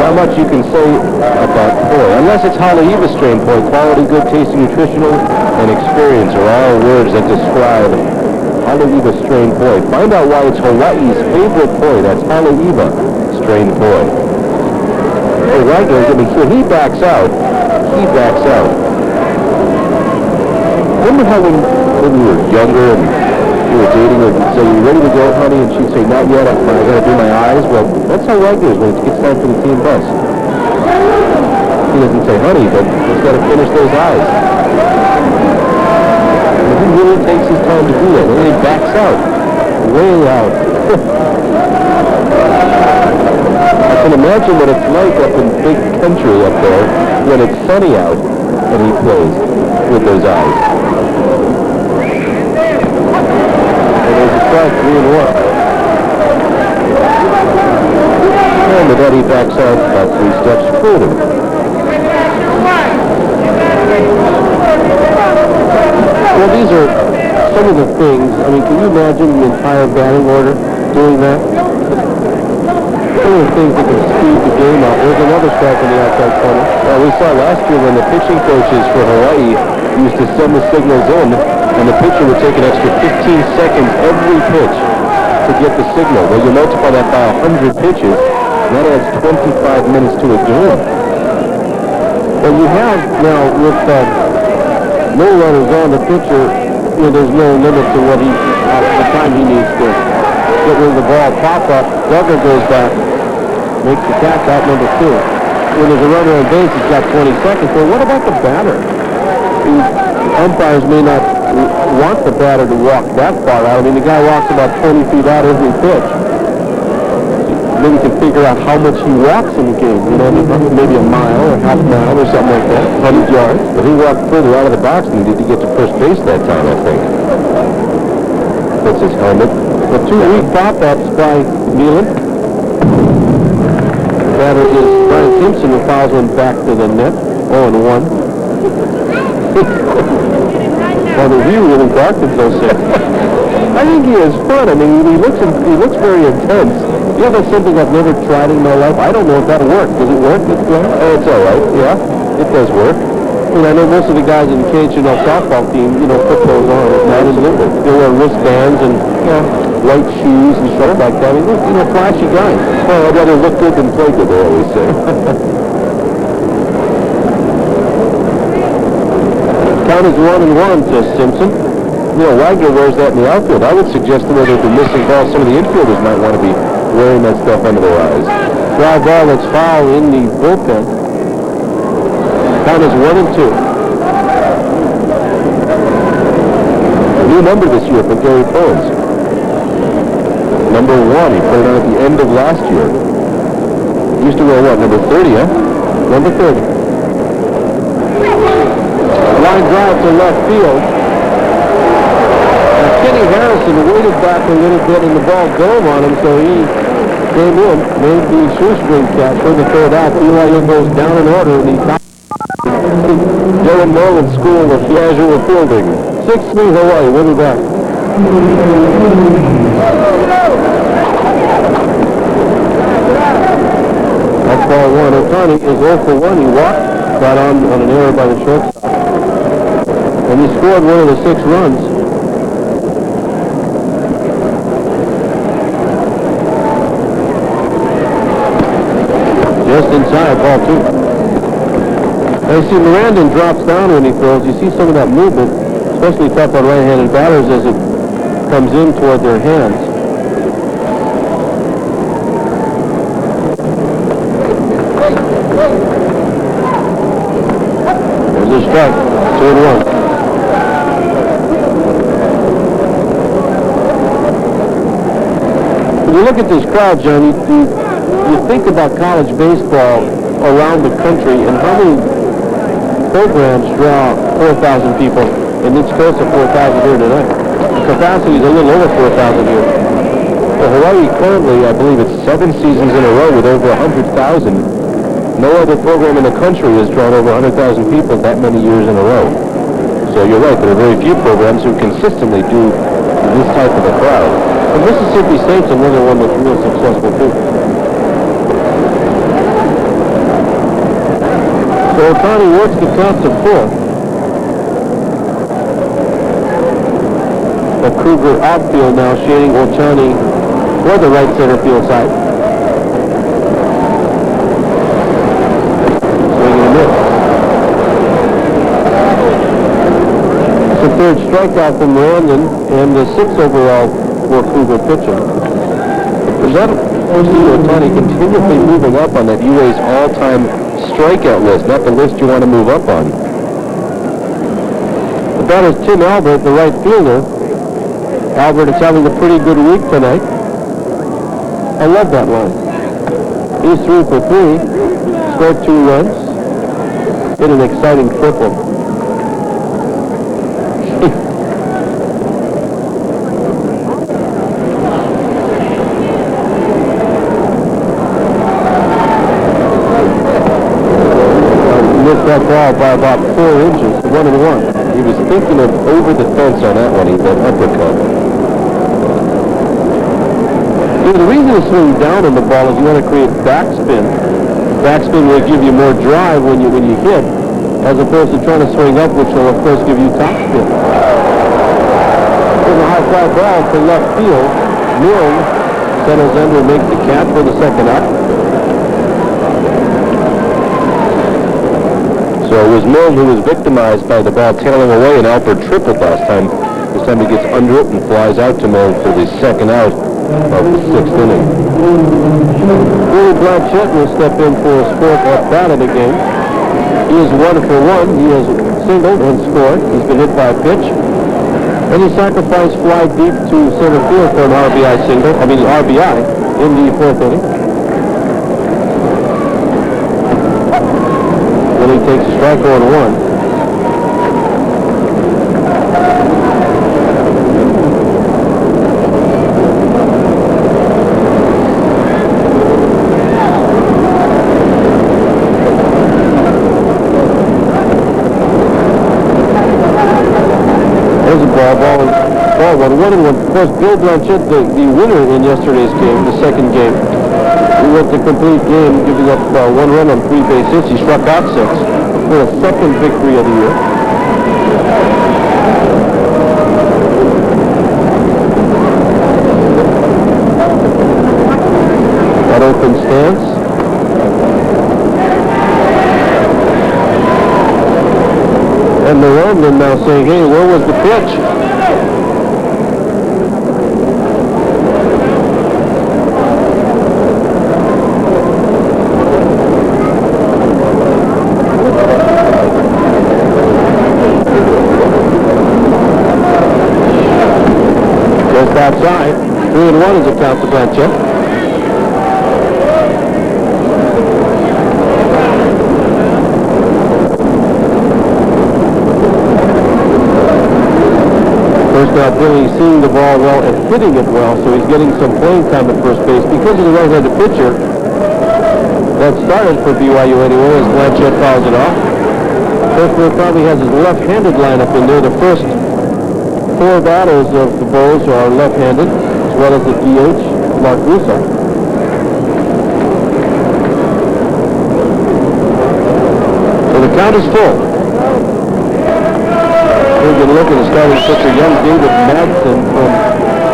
Not much you can say about Poi, unless it's Haleiwa strain Poi. Quality, good tasting, nutritional, and experience are all words that describe Haleiwa strain Poi. Find out why it's Hawaii's favorite Poi. That's Haleiwa strain Poi. Hey, Wagner, I mean, when he backs out, he backs out. Remember how when you were younger and you were dating her, you'd say, "You ready to go, honey?" And she'd say, "Not yet, I gotta do my eyes." Well, that's how Wagner is when it gets time for the team bus. He doesn't say, "Honey," but he's gotta finish those eyes. And he really takes his time to do that, and then he backs out. Way out. I can imagine what it's like up in big country up there when it's sunny out and he plays with those eyes. And there's a strike, 3-1. And with that he backs out about 3 steps further. Well, these are some of the things. I mean, can you imagine the entire batting order doing that? Some of the things that can speed the game up. There's another strike in the outside corner. We saw last year when the pitching coaches for Hawaii used to send the signals in, and the pitcher would take an extra 15 seconds every pitch to get the signal. Well, you multiply that by 100 pitches, and that adds 25 minutes to a game. Well, you have now with no runners on the pitcher, you know, there's no limit to what the time he needs to get rid of the ball. Pop up, Duggar goes back, makes the catch out, number 2. When there's a runner on base, he's got 20 seconds. Well, what about the batter? The umpires may not want the batter to walk that far out. I mean, the guy walks about 20 feet out every pitch. Then you can figure out how much he walks in the game. You know, maybe a mile or half mile or something like that, 100 yards. But he walked further out of the box than he did to get to first base that time, I think. That's his helmet. The 2 weak pop-ups by Nealon. The batter is Brian Simpson, who fouls one back to the net. 0-1. Well, the view really Barton's so sick. I think he is fun. I mean, he looks very intense. You know, that's something I've never tried in my life. I don't know if that'll work. Does it work? Oh, it's all right. Yeah, it does work. I mean, I know most of the guys in the KHNL softball team, you know, put those on. They wear wristbands and white shoes and stuff like that. I mean, you know, flashy guys. Well, I'd rather look good than play good, they always say. Count is 1-1 to Simpson. You know, Wagner wears that in the outfield. I would suggest that whether they're missing balls, some of the infielders might want to be wearing that stuff under their eyes. Fly ball that's foul in the bullpen. Count is 1-2. A new number this year for Gary Cohen's. Number 1. He put it on at the end of last year. He used to wear what? Number 30, huh? Number 30. Line drive to left field. Kenny Harrison waited back a little bit and the ball dove on him, so he came in, made the shoestring catch for the third out. BYU goes down in order in the top. Dylan Nolan School of Casual Fielding. 6-3 Hawaii, winning back. That's ball 1. Otani is 0 for 1. He walked, got on an error by the shortstop. And he scored one of the 6 runs. Just inside, ball 2. Now you see Mirandon drops down when he throws. You see some of that movement, especially tough on right-handed batters as it comes in toward their hands. There's a strike, 2-1. When you look at this crowd, John, you think about college baseball around the country and how many programs draw 4,000 people, and it's close to 4,000 here tonight. The capacity is a little over 4,000 here. Well, Hawaii currently, I believe it's 7 seasons in a row with over 100,000. No other program in the country has drawn over 100,000 people that many years in a row. So you're right, there are very few programs who consistently do this type of a crowd. And Mississippi State's another one that's real successful too. So Otani works the count to 4. The Cougar outfield now shading Otani for the right center field side. Swing and a miss. It's the third strikeout from Randon and the 6th overall for Cougar pitching. That Otani continually moving up on that UA's all-time strikeout list, not the list you want to move up on. The batter is Tim Albert, the right fielder. Albert is having a pretty good week tonight. I love that line. He's 3 for 3, scored 2 runs, hit an exciting triple. Missed that ball by about 4 inches, 1-1. He was thinking of over the fence on that one, that uppercut. The reason to swing down on the ball is you want to create backspin. Backspin will give you more drive when you hit, as opposed to trying to swing up, which will of course give you topspin. There's a high fly ball to left field. Milne settles in to make the catch for the second out. So it was Milne who was victimized by the ball tailing away, and Alford tripled last time. This time he gets under it and flies out to Milne for the second out of the 6th inning. Billy Blanchette will step in for a fourth at bat of the game. He is 1 for 1. He has singled and scored. He's been hit by a pitch. And he sacrificed fly deep to center field for an RBI in the 4th inning. Billy takes a strike on 1. Ball 1-1. Of course, Bill Blanchette, the winner in yesterday's game, the second game, he went the complete game, giving up 1 run on 3 base hits. He struck out 6 for a second victory of the year. That open stance. And the Randon now saying, hey, where was the pitch? Just outside. 3-1 is a count to Blanchette. First out, Billy seeing the ball well and hitting it well, so he's getting some playing time at first base because of the right-handed pitcher. That started for BYU anyway as Blanchette fouls it off. First probably has his left-handed lineup in there. The first 4 batters of the Bulls are left-handed, as well as the DH, Mark Russo. So the count is full. We're going to look at the starting pitcher, young David Madsen from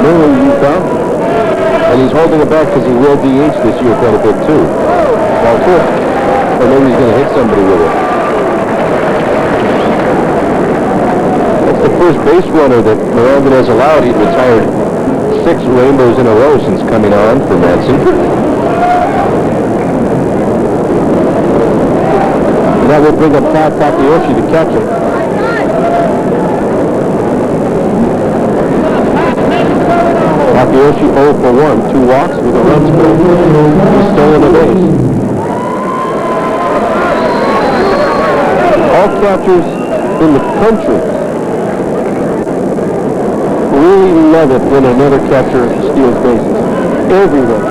Miller, Utah. And he's holding it back because he will DH this year quite a bit too. Ball 2. Or maybe he's going to hit somebody with it. That's the first base runner that Miranda has allowed. He's retired 6 rainbows in a row since coming on for Madsen. And that will bring up Todd Takayoshi, the catcher. Takayoshi 0 for 1. 2 walks with a run scored. He's stolen a base. All catchers in the country really love it when another catcher steals bases. Everyone.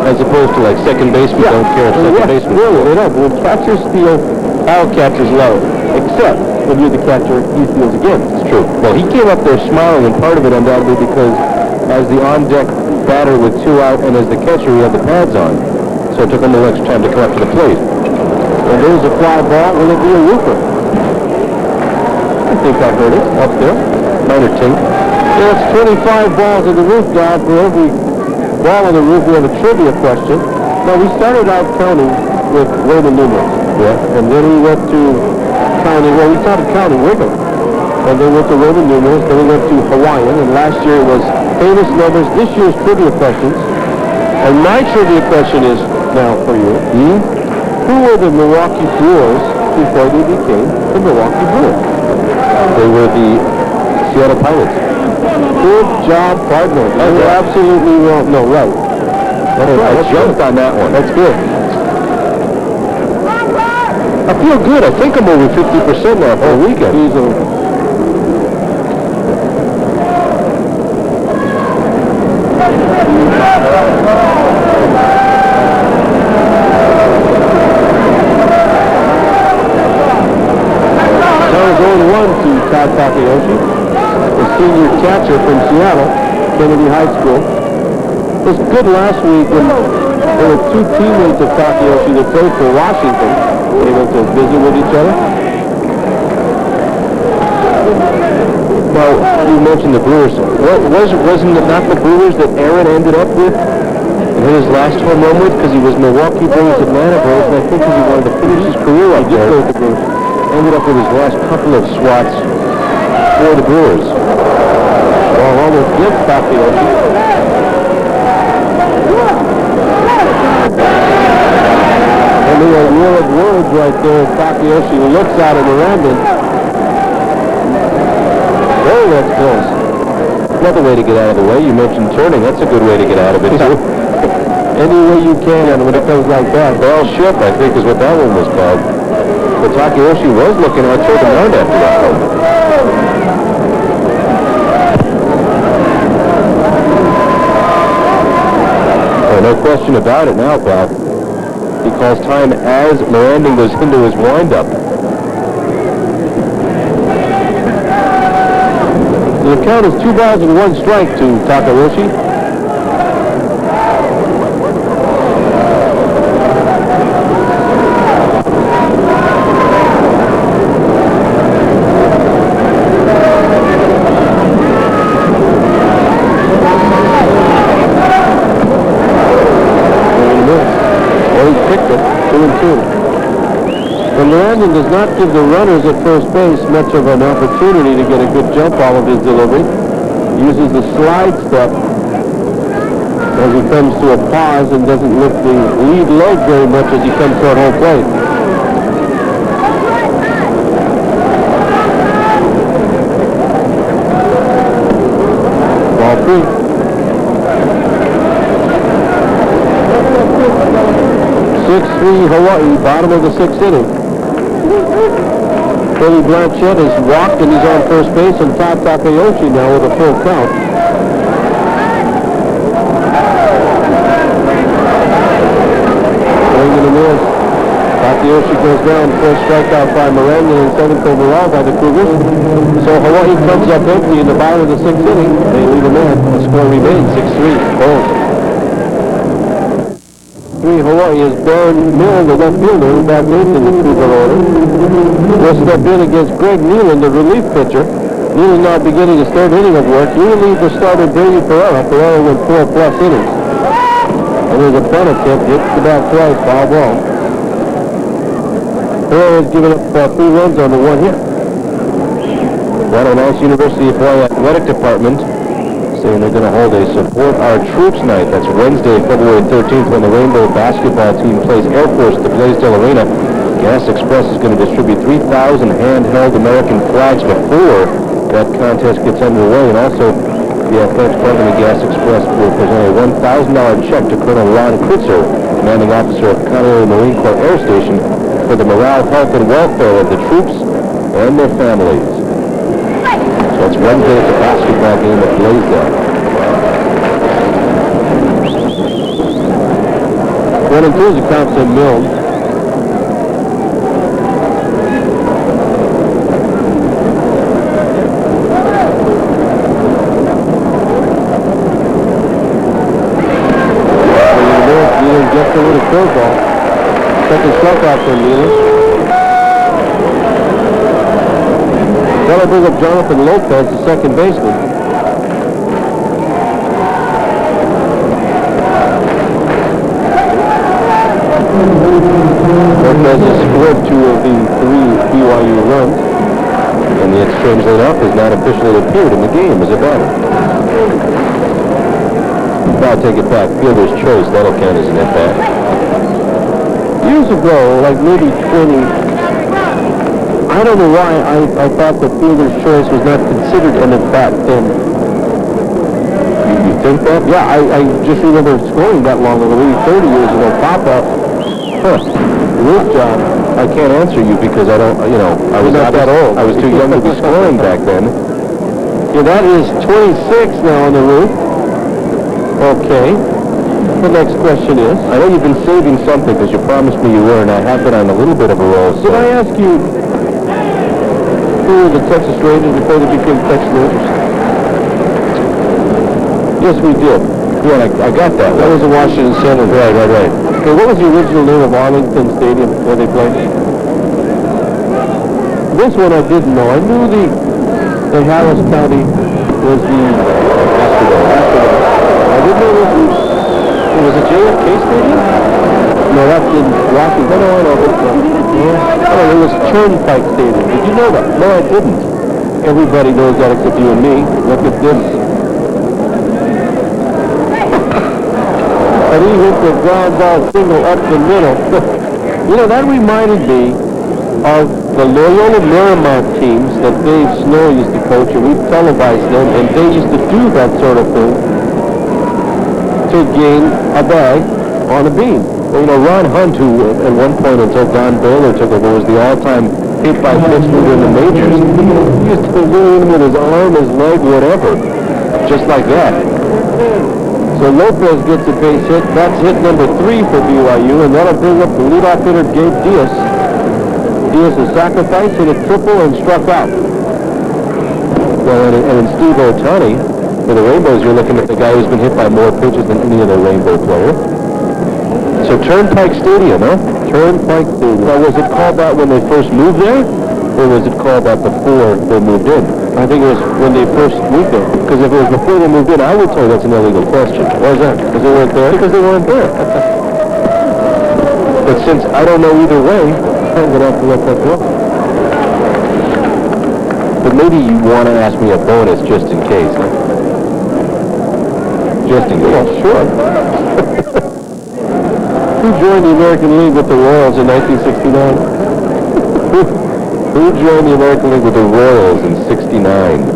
As opposed to like second baseman don't care if second baseman. Really, they don't. When catchers steal, all catchers love it. Except when you're the catcher, he steals again. It's true. Well, he came up there smiling, and part of it undoubtedly because as the on-deck batter with 2 out and as the catcher, he had the pads on. So it took him a little extra time to come up to the plate. And there's a fly ball. Will it be a roofer? I think I heard it up there. Minor tink. It's 25 balls in the roof now. For every ball on the roof, we have a trivia question. Now, we started out counting with Roman numerals. Yeah. And then we went to counting, well, we started counting Wiggle. And then went to Roman numerals. Then we went to Hawaiian. And last year was famous numbers. This year's trivia questions. And my trivia question is now for you. Who were the Milwaukee Brewers before they became the Milwaukee Brewers? They were the Seattle Pilots. Good job, partner. You were absolutely wrong. No, right. I jumped on that one. That's good. I feel good. I think I'm over 50% now for the weekend. Easily. Todd Takayoshi, the senior catcher from Seattle, Kennedy High School. It was good last week when there were 2 teammates of Takayoshi that played for Washington, able to visit with each other. Now, you mentioned the Brewers. Wasn't it not the Brewers that Aaron ended up with and hit his last home run with because he was Milwaukee Brewers, Atlanta Brewers, and I think because he wanted to finish his career up there. Ended up with his last couple of swats for the Brewers. Well, almost gets Takayoshi. And the war of words right there. Takayoshi looks out at Miranda. Oh, that's close. Another way to get out of the way. You mentioned turning. That's a good way to get out of it, too. Any way you can when it comes like that. Ball ship, I think, is what that one was called. But Takayoshi was looking out toward the mound after that. Oh, no question about it now, pal. He calls time as Miranda goes into his windup. The count is 2 balls and 1 strike to Takayoshi. And Miranda does not give the runners at first base much of an opportunity to get a good jump ball of his delivery. He uses the slide step as he comes to a pause and doesn't lift the lead leg very much as he comes toward home plate. Ball 3. 6-3 Hawaii, bottom of the 6th inning. Billy Blanchett has walked and he's on first base, and Todd Takayoshi now with a full count. Going in the miss. Takayoshi goes down, first strikeout by Miranda and 7th overall by the Cougars. So Hawaii comes up empty in the bottom of the 6th inning. They lead a man. The score remains 6-3. Boom. Hawaii is Baron Milne, the left fielder, who back base in the Cougar order. Will step in against Greg Nealon, the relief pitcher. Nealon now beginning his 3rd inning of work. He relieved the starter Brady Pereira. Pereira went 4+ innings. And there's a bunt attempt, hits the bat twice, foul ball. Pereira has given up 3 runs on the 1 hit. Well, a nice University of Hawaii athletic department saying they're going to hold a Support Our Troops night. That's Wednesday, February 13th, when the Rainbow basketball team plays Air Force at the Blaisdell Arena. Gas Express is going to distribute 3,000 handheld American flags before that contest gets underway. And also, The Athletics Company Gas Express will present a $1,000 check to Colonel Ron Kritzer, commanding officer of Connery Marine Corps Air Station, for the morale, health, and welfare of the troops and their families. So it's Wednesday at the basketball game at Blaisdell. 1 and 2 is the count to Mills. Gets a little curveball. Second strikeout for Nealon. That'll bring up Jonathan Lopez, the second baseman. Lopez has scored 2 of the 3 BYU runs. And the exchange leadoff has not officially appeared in the game as a batter. I'll take it back. Fielder's choice, that'll count as an at-bat. Years ago, like maybe 20, I don't know why I thought that fielder's choice was not considered an at-bat then. You think that? Yeah, I just remember scoring that long ago, maybe 30 years ago. Papa, roof job. I can't answer you because I don't, I was not that old. I was too young to be scoring back then. Yeah, that is 26 now on the roof. Okay. The next question is, I know you've been saving something because you promised me you were, and I have been on a little bit of a roll. did I ask you who were the Texas Rangers before they became Texas Rangers? Yes, we did. Yeah, I got that. That was in Washington Center. Right. Okay, what was the original name of Arlington Stadium where they played? This one I didn't know. I knew the Harris County was the Astrodome. I didn't know it was a JFK Stadium? No, that's in Washington. No, I know. Oh, it was Turnpike Stadium. Did you know that? No, I didn't. Everybody knows that except you and me. Look at this. And he hit the ground ball single up the middle. That reminded me of the Loyola Marymount teams that Dave Snow used to coach, and we televised them, and they used to do that sort of thing to gain a bag on a beam. Well, Ron Hunt, who at one point until Don Baylor took over, was the all-time hit-by-pitch leader in the majors. He used to do him with his arm, his leg, whatever, just like that. So Lopez gets a base hit. That's hit number 3 for BYU, and that'll bring up the leadoff hitter, Gabe Diaz. Diaz has sacrificed, hit a triple, and struck out. Well, and in Steve Otani, for the Rainbows, you're looking at the guy who's been hit by more pitches than any other Rainbow player. So Turnpike Stadium, huh? Turnpike Stadium. Now, was it called that when they first moved there, or was it called that before they moved in? I think it was when they first moved there. Because if it was before they moved in, I would say that's an illegal question. Why is that? Because they weren't there? Because they weren't there. But since I don't know either way, I'm going to have to let that go. But maybe you want to ask me a bonus just in case, huh? Just in case. Well, sure. Who joined the American League with the Royals in 1969? Who joined the American League with the Royals in '69?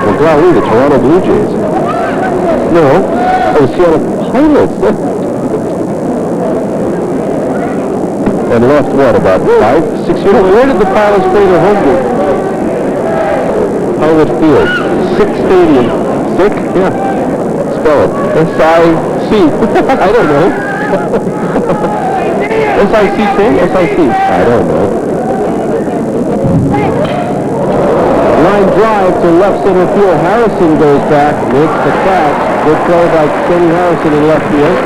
Well, golly, the Toronto Blue Jays. No, the Seattle Pilots. And left what, about 5, 6 years? Where did the Pilots play their home game? Pilot Field. Sick Stadium. Sick? Yeah. Spell it. S-I-C. I don't know. S-I-C-K? S-I-C. I don't know. Line drive to left center field. Harrison goes back, makes the catch. Good play by Kenny Harrison in left field.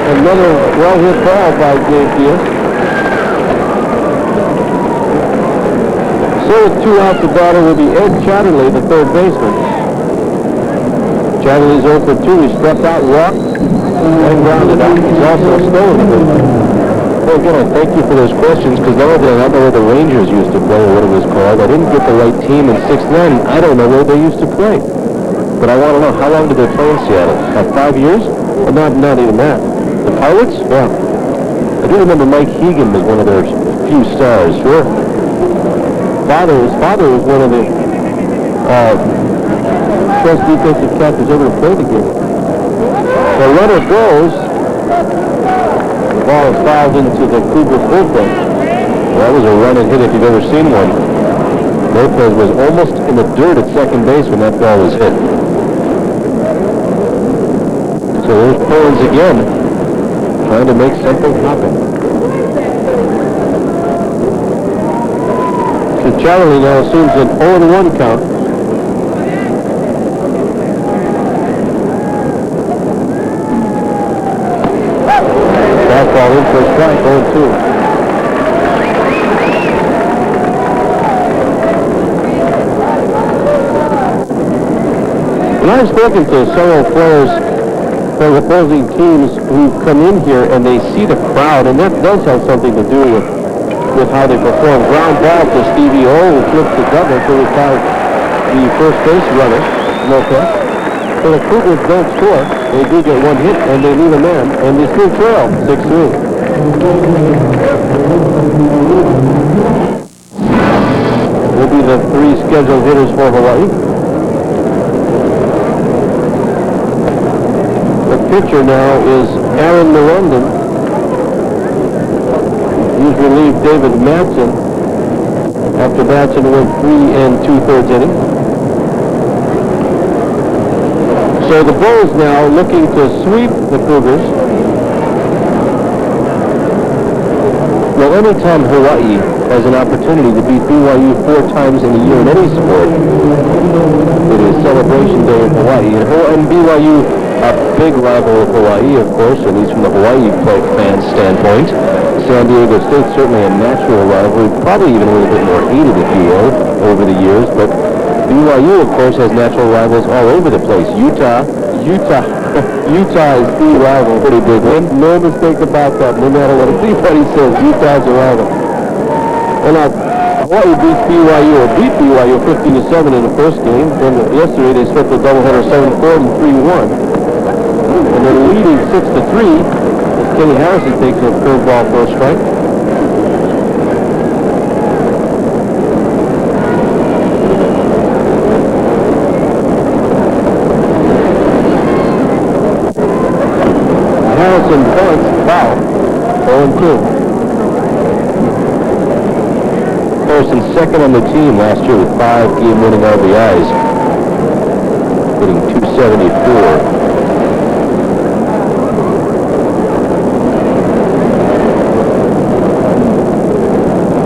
Another well-hit ball by Gabe Diaz. So with 2 outs, the batter will be Ed Chatterley, the third baseman. Chatterley's 0 for 2. He struck out, walked, and grounded out. He's also stolen. Well, again, I thank you for those questions, because not only did I not know where the Rangers used to play or what it was called, I didn't get the right team in '69. I don't know where they used to play. But I want to know, how long did they play in Seattle? About 5 years? Well, not even that. The Pilots? Yeah. I do remember Mike Hegan was one of their few stars. Sure. His father was one of the best defensive catchers ever to play the game. The runner goes. The ball is fouled into the Cougars bullpen. That was a run and hit if you've ever seen one. Lopez was almost in the dirt at second base when that ball was hit. So there's Pullins again, trying to make something happen. So Charlie now assumes an 0-1 count. Fastball in for a strike, 0-2. And I've spoken to several players from opposing teams who come in here and they see the crowd, and that does have something to do with how they perform. Ground ball to Stevie O, who flips the double to retire the first base runner, Lopez. So the Cougars don't score. They do get one hit, and they leave a man, and they still trail 6-3. Will be the three scheduled hitters for Hawaii. The pitcher now is Aaron Mirandon. He's relieved David Matson after Matson went 3 2/3 innings. So the Bulls now looking to sweep the Cougars. Well, anytime Hawaii has an opportunity to beat BYU 4 times in a year in any sport, it is Celebration Day in Hawaii. And BYU, a big rival of Hawaii, of course, at least from the Hawaii fan standpoint. San Diego State certainly a natural rivalry, probably even a little bit more heated, if you will, over the years. But BYU, of course, has natural rivals all over the place. Utah is the rival. Pretty big one. No mistake about that. No matter what anybody says, Utah's a rival. And Hawaii beat BYU 15-7 in the first game. Then yesterday they split the doubleheader 7-4 and 3-1. And they're leading 6-3 as Kenny Harrison takes a curveball for a strike. Harrison bunts, foul, 0-2. Harrison second on the team last year with 5 game-winning RBIs, hitting .274.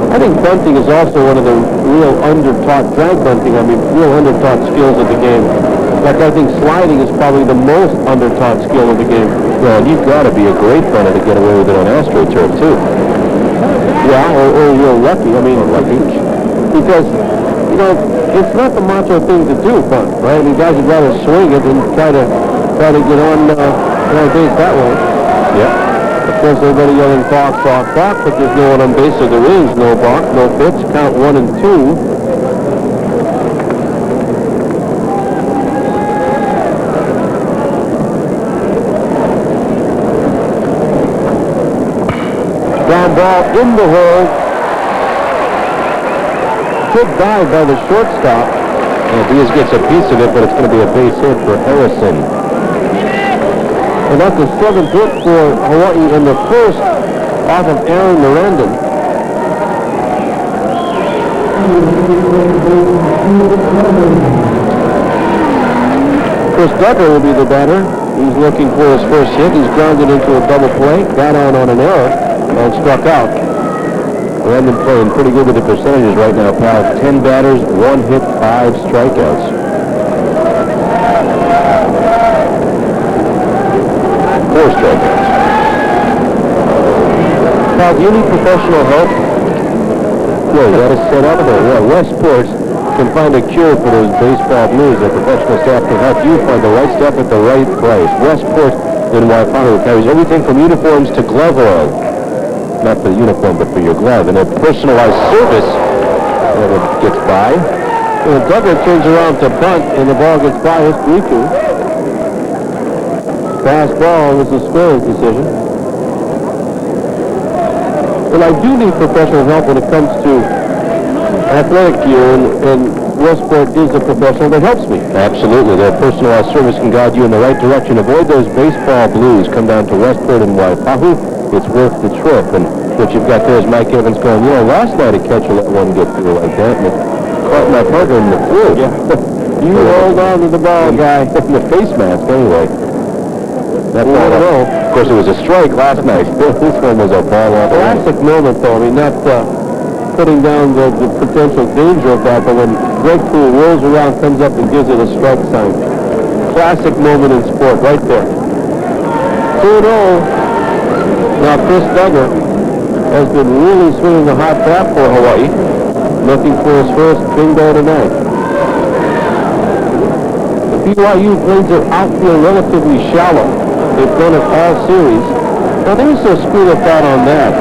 I think bunting is also one of the real under-taught, drag bunting, real under-taught skills of the game. In fact, I think sliding is probably the most under-taught skill of the game. Well, you've got to be a great punter to get away with it on AstroTurf, too. Yeah, or real lucky. Lucky. Because, it's not the macho thing to do, bunt, right? Guys would rather swing it than try to get on base that way. Yeah. Of course, everybody yelling balk, balk, balk, but there's no one on base, so there is no balk, no pitch. Count 1 and 2. Ground ball in the hole. Good dive by the shortstop. And Diaz gets a piece of it, but it's going to be a base hit for Harrison. And that's the 7th hit for Hawaii in the first off of Aaron Mirandon. Chris Duggar will be the batter. He's looking for his first hit. He's grounded into a double play, got on an error, and struck out. Mirandon playing pretty good with the percentages right now, pal. 10 batters, 1 hit, 5 strikeouts. 4 strikeouts. Now, do you need professional help? Yeah, you got to set up there. Yeah, Westport can find a cure for those baseball blues. Their professional staff can help you find the right stuff at the right price. Westport in Waipano carries everything from uniforms to glove oil. Not for the uniform, but for your glove. And their personalized service gets by. Well, Duggar turns around to bunt, and the ball gets by. It's 3-2. Fastball was a scoring decision. But I do need professional help when it comes to athletic gear, and Westport is a professional that helps me. Absolutely. Their personalized service can guide you in the right direction. Avoid those baseball blues. Come down to Westport and Waipahu. It's worth the trip. And what you've got there is Mike Evans going, you know, last night a catcher let one get through like that, and it caught my partner in the flu. Yeah. You hold on to the ball, guy. In the face mask, anyway. That's all I know. Of course, it was a strike last night. This one was a ball off. Classic moment, though. I mean, not putting down the potential danger of that, but when Greg Poole rolls around, comes up and gives it a strike sign. Classic moment in sport, right there. 2-0. Now, Chris Duggar has been really swinging the hot bat for Hawaii. Looking for his first bingo tonight. BYU plays their outfield relatively shallow. They've done it all series. Now, there's a school of thought on that.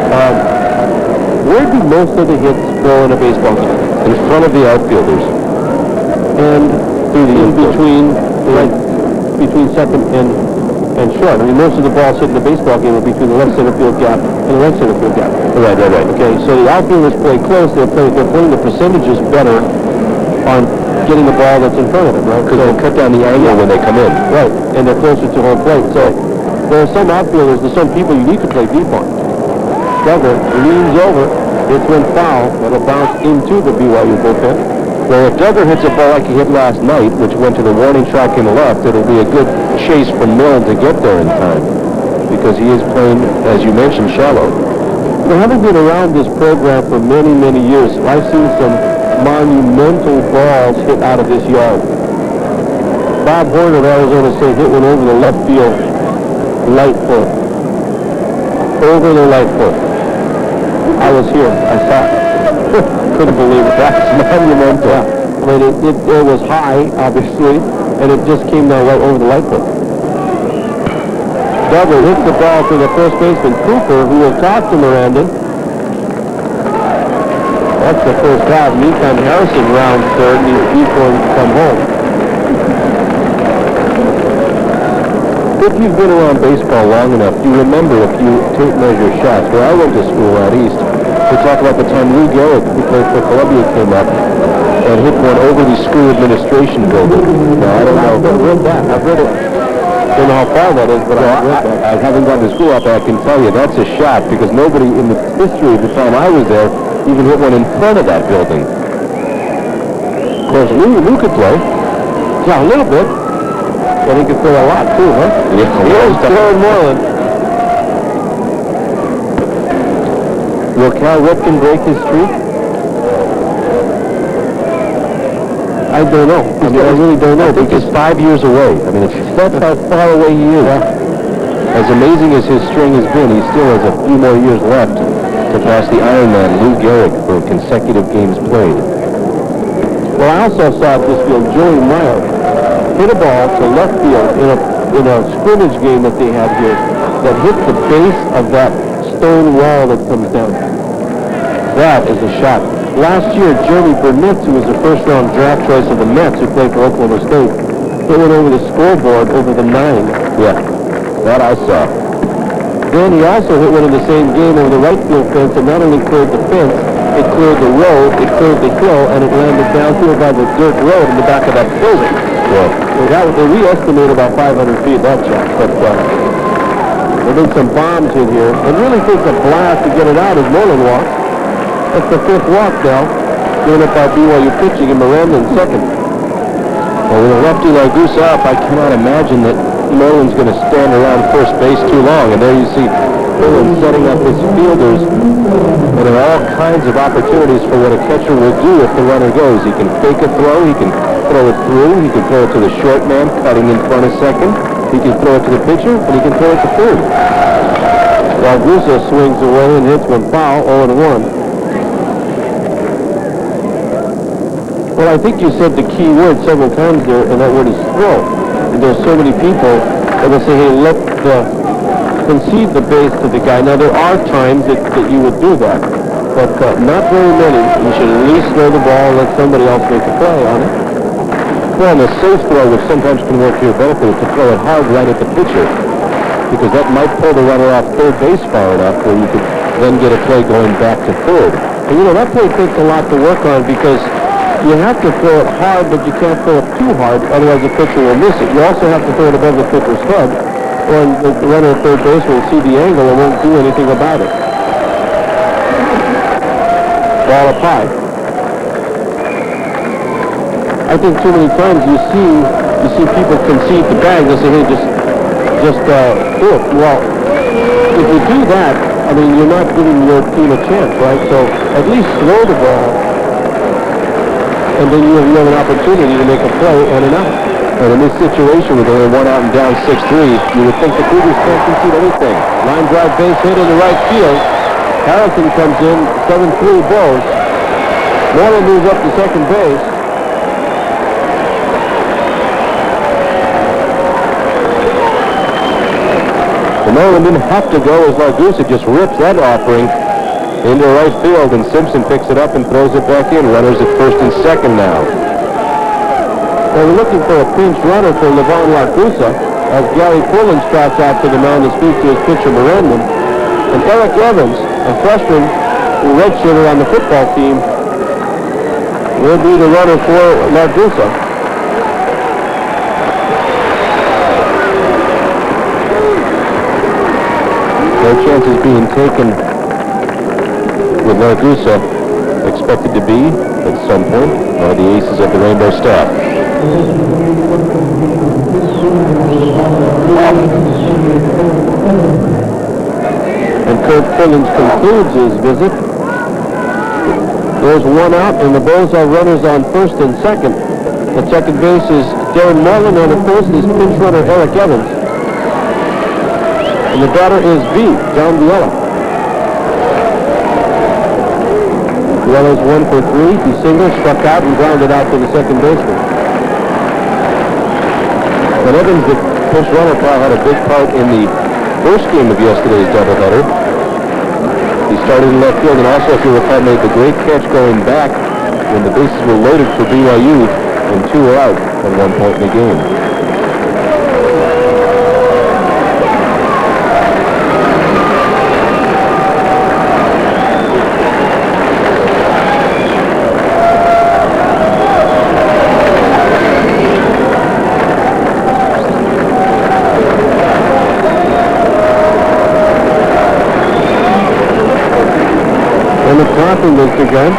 Where do most of the hits go in a baseball game? In front of the outfielders. And in between, right, between second and short. I mean, most of the balls hit in the baseball game are between the left center field gap and the right center field gap. Right. Okay, so the outfielders play close. They're playing the percentages better on getting the ball that's in front of them, right? Because they'll cut down the angle when they come in. Right, and they're closer to home plate. So there are some outfielders, there's some people you need to play deep on. Duggar leans over, hits one foul, that'll bounce into the BYU bullpen. Well, if Duggar hits a ball like he hit last night, which went to the warning track in the left, it'll be a good chase for Milne to get there in time. Because he is playing, as you mentioned, shallow. Well, having been around this program for many, many years, I've seen some monumental balls hit out of this yard. Bob Horner of Arizona State hit one over the left field light foot. Over the light foot. I was here. I saw it. Couldn't believe it. That's monumental. Yeah. I mean, it was high, obviously, and it just came down right over the light foot. Duggar hits the ball to the first baseman, Cooper, who will talk to Miranda. That's the first out. Meantime, Harrison rounds third, and he's going to come home. If you've been around baseball long enough, you remember if you tape measure shots. Where I went to school out east, we talk about the time Lou Gehrig, who played for Columbia, came up and hit one over the school administration building. Now, I don't know. I've read that. I've read it. I don't know how far that is, but I haven't gone to school up there. I can tell you that's a shot because nobody in the history of the time I was there even hit one in front of that building. Of course, Lou could play. Yeah, a little bit. But he could play a lot, too, huh? Yeah, Here's Jared Moreland. Will Cal Ripken break his streak? I don't know. I mean, I really don't know. I think he's 5 years away. I mean, that's how far away he is. As amazing as his string has been, he still has a few more years left to pass the Ironman Lou Gehrig for consecutive games played. Well, I also saw at this field Joey Meyer hit a ball to left field in a scrimmage game that they had here that hit the base of that stone wall that comes down. That is a shot. Last year, Jeremy Burnett, who was the first-round draft choice of the Mets, who played for Oklahoma State, hit it over the scoreboard over the 9. Yeah, that I saw. Then he also hit one in the same game over the right field fence, and not only cleared the fence, it cleared the road, it cleared the hill, and it landed down here by the dirt road in the back of that building. Well, We estimate about 500 feet that shot, but there have been some bombs in here. It really takes a blast to get it out as Moreland walks. That's the fifth walk now, doing it by BYU pitching and Miranda in second. well, with a lefty like Goose up, I cannot imagine that Moreland's going to stand around first base too long. And there you see Moreland setting up his fielders. And there are all kinds of opportunities for what a catcher will do if the runner goes. He can fake a throw, he can throw it through, he can throw it to the short man cutting in front of second, he can throw it to the pitcher, and he can throw it to third. While Gusa swings away and hits one foul, 0-1. Well, I think you said the key word several times there, and that word is throw. And there's so many people that will say, hey, concede the base to the guy. Now, there are times that you would do that, but not very many. You should at least throw the ball and let somebody else make a play on it. Well, and the safe throw, which sometimes can work to your benefit, is to throw it hard right at the pitcher, because that might pull the runner off third base far enough where you could then get a play going back to third. And, that play takes a lot to work on because you have to throw it hard, but you can't throw it too hard, otherwise the pitcher will miss it. You also have to throw it above the pitcher's head, or the runner at third base will see the angle and won't do anything about it. Ball up high. I think too many times you see people concede the bag. They say, hey, just do it. Well, if you do that, I mean, you're not giving your team a chance, right? So at least throw the ball, and then you have an opportunity to make a play and an out. And in this situation with only one out and down 6-3, you would think the Cougars can't concede anything. Line drive base hit in the right field. Harrison comes in, 7-3 Bulls. Moreland moves up to second base. Moreland didn't have to go as Largusa just rips that offering into right field, and Simpson picks it up and throws it back in. Runners at first and second now. They were looking for a pinch runner for Levon Largusa as Gary Pullen trots out to the mound to speak to his pitcher Miranda. And Eric Evans, a freshman who redshirted on the football team, will be the runner for Largusa. No chances being taken with Largusa expected to be, at some point, one of the aces of the Rainbow staff. And Kurt Pullins concludes his visit. There's one out, and the Bulls have runners on first and second. At second base is Darren Moreland, and at first is pinch runner Eric Evans. And the batter is V, John Viella. Viella's 1 for 3. He singled, struck out, and grounded out to the second baseman. And Evans, the pinch runner, had a big part in the first game of yesterday's doubleheader. He started in left field, and also, if you recall, made the great catch going back when the bases were loaded for BYU and 2 were out at one point in the game. Has begun.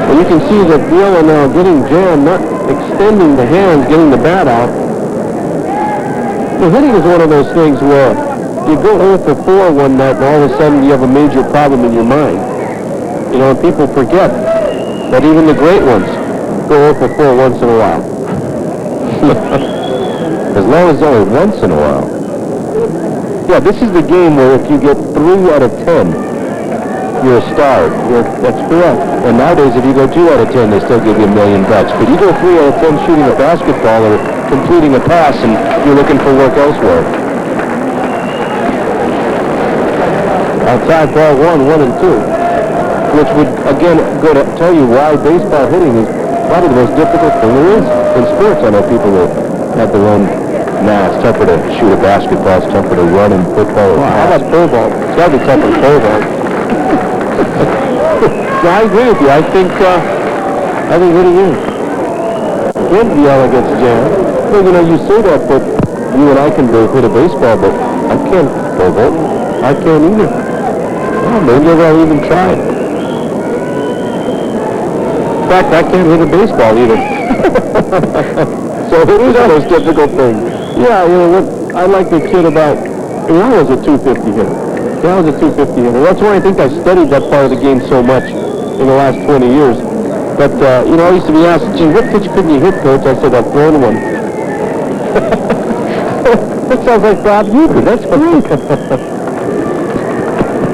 And you can see that Viella now getting jammed, not extending the hands, getting the bat out. The hitting is one of those things where you go 0 for 4 one night and all of a sudden you have a major problem in your mind. You know, and people forget that even the great ones go 0 for 4 once in a while. As long as only once in a while. Yeah, this is the game where if you get 3 out of 10, you're a star. That's correct. And nowadays, if you go 2 out of 10, they still give you $1 million. But you go 3 out of 10 shooting a basketball or completing a pass, and you're looking for work elsewhere. Outside ball 1, 1 and 2. Which would, again, go to tell you why baseball hitting is probably the most difficult thing there is in sports. I know people will have their own, it's tougher to shoot a basketball, it's tougher to run in football. How about pole ball? It's got to be tougher than pole ball. Yeah, I agree with you. I think hitting is. When Viella gets jammed, well, you know, you say that, but you and I can both hit a baseball, but I can't pole vault. I can't either. Well, maybe I'll even try it. In fact, I can't hit a baseball either. So it is the most difficult thing. Yeah, you know what? I like the kid about. I was a 250 hitter. I was a 250 hitter. That's why I think I studied that part of the game so much in the last 20 years. But you know, I used to be asked, "Gee, what pitch couldn't you hit, Coach?" I said, "I've thrown one." That sounds like Bob Uecker. That's great.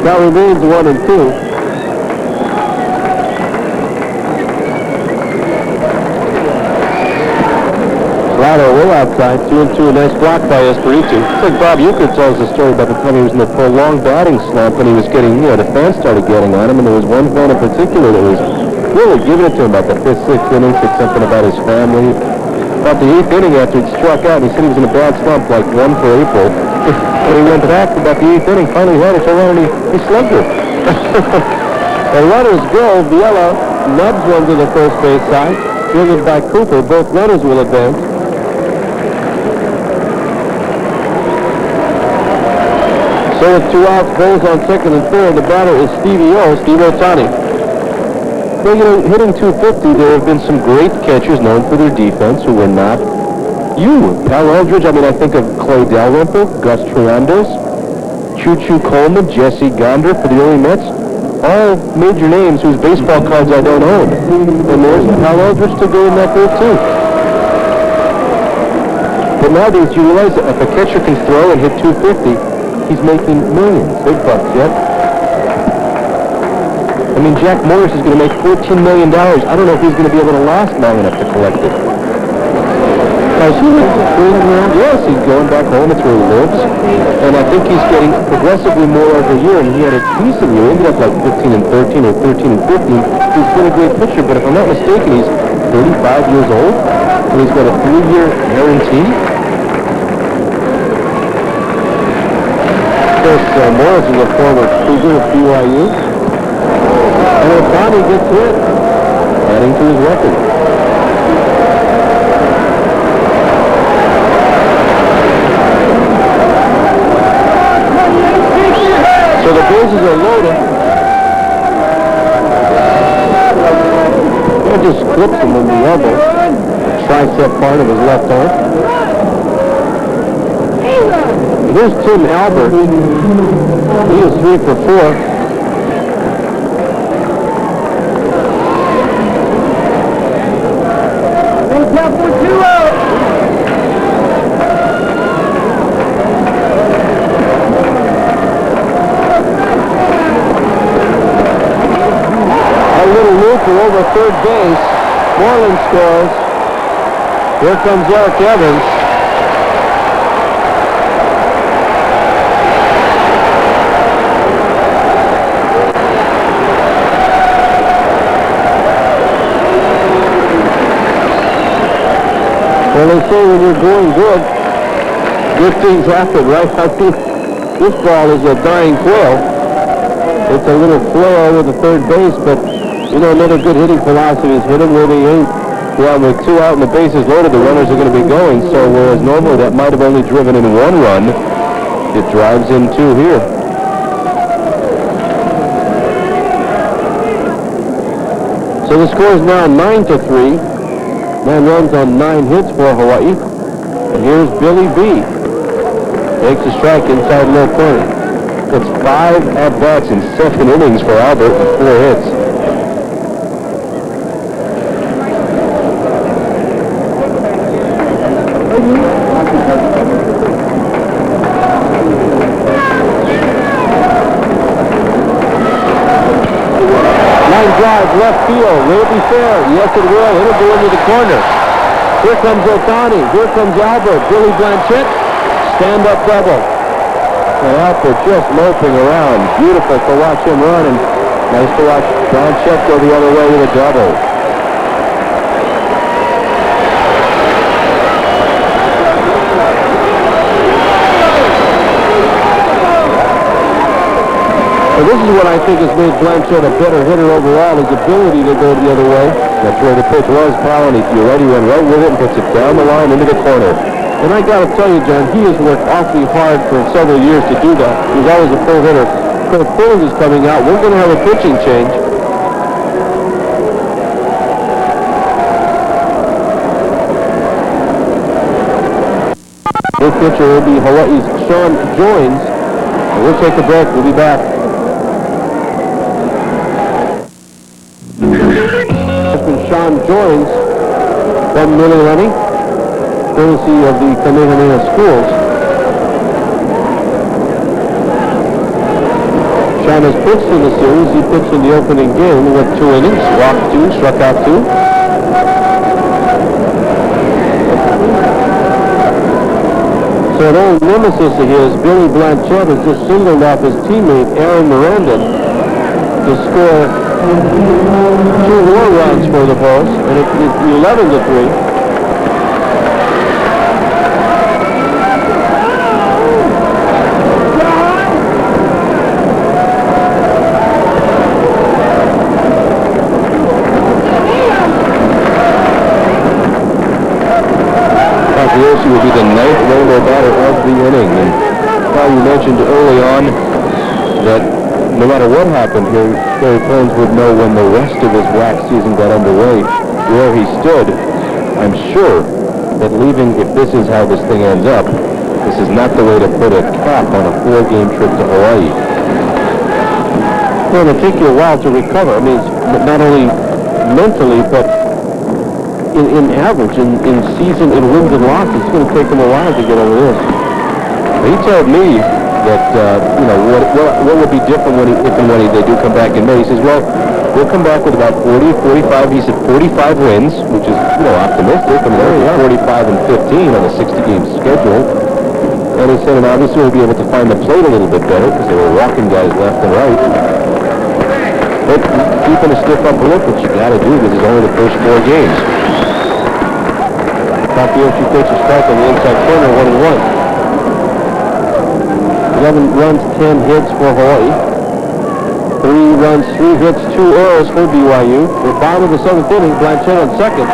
Now remains 1 and 2. Lotto will outside, 2 and 2, a nice block by Espiritu. It's like Bob Uecker tells the story about the time he was in the prolonged batting slump when he was getting, the fans started getting on him, and there was one fan in particular that was really giving it to him about the 5th, 6th inning, said something about his family. About the 8th inning after he'd struck out, he said he was in a bad slump, like 1 for April. When he went back about the 8th inning, finally had it so long, he slugged her. The runners go. Biela nubs one to the first base side. Fielded by Cooper. Both runners will advance. So with 2 outs, Bulls on second and third. The batter is Steve Ohtani. Well, you know, hitting 250, there have been some great catchers known for their defense who were not Pal Eldridge. I mean, I think of Clay Dalrymple, Gus Triandos, Choo-Choo Coleman, Jesse Gonder for the early Mets. All major names whose baseball cards I don't own. And there's Pal Eldridge to go in that group, too. But nowadays, you realize that if a catcher can throw and hit 250, he's making millions, big bucks, yep. I mean, Jack Morris is going to make $14 million. I don't know if he's going to be able to last long enough to collect it. Is he fooling around? Yes, he's going back home. It's where he lives. And I think he's getting progressively more every year. And he had a decent year. He ended up like 15 and 13 or 13 and 15. He's been a great pitcher. But if I'm not mistaken, he's 35 years old. And he's got a 3-year guarantee. Of course, Morris is a former Cougar of BYU. And Ohtani gets hit, adding to his record. So the bases are loaded. He just clips him in the elbow, tricep part of his left arm. Here's Tim Albert. He is 3 for 4. Over third base. Moreland scores. Here comes Eric Evans. Well, they say when you're going good things happen, right? I think this ball is a dying quail. It's a little flare over the third base, but you know, another good hitting philosophy is hit them where they ain't. Well, with 2 out and the bases loaded, the runners are going to be going. So whereas normally that might have only driven in 1 run, it drives in 2 here. So the score is now 9-3. 9 runs on 9 hits for Hawaii. And here's Billy B. Takes a strike inside low corner. That's 5 at-bats in 7 innings for Albert with 4 hits. Drive left field. Will it be fair? Yes, it will. It'll go into the corner. Here comes Ohtani. Here comes Albert. Billy Blanchett. Stand-up double. And Albert just moping around. Beautiful to watch him run, and nice to watch Blanchett go the other way with a double. So this is what I think has made Blanchett a better hitter overall, his ability to go the other way. That's where the pitch was, Powell, and you're right, he went right with it and puts it down the line into the corner. And I got to tell you, John, he has worked awfully hard for several years to do that. He's always a full hitter. Kurt Fuller is coming out. We're going to have a pitching change. This pitcher will be Hawaii's Sean Joynes. We'll take a break. We'll be back. Sean Joynes from Mililani, courtesy of the Kamehameha Schools. Sean has pitched in the series. He pitched in the opening game with 2 innings, walked 2, struck out 2. So an old nemesis of his, Billy Blanchett, has just singled off his teammate, Aaron Miranda, to score 2 more runs for the Bulls, and it's 11-3. early on that no matter what happened here, Gary Combs would know when the rest of his WAC season got underway where he stood. I'm sure that leaving, if this is how this thing ends up, this is not the way to put a cap on a 4-game trip to Hawaii. Well, it'll take you a while to recover. I mean, it's not only mentally, but in average, in season, in wins and losses, it's going to take him a while to get over this. He told me that, what would be different if and when they do come back in May. He says, well, we'll come back with about 40, 45. He said 45 wins, which is, optimistic. I mean, they're 45 and 15 on a 60-game schedule. And he said, and obviously we'll be able to find the plate a little bit better because they were walking guys left and right. But keeping a stiff upper lip, which you got to do. This is only the first 4 games. Takayoshi takes a strike on the inside corner, 1-1. 11 runs, 10 hits for Hawaii. 3 runs, 3 hits, 2 errors for BYU. We're bottom of the 7th inning. Blanchett on second.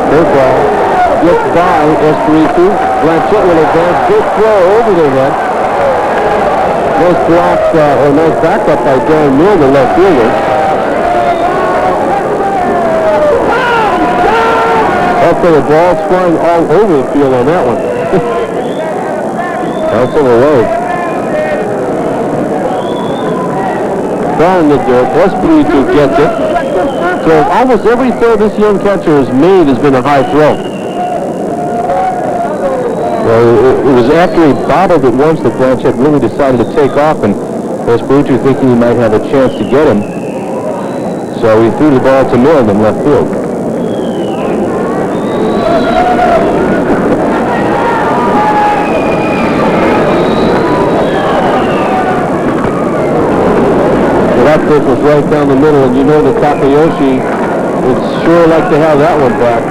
Curveball gets by Espiritu. Blanchett will advance. Good throw over their head. Nice block, or nice backup by Darren Mill, the left fielder. Also, the ball's flying all over the field on that one. That's on the road. Down in the dirt. Espiritu gets it. So almost every throw this young catcher has made has been a high throw. Well, it was after he bobbled it once that Blanchett really decided to take off, and Espiritu thinking he might have a chance to get him. So he threw the ball to Mill in left field. That pitch was right down the middle, and you know that Takayoshi would sure like to have that one back.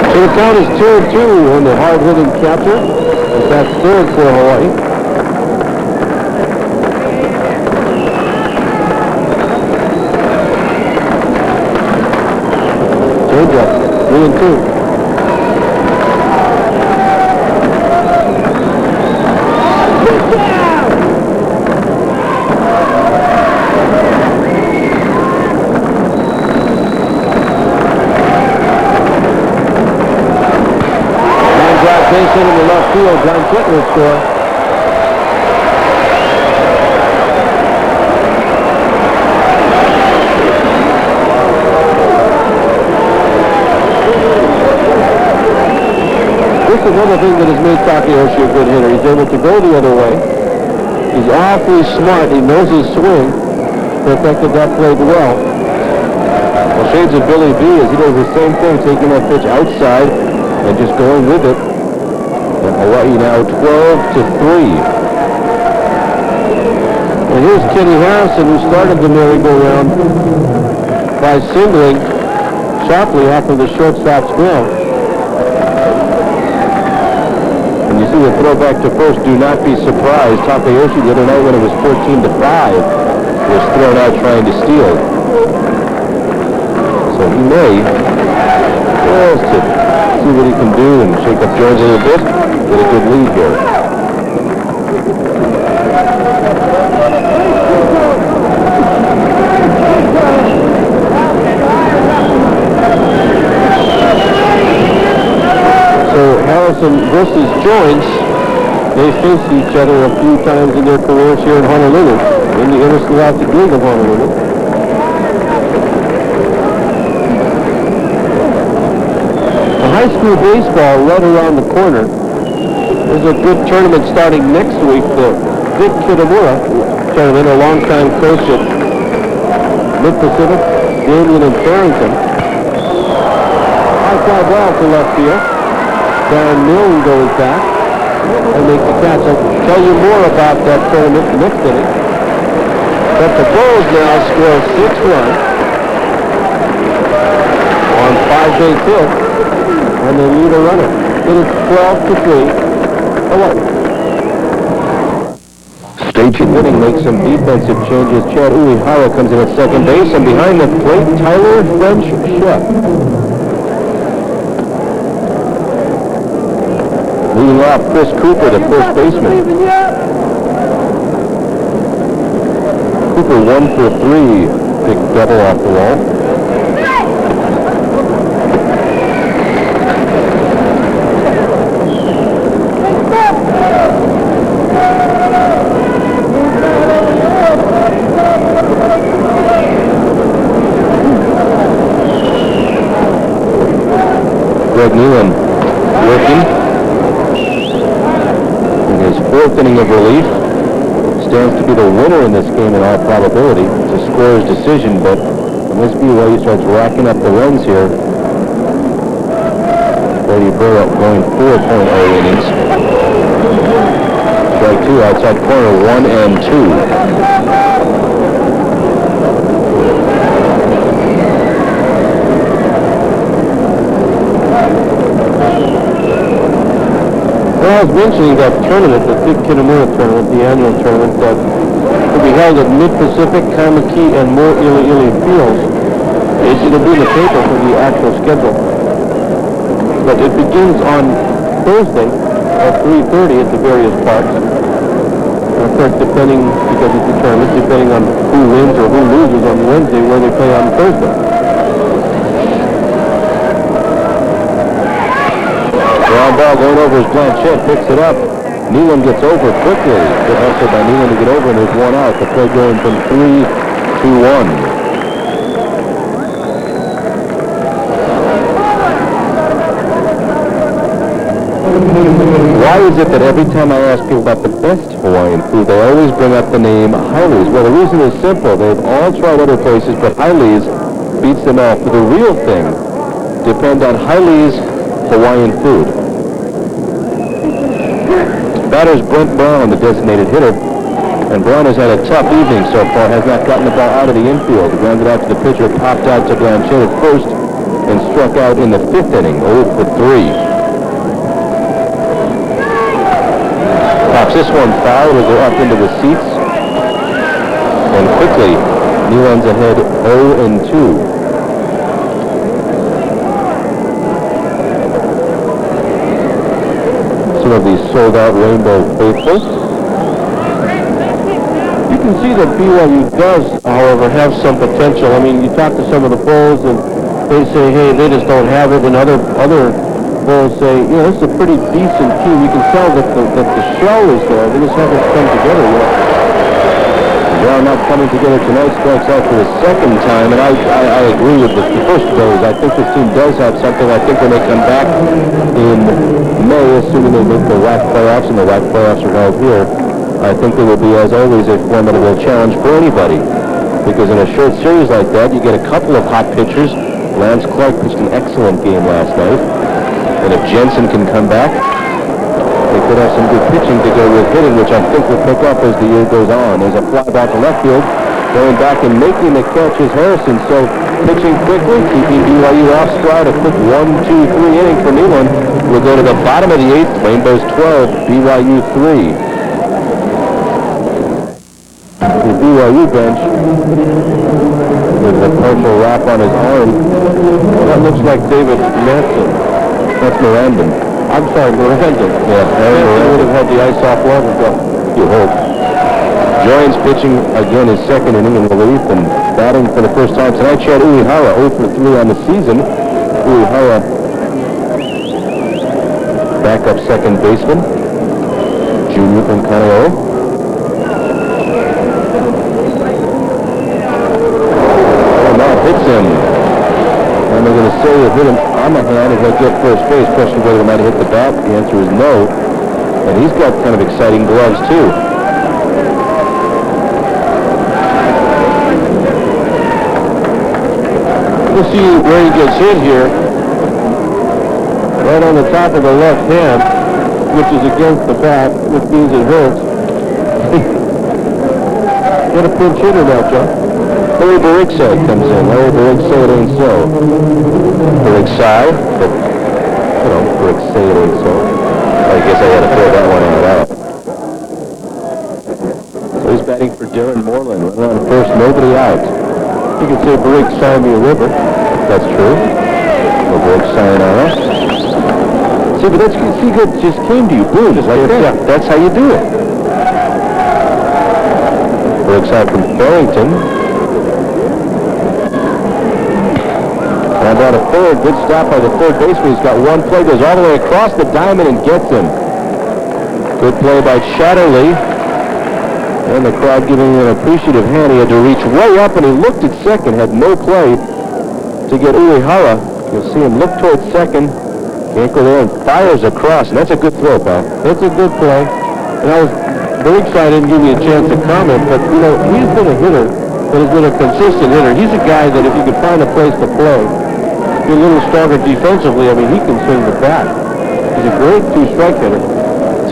So the count is 2-2 on the hard-hitting catcher. That's third for Hawaii. Changeup, 3-2. Base in the left field, Blanchett will score. This is another thing that has made Takayoshi a good hitter. He's able to go the other way. He's awfully smart. He knows his swing. Protected that play well. Well, shades of Billy B as he does the same thing, taking that pitch outside and just going with it. And Hawaii now 12-3. And here's Kenny Harrison, who started the merry-go-round by singling sharply after the shortstop's glove. And you see the throw back to first. Do not be surprised. Takayoshi the other night when it was 14-5 was thrown out trying to steal. So he may just to see what he can do and shake up Jones a little bit. Get a good lead here. So Harrison versus Jones, they faced each other a few times in their careers here in Honolulu, in the Interscholastic League of Honolulu. High school baseball right around the corner. There's a good tournament starting next week, the Vic Kitamura tournament, a longtime coach at Mid-Pacific, Damien and Farrington. High fly ball to left field. Darren Milne goes back and makes the catch. I'll tell you more about that tournament next inning. But the Bulls now score 6 runs on 5-base hit. And they lead a runner. It is 12-3. Hawaii. Attention. Inning makes some defensive changes. Chad Uehara comes in at second base, and behind the plate, Tyler French-Schupp. Leading off, Chris Cooper, the first baseman. Cooper 1 for 3, big double off the wall. Greg Nealon working in his fourth inning of relief. Stands to be the winner in this game in all probability. It's a scorer's decision, but unless BYU starts racking up the runs here, Brady Burrow going 4.0 innings. Strike two, outside corner, 1 and 2. Well, I was mentioning that tournament, the Big Kitamura tournament, the annual tournament that will be held at Mid-Pacific, Kamaki, and more Ili fields. It'll be in the paper for the actual schedule. But it begins on Thursday at 3:30 at the various parks. And of course, depending, because it's a tournament, depending on who wins or who loses on Wednesday, where they play on Thursday. Ground ball going over as Blanchett picks it up. Nealon gets over quickly. Good hustle by Nealon to get over, and there's one out. The play going from 3 to 1. Why is it that every time I ask people about the best Hawaiian food, they always bring up the name Haile's? Well, the reason is simple. They've all tried other places, but Haile's beats them all. For the real thing, depend on Haile's Hawaiian food. Batter's Brent Brown, the designated hitter, and Brown has had a tough evening so far, has not gotten the ball out of the infield. Grounded out to the pitcher, popped out to Blanchett at first, and struck out in the 5th inning, 0 for 3. Pops this one foul as they're up into the seats, and quickly, Nealon's ahead 0 and 2. Of these sold-out Rainbow faithful. You can see that BYU does, however, have some potential. I mean, you talk to some of the bulls, and they say, hey, they just don't have it, and other bulls say, you know, this is a pretty decent team. You can tell that the shell is there. They just haven't come together yet. Brown not coming together tonight, strikes out for the second time, and I agree with the first of those. I think this team does have something. I think when they come back in May, assuming they make the WAC playoffs, and the WAC playoffs are held here, I think there will be, as always, a formidable challenge for anybody. Because in a short series like that, you get a couple of hot pitchers. Lance Clark pitched an excellent game last night. And if Jensen can come back, they could have some good pitching to go with hitting, which I think will pick up as the year goes on. There's a fly ball to left field. Going back and making the catch is Harrison. So pitching quickly, keeping BYU off stride. A quick 1-2-3 inning for Nealon. We'll go to the bottom of the 8th. Rainbows 12, BYU 3. The BYU bench with a partial wrap on his arm. That looks like David Manson. That's Miranda. I'm sorry, Miranda. Yeah, Miranda would have had the ice off long ago. You hope. Joins pitching again his second inning in relief and batting for the first time tonight. Chad Uehara 0 for 3 on the season. Uehara, backup second baseman, junior from Kaneohe. And that hits him. And they're going to say it hit him on the hand and he'll get first base. Question whether it might have hit the bat. The answer is no. And he's got kind of exciting gloves too. We'll see where he gets hit here. Right on the top of the left hand, which is against the bat, which means it hurts. What a pinch hitter now, John. Larry Barrixa comes in. Larry Barrixa, it ain't so. Barrixa, but, you know, Barrixa, it ain't so. I guess I had to throw that one out. Who's batting for Darren Moreland? Runner on first, nobody out. You could say break Simon River. That's true. A break sayonara. See, but that's see, good. Just came to you, boom, just like that. Yeah, that's how you do it. Breaks out from Farrington. And on a third, good stop by the third baseman. He's got one play, goes all the way across the diamond and gets him. Good play by Chatterley. And the crowd giving him an appreciative hand. He had to reach way up, and he looked at second, had no play to get Uehara. You'll see him look towards second. Can't go there and fires across, and that's a good throw, pal. That's a good play. And I was very excited, didn't give me a chance to comment, but, you know, he's been a hitter that has been a consistent hitter. He's a guy that if you could find a place to play, be a little stronger defensively, I mean, he can swing the bat. He's a great two-strike hitter.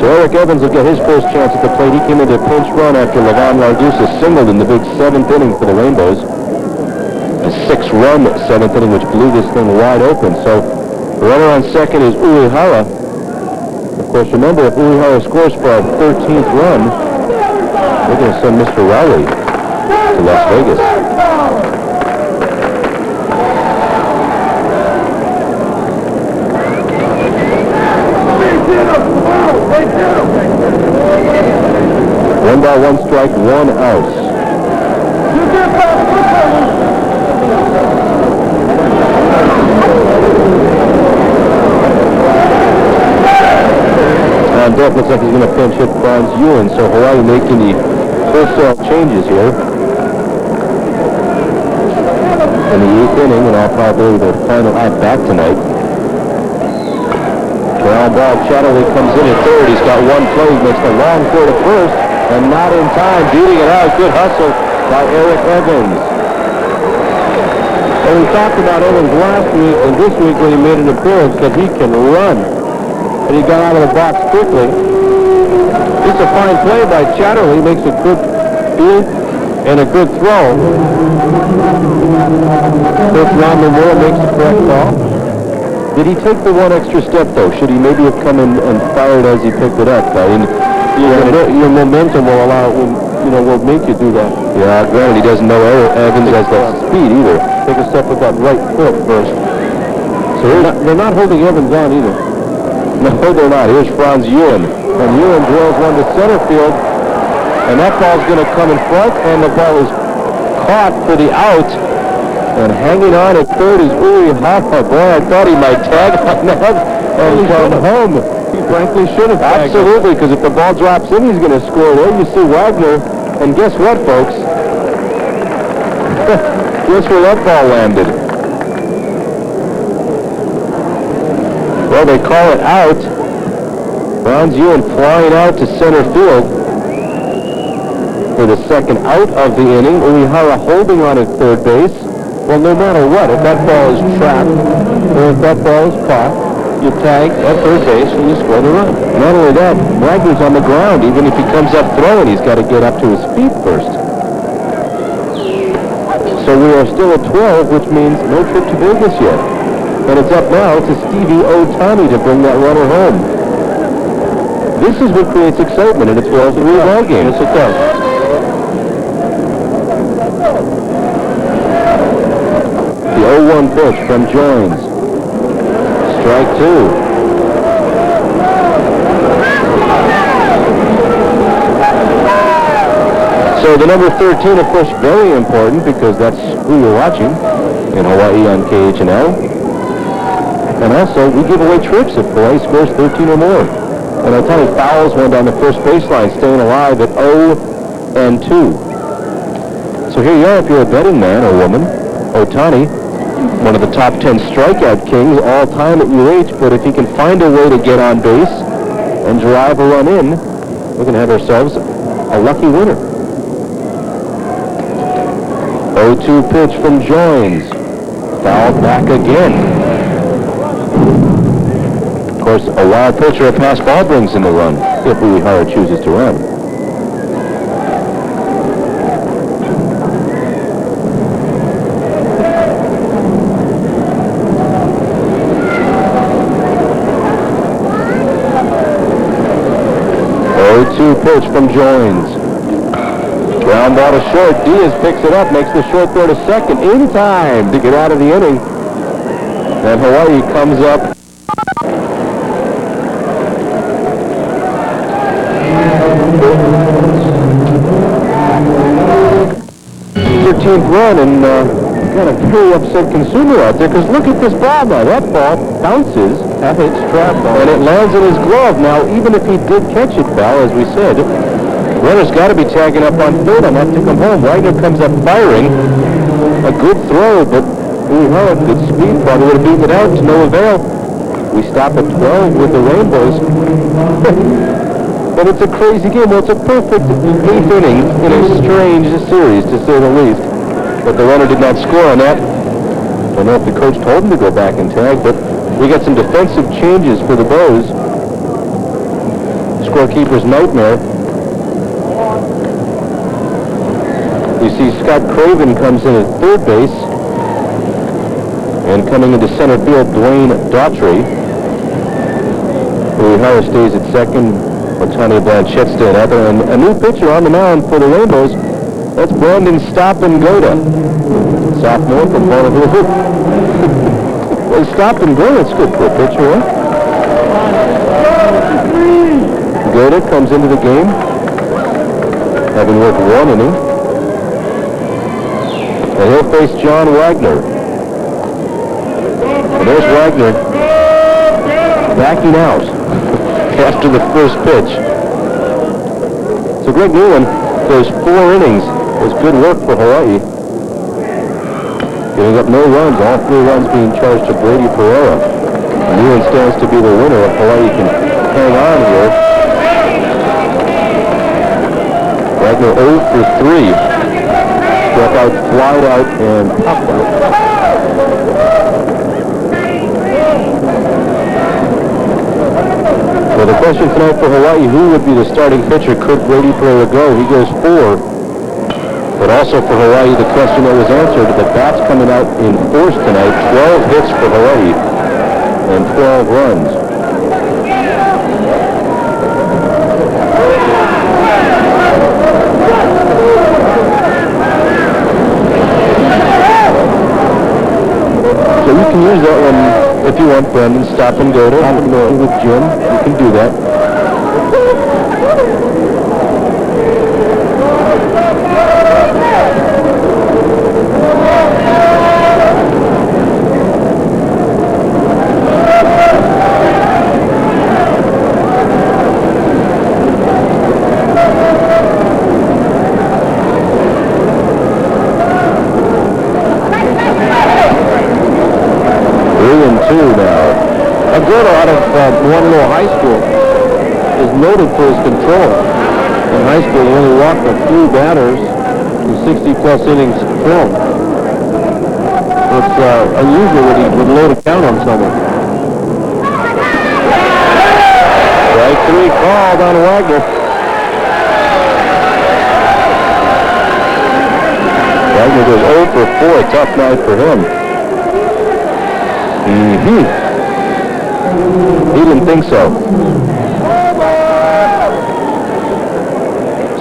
So Eric Evans will get his first chance at the plate. He came into a pinch run after Levon Lardusa singled in the big seventh inning for the Rainbows. A 6-run seventh inning, which blew this thing wide open. So the runner on second is Uehara. Of course, remember, if Uehara scores for our 13th run, we're going to send Mr. Rowley to Las Vegas. One ball, one strike, one out. And Duff looks like he's going to pinch hit Franz Ewan, so Hawaii making the wholesale changes here. In the 8th inning, and all probably the final at bat tonight. Ground ball, Chatterley comes in at third. He's got one play, makes the long throw to first, and not in time, beating it out. Good hustle by Eric Evans. And we talked about Evans last week and this week when he made an appearance that he can run. And he got out of the box quickly. It's a fine play by Chatterley. Makes a good field and a good throw. First round Moore makes the correct call. Did he take the one extra step, though? Should he maybe have come in and fired as he picked it up? Your momentum will allow, will make you do that. Yeah, granted, he doesn't know Evans has that speed either. Take a step with that right foot first. So they're not holding Evans on either. No, they're not. Here's Franz Ewan. And Ewan drills one to center field. And that ball's going to come in front, and the ball is caught for the out. And hanging on at third is Uehara. Boy, I thought he might tag on that and come home. He frankly should have. Absolutely, because if the ball drops in, he's going to score. There you see Wagner. And guess what, folks? Guess where that ball landed? Well, they call it out. Franz Ewan flying out to center field for the second out of the inning. Uehara holding on at third base. Well, no matter what, if that ball is trapped or if that ball is caught, you tag at third base and you score the run. Not only that, Wagner's on the ground. Even if he comes up throwing, he's got to get up to his feet first. So we are still at 12, which means no trip to Vegas yet. And it's up now to Stevie Ohtani to bring that runner home. This is what creates excitement in a 12-3 ball game. Yes, it does. The 0-1 pitch from Jones. Strike two. So the number 13, of course, very important because that's who you're watching in Hawaii on KHNL. And also, we give away trips if Hawaii scores 13 or more. And Ohtani fouls one down the first baseline, staying alive at 0-2. So here you are if you're a betting man or woman. Ohtani, one of the top 10 strikeout kings all time at UH, but if he can find a way to get on base and drive a run in, we're going to have ourselves a lucky winner. 0-2 pitch from Jones. Fouled back again. Of course, a wild pitch or a pass ball brings in the run if Uehara chooses to run. Pitch from Jones. Ground ball to short. Diaz picks it up, makes the short throw to second in time to get out of the inning. And Hawaii comes up. 13th run, and got a very upset consumer out there, because look at this ball now. That ball bounces, hits trap ball, and it lands in his glove. Now, even if he did catch it, Val, as we said, runner's got to be tagging up on third on that to come home. Wagner comes up firing. A good throw, but good speed. Probably would have beaten it out to no avail. We stop at 12 with the Rainbows. But it's a crazy game. Well, it's a perfect 8th inning in a strange series, to say the least. But the runner did not score on that. I don't know if the coach told him to go back and tag, but we got some defensive changes for the Bows. Scorekeeper's nightmare. You see Scott Craven comes in at third base. And coming into center field, Dwayne Daughtry. Louis Harris stays at second. Otani Blanchett staying up. And a new pitcher on the mound for the Rainbows. That's Brandon Stop-and-Goda. Sophomore from Honolulu. Well, Stop-and-Goda, that's good for a pitcher, huh? Goda comes into the game, having worked 1 inning. And he'll face John Wagner. And there's Wagner backing out after the first pitch. So Greg Newland goes 4 innings. It was good work for Hawaii. Giving up no runs, all 3 runs being charged to Brady Pereira. Newland stands to be the winner if Hawaii can hang on here. Wagner 0 for 3. Struck out, flied out, and popped out. So the question tonight for Hawaii, who would be the starting pitcher? Could Brady Pereira go? He goes 4. But also for Hawaii, the question that was answered, the bats coming out in force tonight. 12 hits for Hawaii and 12 runs. So you can use that one if you want, Brendan. Stop and go to with Jim. You can do that. Out of Honolulu High School is noted for his control. In high school, he only walked a few batters in 60-plus innings thrown. It's unusual that he would load a count on someone. Strike 3 called on Wagner. Wagner goes 0 for 4. Tough night for him. He didn't think so.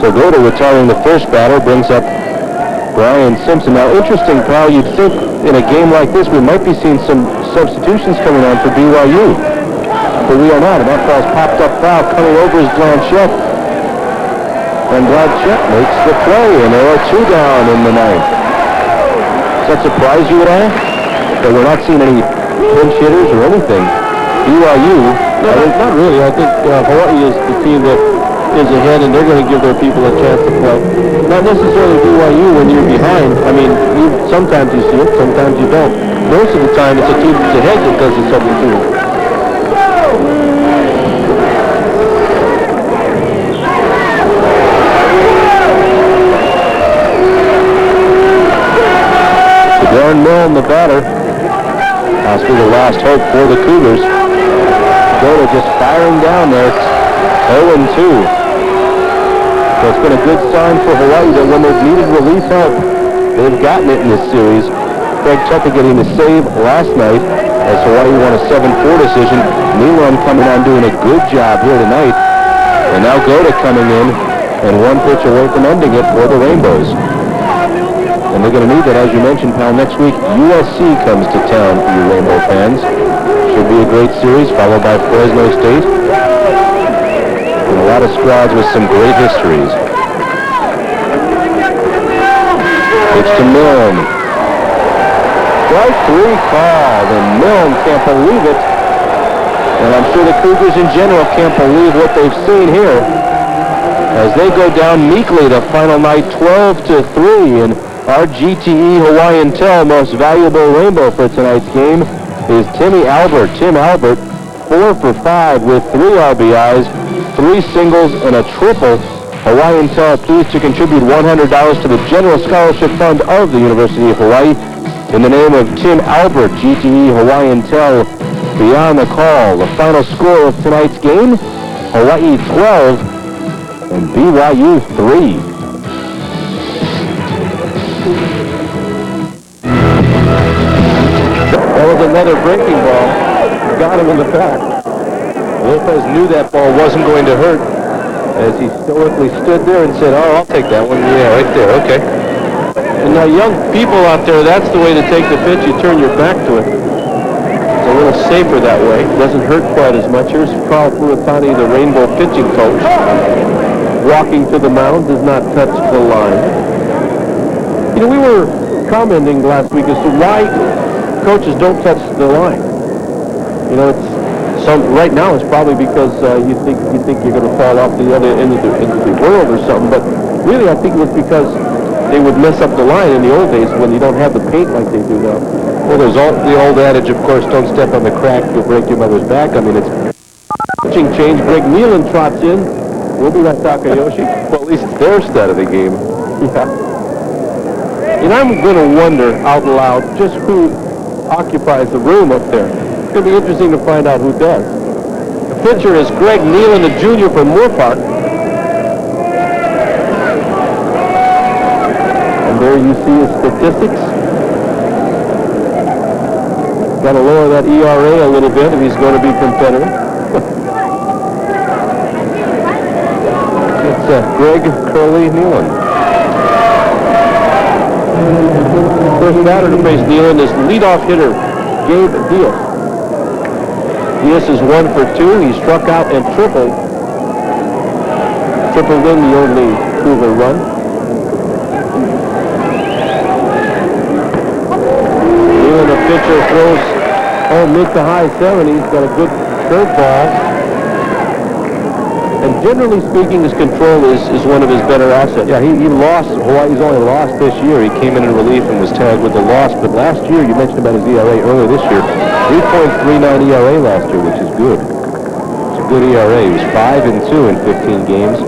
So Goda retiring the first batter brings up Brian Simpson. Now, interesting, pal, you'd think in a game like this we might be seeing some substitutions coming on for BYU. But we are not, and that ball's popped up foul. Coming over is Blanchett. And Blanchett makes the play, and there are 2 down in the 9th. Does that surprise you at all? That we're not seeing any pinch hitters or anything? BYU, no, not really. I think Hawaii is the team that is ahead, and they're going to give their people a chance to play. Not necessarily BYU when you're behind. I mean, sometimes you see it, sometimes you don't. Most of the time, it's a team that's ahead that does the substitution. Darren Milne, the batter. Possibly the last hope for the Cougars. Goda just firing down there. 0-2. So it's been a good sign for Hawaii that when they've needed relief help, they've gotten it in this series. Craig Tucker getting the save last night as Hawaii won a 7-4 decision. Milan coming on doing a good job here tonight. And now Goda coming in and one pitch away from ending it for the Rainbows. And they're going to need that, as you mentioned, pal. Next week, USC comes to town for you Rainbow fans. Should be a great series, followed by Fresno State. And a lot of squads with some great histories. It's to Milne. Strike 3 called, and Milne can't believe it. And I'm sure the Cougars in general can't believe what they've seen here, as they go down meekly the final night 12-3. And our GTE Hawaiian Tel most valuable Rainbow for tonight's game is Timmy Albert. Tim Albert, 4 for 5 with 3 RBIs, 3 singles, and a triple. Hawaiian Tel pleased to contribute $100 to the General Scholarship Fund of the University of Hawaii. In the name of Tim Albert, GTE Hawaiian Tel, beyond the call. The final score of tonight's game, Hawaii 12 and BYU 3. That was another breaking ball. Got him in the back. Lopez knew that ball wasn't going to hurt, as he stoically stood there and said, "Oh, I'll take that one." Yeah, right there. Okay. And now young people out there, that's the way to take the pitch. You turn your back to it. It's a little safer that way. It doesn't hurt quite as much. Here's Carl Fuatani, the Rainbow pitching coach, walking to the mound, does not touch the line. You know, we were commenting last week as to why coaches don't touch the line. You know, it's right now it's probably because you think you're going to fall off the other end of the world or something. But really, I think it was because they would mess up the line in the old days when you don't have the paint like they do now. Well, there's the old adage, of course, don't step on the crack, you'll break your mother's back. I mean, it's pitching change. Greg Nealon trots in. We'll be right, Takayoshi. Well, at least it's their stat of the game. Yeah. And I'm going to wonder out loud just who occupies the room up there. It's going to be interesting to find out who does. The pitcher is Greg Nealon, the junior from Moore Park. And there you see his statistics. Got to lower that ERA a little bit if he's going to be competitive. It's Greg Curly Nealon. First batter to face Nealon is leadoff hitter Gabe Diaz. Diaz is 1 for 2. He struck out and tripled in the only Cougar run. Nealon, the pitcher, throws mid to high 70s. Got a good curveball. And generally speaking, his control is one of his better assets. Yeah, he lost. Hawaii's only lost this year. He came in relief and was tagged with the loss. But last year, you mentioned about his ERA earlier this year, 3.39 ERA last year, which is good. It's a good ERA. He was 5-2 in 15 games.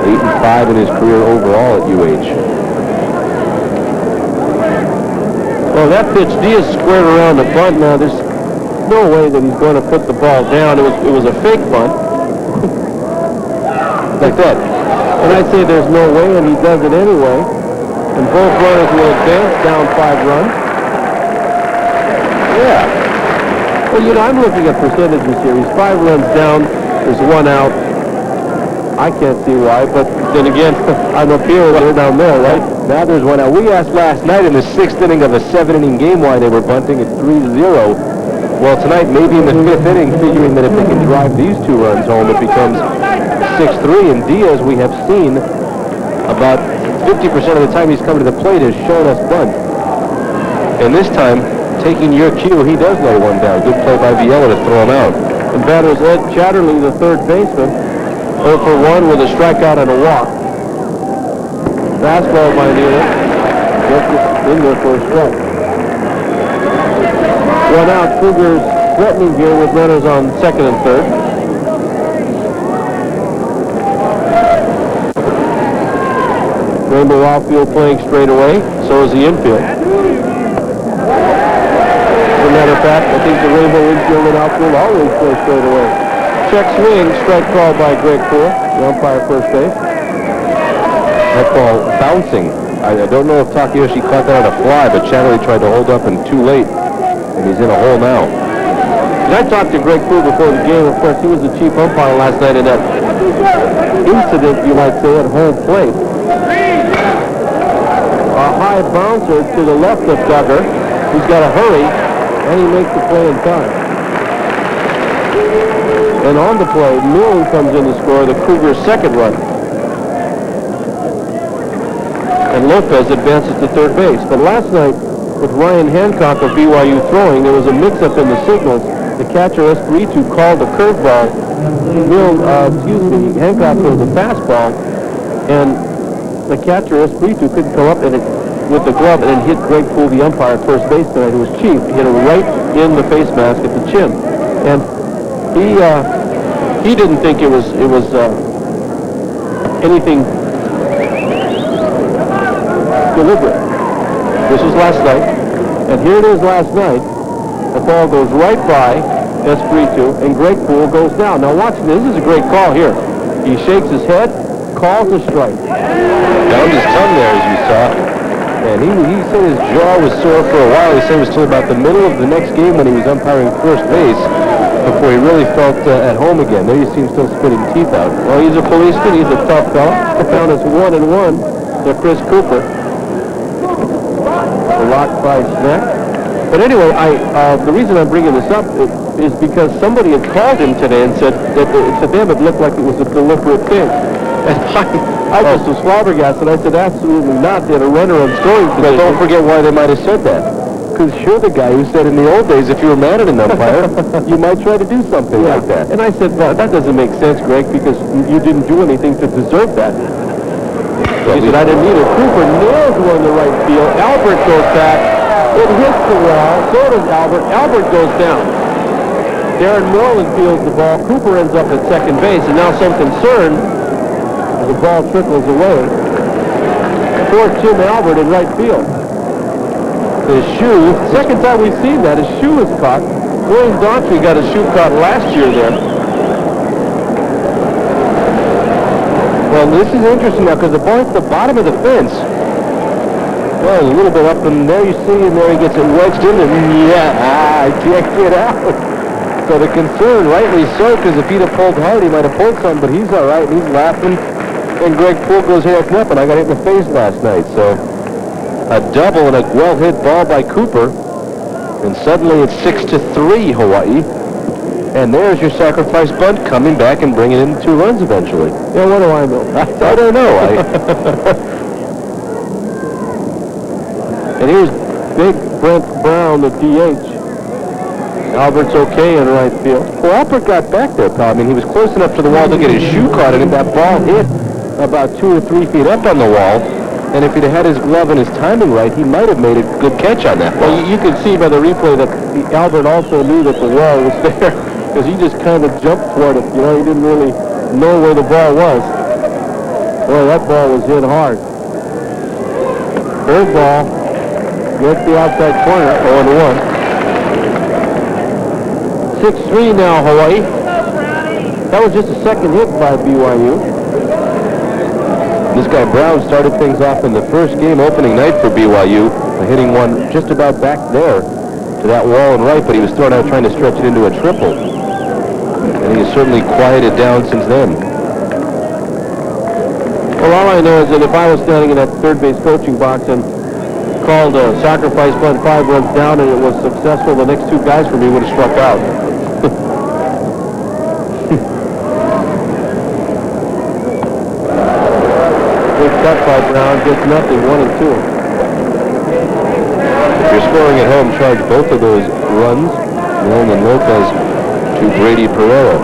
8-5 in his career overall at UH. Well, that pitch, Diaz squared around the bunt. Now, there's no way that he's going to put the ball down. It was a fake bunt. Like that. And I'd say there's no way, and he does it anyway. And both runners will advance down 5 runs. Yeah. Well, you know, I'm looking at percentages here. He's 5 runs down. There's 1 out. I can't see why, but then again, I'm up here and they're down there, right? Now there's 1 out. We asked last night in the 6th inning of a 7-inning game why they were bunting at 3-0. Well, tonight, maybe in the 5th inning, figuring that if they can drive these 2 runs home, it becomes 6-3. And Diaz, we have seen about 50% of the time he's come to the plate has shown us bunt. And this time, taking your cue, he does lay 1 down. Good play by Viella to throw him out. And batter's Ed Chatterley, the third baseman, 0 for 1 with a strikeout and a walk. Fastball by Nealon. Just in there for a strike. 1 out. Cougars threatening here with runners on 2nd and 3rd. Rainbow outfield playing straight away. So is the infield. As a matter of fact, I think the Rainbow infield and outfield always play straight away. Check swing, strike call by Greg Poole, the umpire first base. That ball bouncing. I don't know if Takayoshi caught that on a fly, but Chatterley tried to hold up and too late. And he's in a hole now. I talked to Greg Poole before the game. Of course, he was the chief umpire last night in that incident, you might say, at home plate. A high bouncer to the left of Duggar. He's got to hurry, and he makes the play in time. And on the play, Millen comes in to score the Cougars' second run. And Lopez advances to third base. But last night, with Ryan Hancock of BYU throwing, there was a mix-up in the signals. The catcher, Espiritu, called a curveball. Hancock threw the fastball, and the catcher, Espiritu, couldn't come up with the glove and hit Greg Poole, the umpire at first base tonight, who was chief. He hit him right in the face mask at the chin. And he didn't think it was anything deliberate. This was last night, and here it is last night. The ball goes right by Espiritu, and Greg Poole goes down. Now watch this. This is a great call here. He shakes his head, calls a strike. Found his tongue there, as you saw. And he said his jaw was sore for a while. He said it was till about the middle of the next game when he was umpiring first base before he really felt at home again. There you see him still spitting teeth out. Well, he's a policeman. He's a tough fellow. Count is 1-1 to Chris Cooper. A lot by Snack. But anyway, the reason I'm bringing this up is because somebody had called him today and said that to them it looked like it was a deliberate thing. And I just was flabbergasted. I said, absolutely not. They had a runner on scoring position. But don't forget why they might have said that. Because you're the guy who said in the old days if you were mad at an umpire, you might try to do something like that. And I said, well, that doesn't make sense, Greg, because you didn't do anything to deserve that. He said, I didn't either. Cooper nails one in the right field. Albert goes back. It hits the wall. So does Albert. Albert goes down. Darren Moreland fields the ball. Cooper ends up at second base, and now some concern as the ball trickles away. For Tim Albert in right field. His shoe, second time we've seen that, his shoe is caught. William Daughtry got his shoe caught last year there. Well, this is interesting now because the ball hits the bottom of the fence. Well, a little bit up, and there you see him there. He gets it wedged in, and I can't get out. So the concern, rightly so, because if he'd have pulled hard, he might have pulled some, but he's all right. He's laughing, and Greg Poole goes head up, and I got hit in the face last night. So a double and a well-hit ball by Cooper, and suddenly it's 6-3 Hawaii. And there's your sacrifice bunt coming back and bringing in 2 runs eventually. Yeah, what do I know? I don't know. And here's big Brent Brown, the DH. Albert's okay in right field. Well, Albert got back there, pal. I mean, he was close enough to the wall to get his shoe caught, and that ball hit about 2 or 3 feet up on the wall. And if he'd have had his glove and his timing right, he might have made a good catch on that ball. Well, you can see by the replay that Albert also knew that the wall was there, because he just kind of jumped toward it. You know, he didn't really know where the ball was. Boy, that ball was hit hard. Third ball. Gets the outside corner, 0-1. 6-3 now, Hawaii. That was just a second hit by BYU. This guy Brown started things off in the first game, opening night for BYU, hitting one just about back there to that wall and right, but he was thrown out trying to stretch it into a triple. And he has certainly quieted down since then. Well, all I know is that if I was standing in that third base coaching box and called a sacrifice bunt 5 runs down and it was successful, the next 2 guys for me would have struck out. Good cut by Brown, gets nothing, 1-2. If you're scoring at home, charge both of those runs, Milne and Lopez, to Brady Pereira.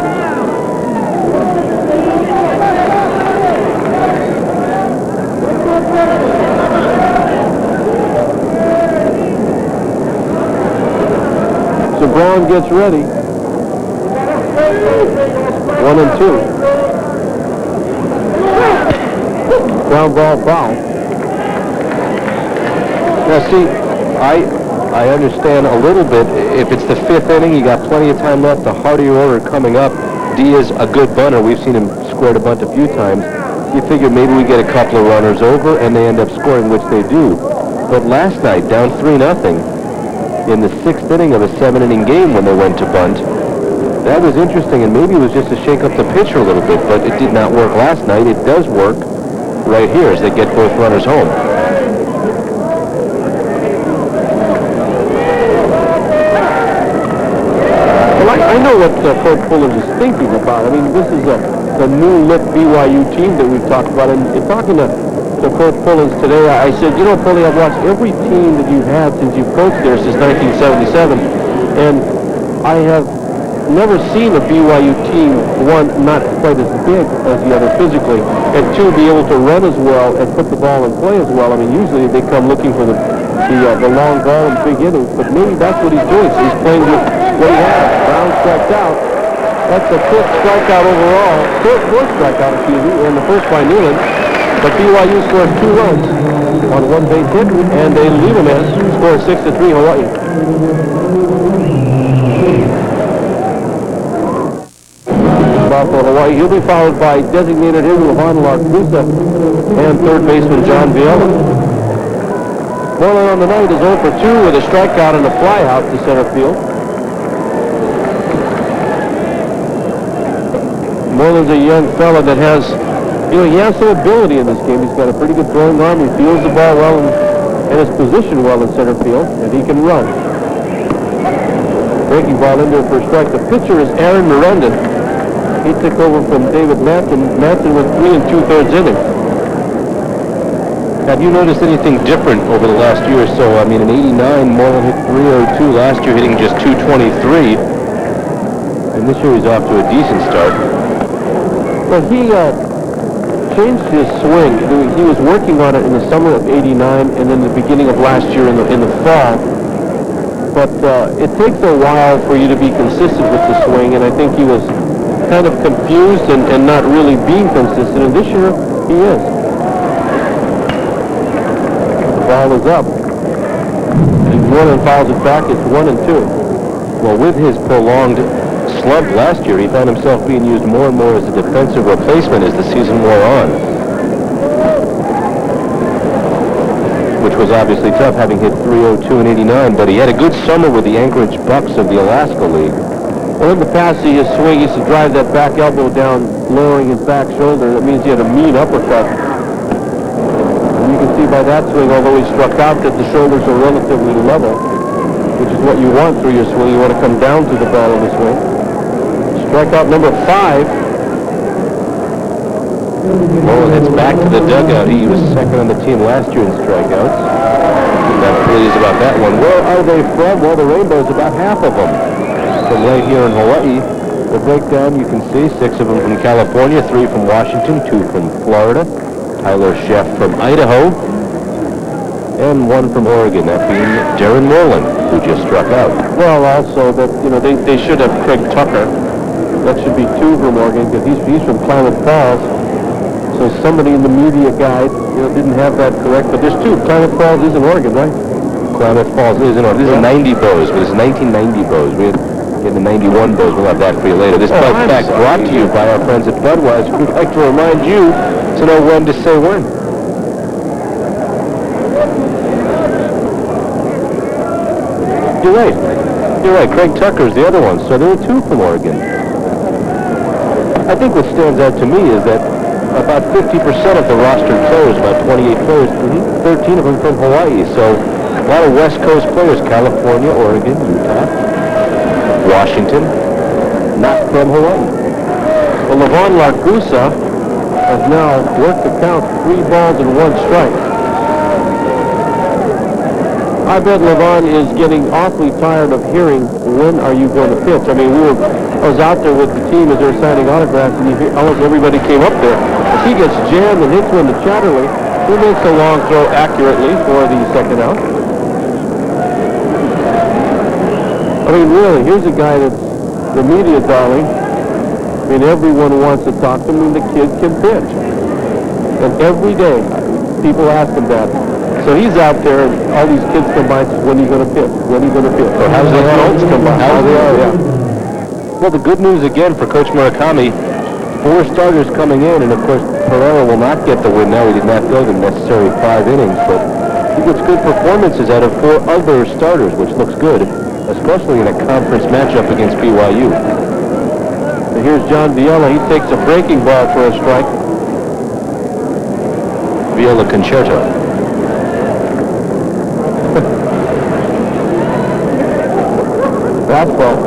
So Brown gets ready. 1-2. Ground ball foul. Now see, I understand a little bit. If it's the 5th inning, you got plenty of time left. The heart of your order coming up. Diaz, a good bunter. We've seen him square a bunt a few times. You figure maybe we get a couple of runners over and they end up scoring, which they do. But last night, down 3-0, in the 6th inning of a 7-inning game when they went to bunt, That was interesting, and maybe it was just to shake up the pitcher a little bit, but it did not work last night. It does work right here as they get both runners home. Well, I know what Coach Pullins is thinking about. I mean, this is a new look BYU team that we've talked about, and talking to Coach Pullins today, I said, you know, Pulley, I've watched every team that you've had since you've coached there since 1977, and I have never seen a BYU team, one, not quite as big as the other physically, and two, be able to run as well and put the ball in play as well. I mean, usually they come looking for the long ball and big innings, but maybe that's what he's doing. So he's playing with what he has. Brown striked out. That's the fifth strikeout overall. Fourth strikeout, excuse me, and the first by Newland. But BYU scored 2 runs on one base hit, and they leave him as scored 6-3 Hawaii. For Hawaii. He'll be followed by designated hitter Levon Larkusa and third baseman John Viola. Moreland on the night is 0 for 2 with a strikeout and a fly out to center field. Moreland's a young fella that has, he has some ability in this game. He's got a pretty good throwing arm. He feels the ball well and is positioned well in center field, and he can run. Breaking ball into it for a strike. The pitcher is Aaron Miranda. He took over from David Matson. Matson with 3 2/3 innings. Have you noticed anything different over the last year or so? I mean, in '89, Moreland hit 302. Last year, hitting just 223. And this year, he's off to a decent start. Well, he changed his swing. He was working on it in the summer of '89 and then the beginning of last year in the fall. But it takes a while for you to be consistent with the swing, and I think he was kind of confused and not really being consistent, and this year he is. The ball is up. He's one and fouls it back. It's 1-2. Well, with his prolonged slump last year, he found himself being used more and more as a defensive replacement as the season wore on, which was obviously tough, having hit 302 in '89, but he had a good summer with the Anchorage Bucks of the Alaska League. Well, in the past, his swing used to drive that back elbow down, lowering his back shoulder. That means he had a mean uppercut. And you can see by that swing, although he struck out, that the shoulders are relatively level, which is what you want through your swing. You want to come down to the ball in the swing. Strikeout number 5. Moreland heads back to the dugout. He was second on the team last year in strikeouts. Not pleased about that one. Where are they from? Well, the Rainbow's about half of them from right here in Hawaii. The breakdown, you can see 6 of them from California, 3 from Washington, 2 from Florida, Tyler Sheff from Idaho, and 1 from Oregon, that being Darren Moreland, who just struck out. Well, also that, they should have Craig Tucker. That should be 2 from Oregon, because he's from Klamath Falls. So somebody in the media guide, didn't have that correct, but there's 2. Klamath Falls is in Oregon, right? Klamath Falls is in Oregon. This is 90 Bows, but it's 1990 Bows. We had the 91 Bows. We'll have that for you later. This Buzz Fact brought to you by our friends at Budweiser. We'd like to remind you to know when to say when. You're right. You're right. Craig Tucker's the other one. So there were 2 from Oregon. I think what stands out to me is that about 50% of the rostered players, about 28 players, 13 of them from Hawaii. So a lot of West Coast players, California, Oregon, Utah, Washington, not from Hawaii. Well, Levon Larkusa has now worked the count, 3 balls and 1 strike. I bet Levon is getting awfully tired of hearing, when are you going to pitch? I mean, I was out there with the team as they were signing autographs, and almost everybody came up there. If he gets jammed and hits one to Chatterley, he makes a long throw accurately for the second out. I mean, really, here's a guy that's the media darling. I mean, everyone wants to talk to him, and the kid can pitch. And every day, people ask him that. So he's out there, and all these kids come by and say, when are you going to pitch? When are you going to pitch? Or how's the adults come by? How they are, yeah. Well, the good news again for Coach Murakami, 4 starters coming in, and of course, Pereira will not get the win now. He did not go the necessary 5 innings, but he gets good performances out of 4 other starters, which looks good, especially in a conference matchup against BYU. And here's John Viola. He takes a breaking ball for a strike. Viola Concerto. Fastball.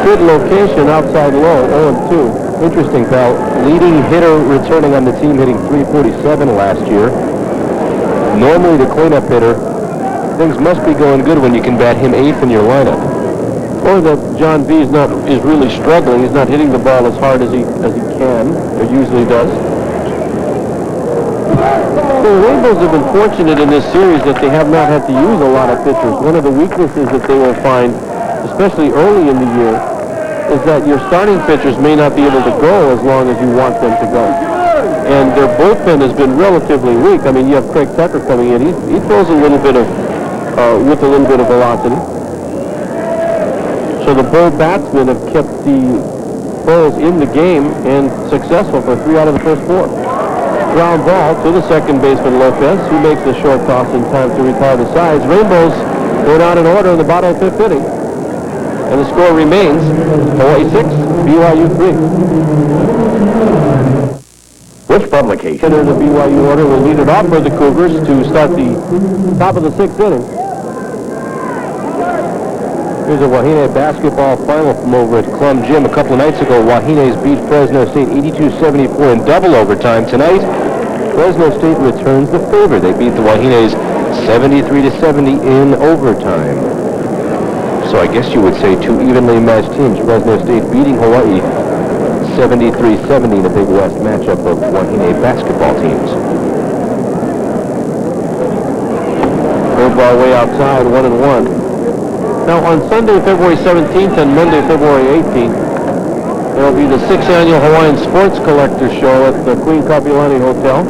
Good location outside low, 0-2. Interesting, pal. Leading hitter returning on the team, hitting .347 last year. Normally the cleanup hitter. Things must be going good when you can bat him 8th in your lineup. Or that John V is really struggling. He's not hitting the ball as hard as he can, or usually does. The Rainbows have been fortunate in this series that they have not had to use a lot of pitchers. One of the weaknesses that they will find, especially early in the year, is that your starting pitchers may not be able to go as long as you want them to go. And their bullpen has been relatively weak. I mean, you have Craig Tucker coming in. He throws a little bit of, with a little bit of velocity. So the Bull batsmen have kept the Bulls in the game and successful for 3 out of the first 4. Ground ball to the second baseman Lopez, who makes the short toss in time to retire the sides. Rainbows go down in order in the bottom of the 5th inning. And the score remains Hawaii 6, BYU 3. Which publication? The BYU order will lead it off for the Cougars to start the top of the 6th inning. Here's a Wahine basketball final from over at Clum Gym. A couple of nights ago, Wahine's beat Fresno State 82-74 in double overtime. Tonight, Fresno State returns the favor. They beat the Wahines 73-70 in overtime. So I guess you would say 2 evenly matched teams. Fresno State beating Hawaii 73-70 in a Big West matchup of Wahine basketball teams. Third ball way outside, 1-1. Now on Sunday, February 17th and Monday, February 18th, there will be the 6th annual Hawaiian Sports Collectors Show at the Queen Kapiolani Hotel.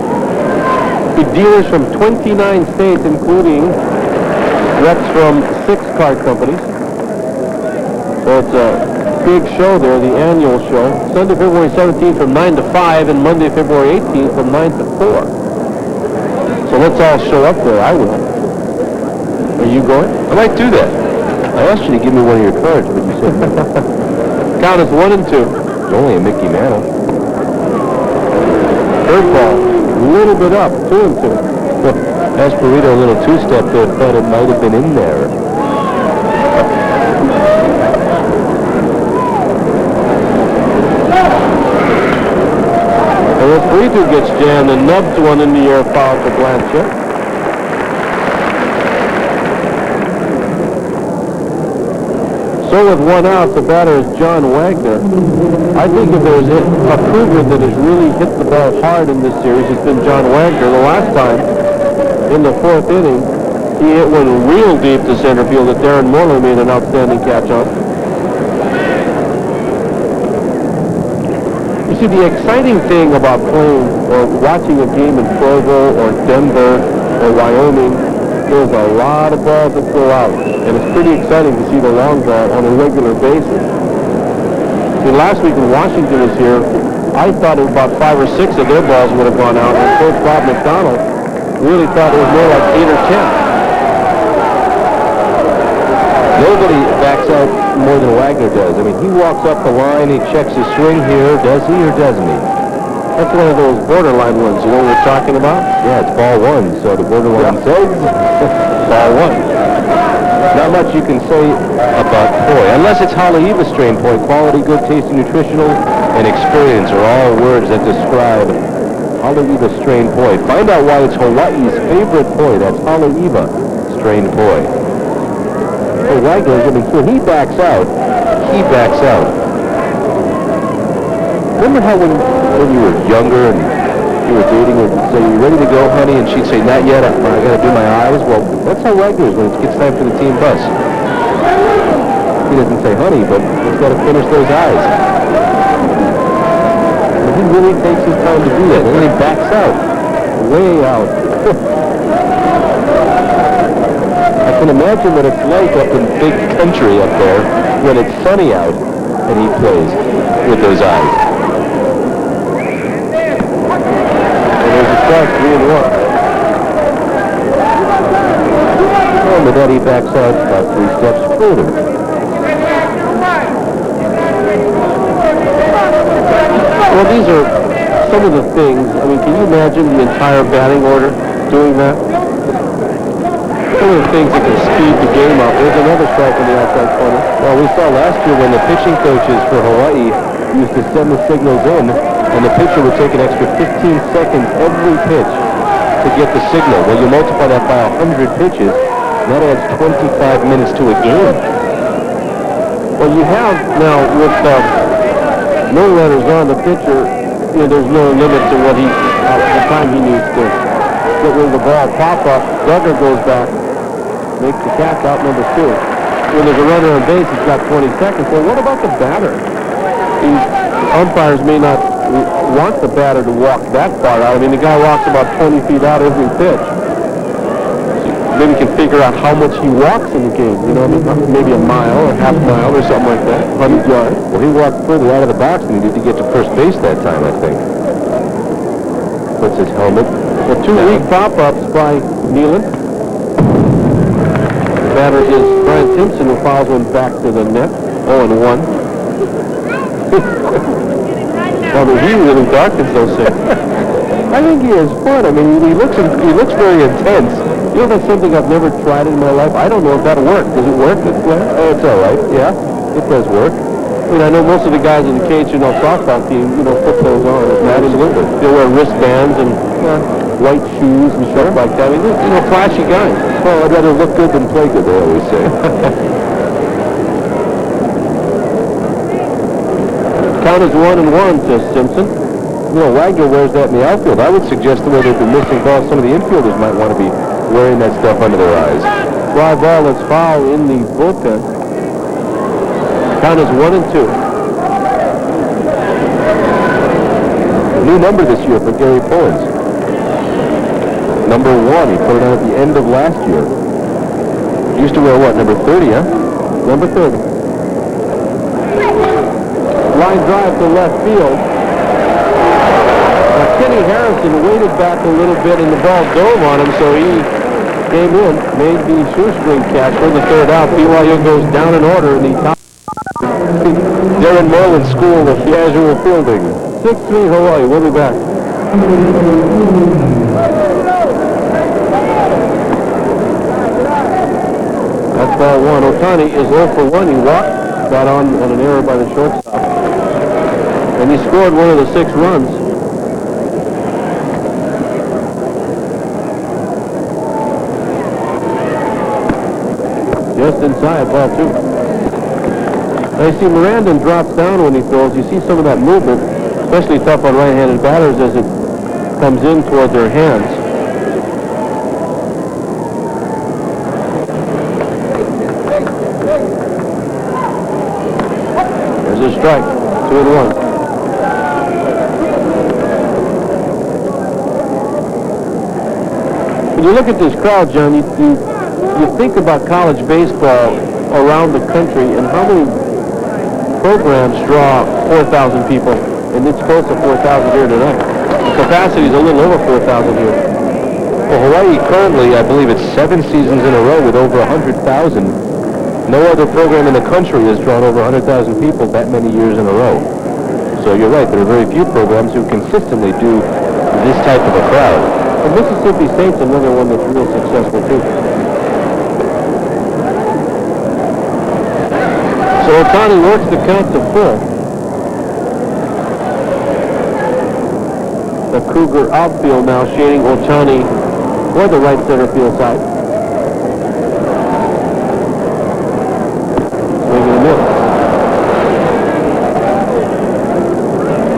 With dealers from 29 states, including reps from 6 card companies. So it's a big show there, the annual show. Sunday, February 17th from 9 to 5, and Monday, February 18th from 9 to 4. So let's all show up there. I will. Are you going? I might do that. I asked you to give me one of your cards, but you said no. Count is 1 and 2. It's only a Mickey Mantle. Third ball, a little bit up, 2 and 2. Esperito, a little 2-step there, thought it might have been in there. And Esperito gets jammed and nubs one in the air, foul for Blanchett. So with 1 out, the batter is John Wagner. I think if there's a Cougar that has really hit the ball hard in this series, it's been John Wagner. The last time, in the 4th inning, he hit one real deep to center field that Darren Morley made an outstanding catch on. You see, the exciting thing about playing or watching a game in Provo or Denver or Wyoming, there's a lot of balls that go out, and it's pretty exciting to see the long ball on a regular basis. See, last week when Washington was here, I thought about 5 or 6 of their balls would have gone out, and Coach Bob McDonald really thought it was more like 8 or 10. Nobody backs out more than Wagner does. I mean, he walks up the line, he checks his swing here. Does he or doesn't he? That's one of those borderline ones, you know what we're talking about? Yeah, it's ball 1, so the borderline says ball 1. Not much you can say about Poi, unless it's Haleiwa strain Poi. Quality, good tasting, nutritional, and experience are all words that describe Haleiwa strain Poi. Find out why it's Hawaii's favorite Poi. That's Haleiwa strain Poi. So Wagner, I mean, when he backs out, he backs out. Remember how when you were younger and you were dating, would say, "You ready to go, honey?" And she'd say, "Not yet. I got to do my eyes." Well, that's how Wagner is when it gets time for the team bus. He doesn't say honey, but he's got to finish those eyes. But he really takes his time to do that, and then he backs out, way out. I can imagine what it's like up in big country up there when it's sunny out and he plays with those eyes. Strike, 3 and 1. And with that, he backs out about 3 steps further. Well, these are some of the things. I mean, can you imagine the entire batting order doing that? Some of the things that can speed the game up. There's another strike in the outside corner. Well, we saw last year when the pitching coaches for Hawaii used to send the signals in, and the pitcher would take an extra 15 seconds every pitch to get the signal. Well, you multiply that by 100 pitches, that adds 25 minutes to a game. Well, you have now with no runners on, the pitcher, you know, there's no limit to what the time he needs to get rid of the ball. Pop up, Duggar goes back, makes the catch out number 2. When there's a runner on base, he's got 20 seconds. Well, what about the batter? These umpires may not want the batter to walk that far out. I mean, the guy walks about 20 feet out every pitch. Then you can figure out how much he walks in the game. You know, maybe a mile or half mile or something like that, 100 yards. Well, he walked further out of the box than he did to get to first base that time, I think. Puts his helmet. Well, 2 weak pop-ups by Nealon. The batter is Brian Simpson, who fouls one back to the net. 0-1. Well, he really darkens those things. I think he has fun. I mean, he looks very intense. You know, that's something I've never tried in my life. I don't know if that'll work. Does it work this way? Oh, it's all right. Yeah, it does work. I mean, I know most of the guys in the KHNL softball team, you know, put those on. Absolutely. They wear wristbands and white shoes and stuff like that. I mean, you know, flashy guys. Well, I'd rather look good than play good, they always say. Count is 1-1 to Simpson. You know, Wagner wears that in the outfield. I would suggest the way they've been missing balls, some of the infielders might want to be wearing that stuff under their eyes. Fly ball that's foul in the bullpen. Count is 1-2. A new number this year for Gary Pullins. Number 1. He put it on at the end of last year. He used to wear what? Number 30, huh? Number 30. Line drive to left field. Kenny Harrison waited back a little bit and the ball dove on him, so he came in, made the shoestring catch for the third out. BYU goes down in order in the top. Darren Moreland School of Casual Fielding. 6-3 Hawaii. We'll be back. That's ball 1. Otani is 0 for 1. He walked that on an error by the shortstop. And he scored one of the 6 runs. Just inside, ball 2. Now you see Mirandon drops down when he throws. You see some of that movement, especially tough on right-handed batters as it comes in toward their hands. There's a strike, 2-1. When you look at this crowd, John, you think about college baseball around the country and how many programs draw 4,000 people, and it's close to 4,000 here tonight. The capacity is a little over 4,000 here. Well, Hawaii currently, I believe it's 7 seasons in a row with over 100,000. No other program in the country has drawn over 100,000 people that many years in a row. So you're right, there are very few programs who consistently do this type of a crowd. And Mississippi State's another one that's real successful too. So Otani works the count to full. The Cougar outfield now shading Otani toward the right center field side. Swing and a miss.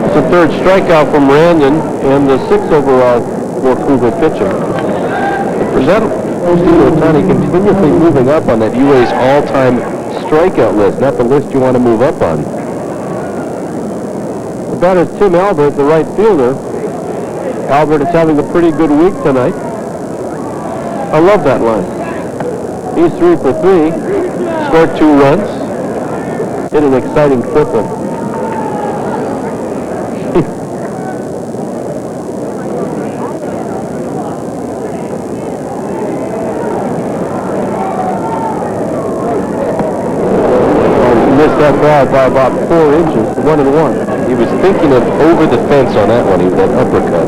It's a third strikeout from Randon and the 6th overall for Cougar pitching. Is that Otani continuously moving up on that UA's all-time strikeout list, not the list you want to move up on? The batter is Tim Albert, the right fielder. Albert is having a pretty good week tonight. I love that line. He's 3 for 3, scored 2 runs, hit an exciting triple. Missed that ball by about 4 inches, 1-1. He was thinking of over the fence on that one, that uppercut.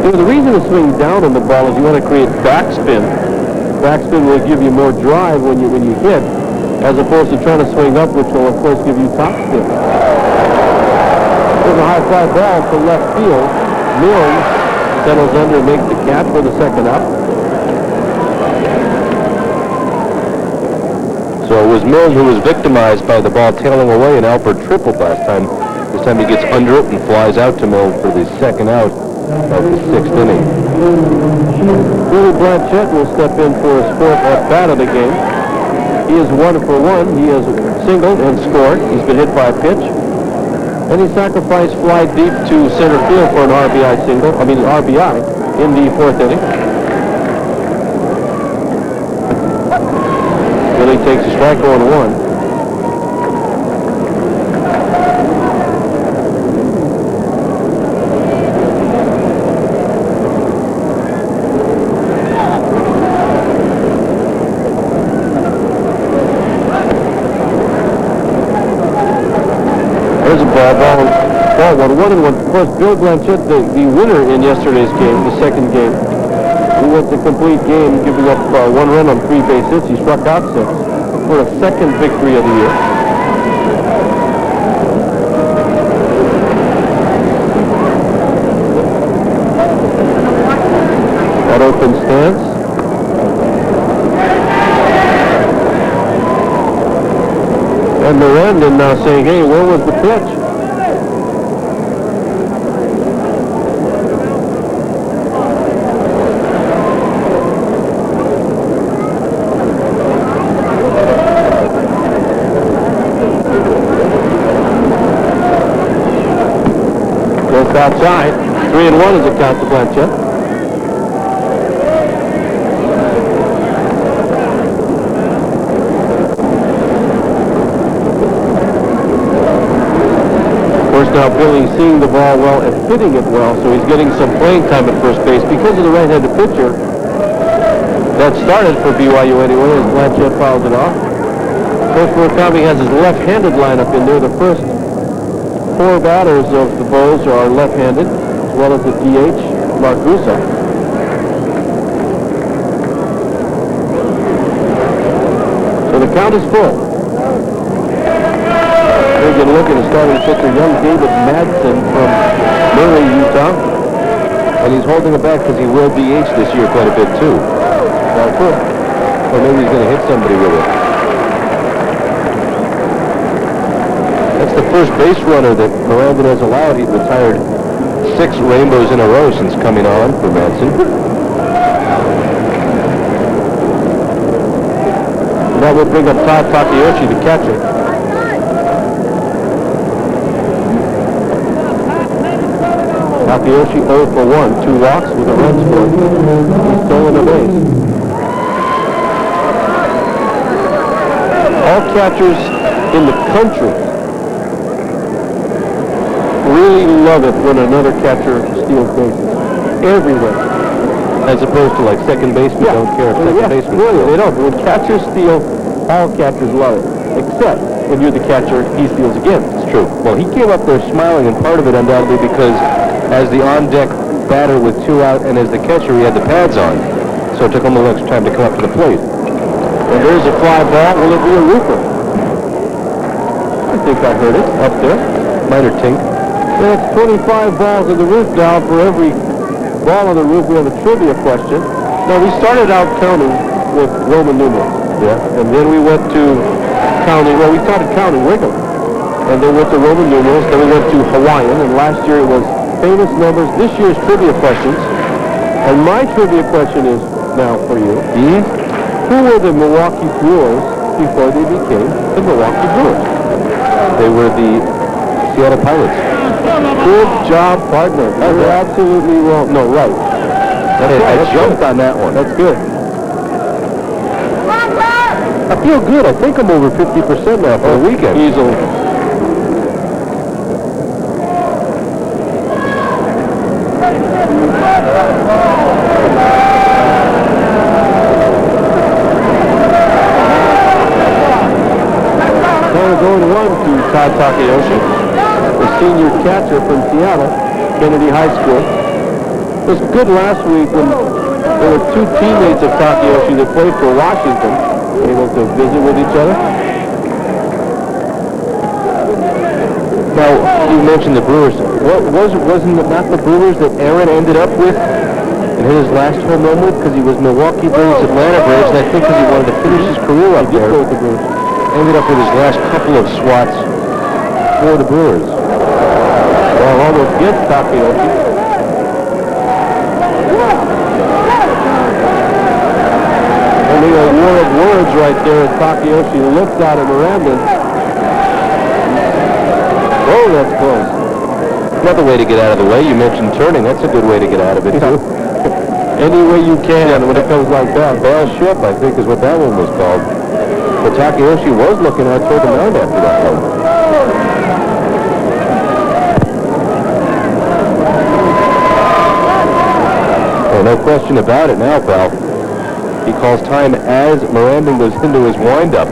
You know, the reason to swing down on the ball is you want to create backspin. Backspin will give you more drive when you hit, as opposed to trying to swing up, which will, of course, give you topspin. There's a high fly ball to left field. Mills settles under and makes the catch for the second out. So it was Mills who was victimized by the ball tailing away, and Alpert tripled last time. This time he gets under it and flies out to Mills for the second out of the sixth inning. Billy Blanchette will step in for his fourth at-bat of the game. He is 1 for 1. He has singled and scored. He's been hit by a pitch. And he sacrificed fly deep to center field for an RBI in the fourth inning. Billy takes a strike 0-1. There's a ball 1-1. Of course, Bill Blanchette, the winner in yesterday's game, the second game, he went the complete game, giving up 1 run on 3 base hits. He struck out 6 for a second victory of the year. That open stance. And Miranda now saying, hey, where was the pitch? Goes outside. 3-1 is a count to Blanchette. Now Billy seeing the ball well and hitting it well, so he's getting some playing time at first base because of the right-handed pitcher. That started for BYU anyway as Blanchette fouls it off. Coach Murakami has his left-handed lineup in there. The first 4 batters of the Bulls are left-handed, as well as the DH, Mark Russo. So the count is full. We're going to look at the starting pitcher, young David Madsen from Murray, Utah. And he's holding it back because he will DH this year quite a bit too. Well, cool. Or maybe he's going to hit somebody with it. That's the first base runner that Miranda has allowed. He's retired 6 rainbows in a row since coming on for Madsen. That would bring up Todd Takeyoshi, the catcher. Takeyoshi 0 for 1, 2 walks with a run scored. He's stolen a base. All catchers in the country really love it when another catcher steals bases. Everywhere. As opposed to like second basemen don't care if second baseman. Really, they don't. When catchers steal, all catchers love it. Except when you're the catcher, he steals again. It's true. Well, he came up there smiling, and part of it undoubtedly because as the on-deck batter with 2 out and as the catcher, he had the pads on. So it took him a little extra time to come up to the plate. And there's a fly ball. Will it be a roofer? I think I heard it up there. Minor tink. That's 25 balls in the roof now. For every ball on the roof, we have a trivia question. Now, we started out counting with Roman numerals. Yeah. And then we went to counting, we started counting regular. And then went to Roman numerals. Then we went to Hawaiian. And last year it was famous numbers. This year's trivia questions. And my trivia question is now for you. Who were the Milwaukee Brewers before they became the Milwaukee Brewers? They were the Seattle Pilots. Good job, partner. You're absolutely wrong. No, right. I jumped on that one. That's good. I feel good. I think I'm over 50% now for the weekend. Easily. Going 1 to Todd Takayoshi, the senior catcher from Seattle, Kennedy High School. It was good last week when there were two teammates of Takayoshi that played for Washington, able to visit with each other. Now, you mentioned the Brewers. Wasn't it not the Brewers that Aaron ended up with and hit his last home run with? Because he was Milwaukee Braves, Atlanta Braves, and I think because he wanted to finish his career up there. With the Brewers. Ended up with his last couple of swats for the Brewers. Well, almost gets Takayoshi. Only a war of words right there as Takayoshi looks out at Miranda. Oh, that's close. Another way to get out of the way. You mentioned turning. That's a good way to get out of it, too. Any way you can when it comes like that. Bail ship, I think, is what that one was called. But Takayoshi was looking out toward the mound after that one. Oh, no question about it now, pal. He calls time as Miranda goes into his windup.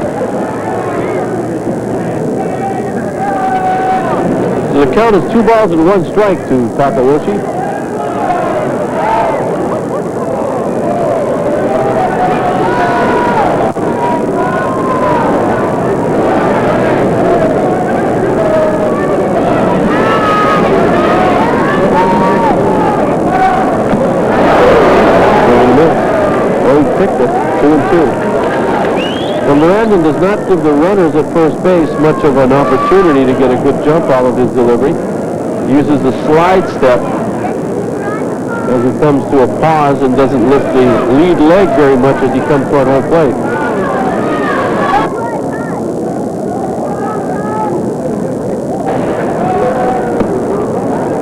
So the count is 2 balls and 1 strike to Takayoshi. Picked it, 2-2. Well, Miranda does not give the runners at first base much of an opportunity to get a good jump out of his delivery. He uses the slide step as he comes to a pause and doesn't lift the lead leg very much as he comes toward home plate.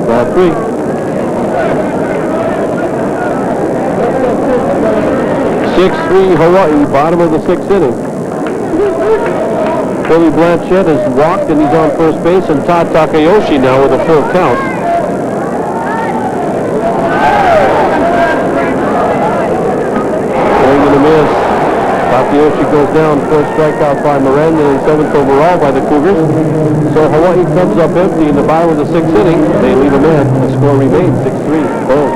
Ball 3. Hawaii, bottom of the 6th inning. Billy Blanchett has walked and he's on first base, and Todd Takayoshi now with a full count. Swing and a miss. Takayoshi goes down, first strikeout by Miranda and 7th overall by the Cougars. So Hawaii comes up empty in the bottom of the 6th inning. They leave a man. The score remains 6-3. Boom.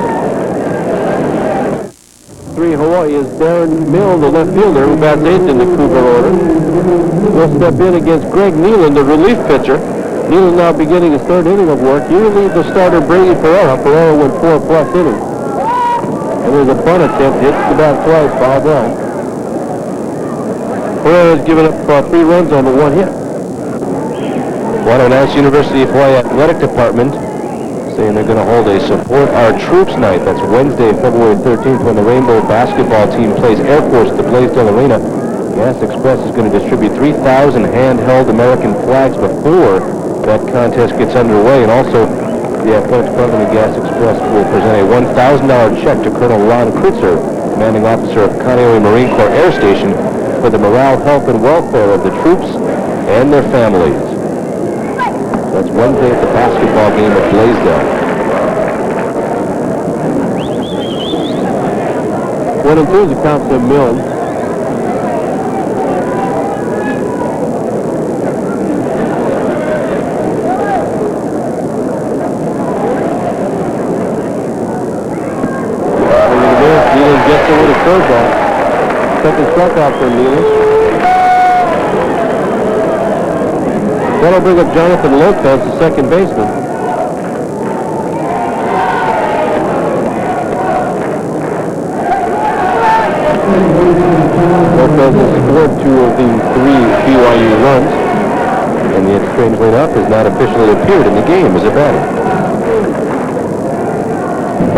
Hawaii is Darren Mill, the left fielder, who bats 8th in the Cougar order. Will step in against Greg Nealon, the relief pitcher. Nealon now beginning his 3rd inning of work. He relieved the starter Brady Pereira. Pereira went 4+ innings. And there's a bunt attempt, hits the bat twice, foul down. Pereira has given up 3 runs on the 1 hit. Want to announce University of Hawaii Athletic Department saying they're going to hold a Support Our Troops night. That's Wednesday, February 13th, when the Rainbow basketball team plays Air Force at the Blaisdell Arena. Gas Express is going to distribute 3,000 handheld American flags before that contest gets underway. And also, the Athletic Department of Gas Express will present a $1,000 check to Colonel Ron Kritzer, commanding officer of Kaneohe Marine Corps Air Station, for the morale, health, and welfare of the troops and their families. That's Wednesday at the basketball game at Blaisdell. 1-2 is the count to Mill. Nealon gets it with a curveball. 2nd strikeout for Nealon. That'll bring up Jonathan Lopez, the 2nd baseman. Lopez has scored 2 of the 3 BYU runs. And yet, strangely enough, has not officially appeared in the game as a batter.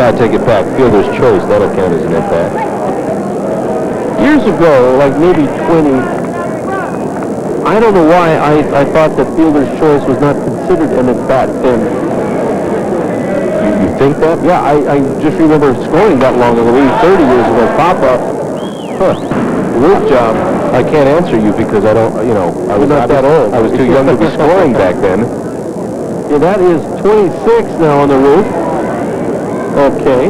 I take it back. Fielder's choice, that'll count as an at-bat. Years ago, like maybe 20, I don't know why I thought that fielder's choice was not considered an at-bat then. You think that? Yeah, I just remember scoring that long ago, maybe 30 years ago. Papa, roof job. I can't answer you because I don't, you know, I was not that old. I was too young to be scoring back then. Yeah, that is 26 now on the roof. Okay.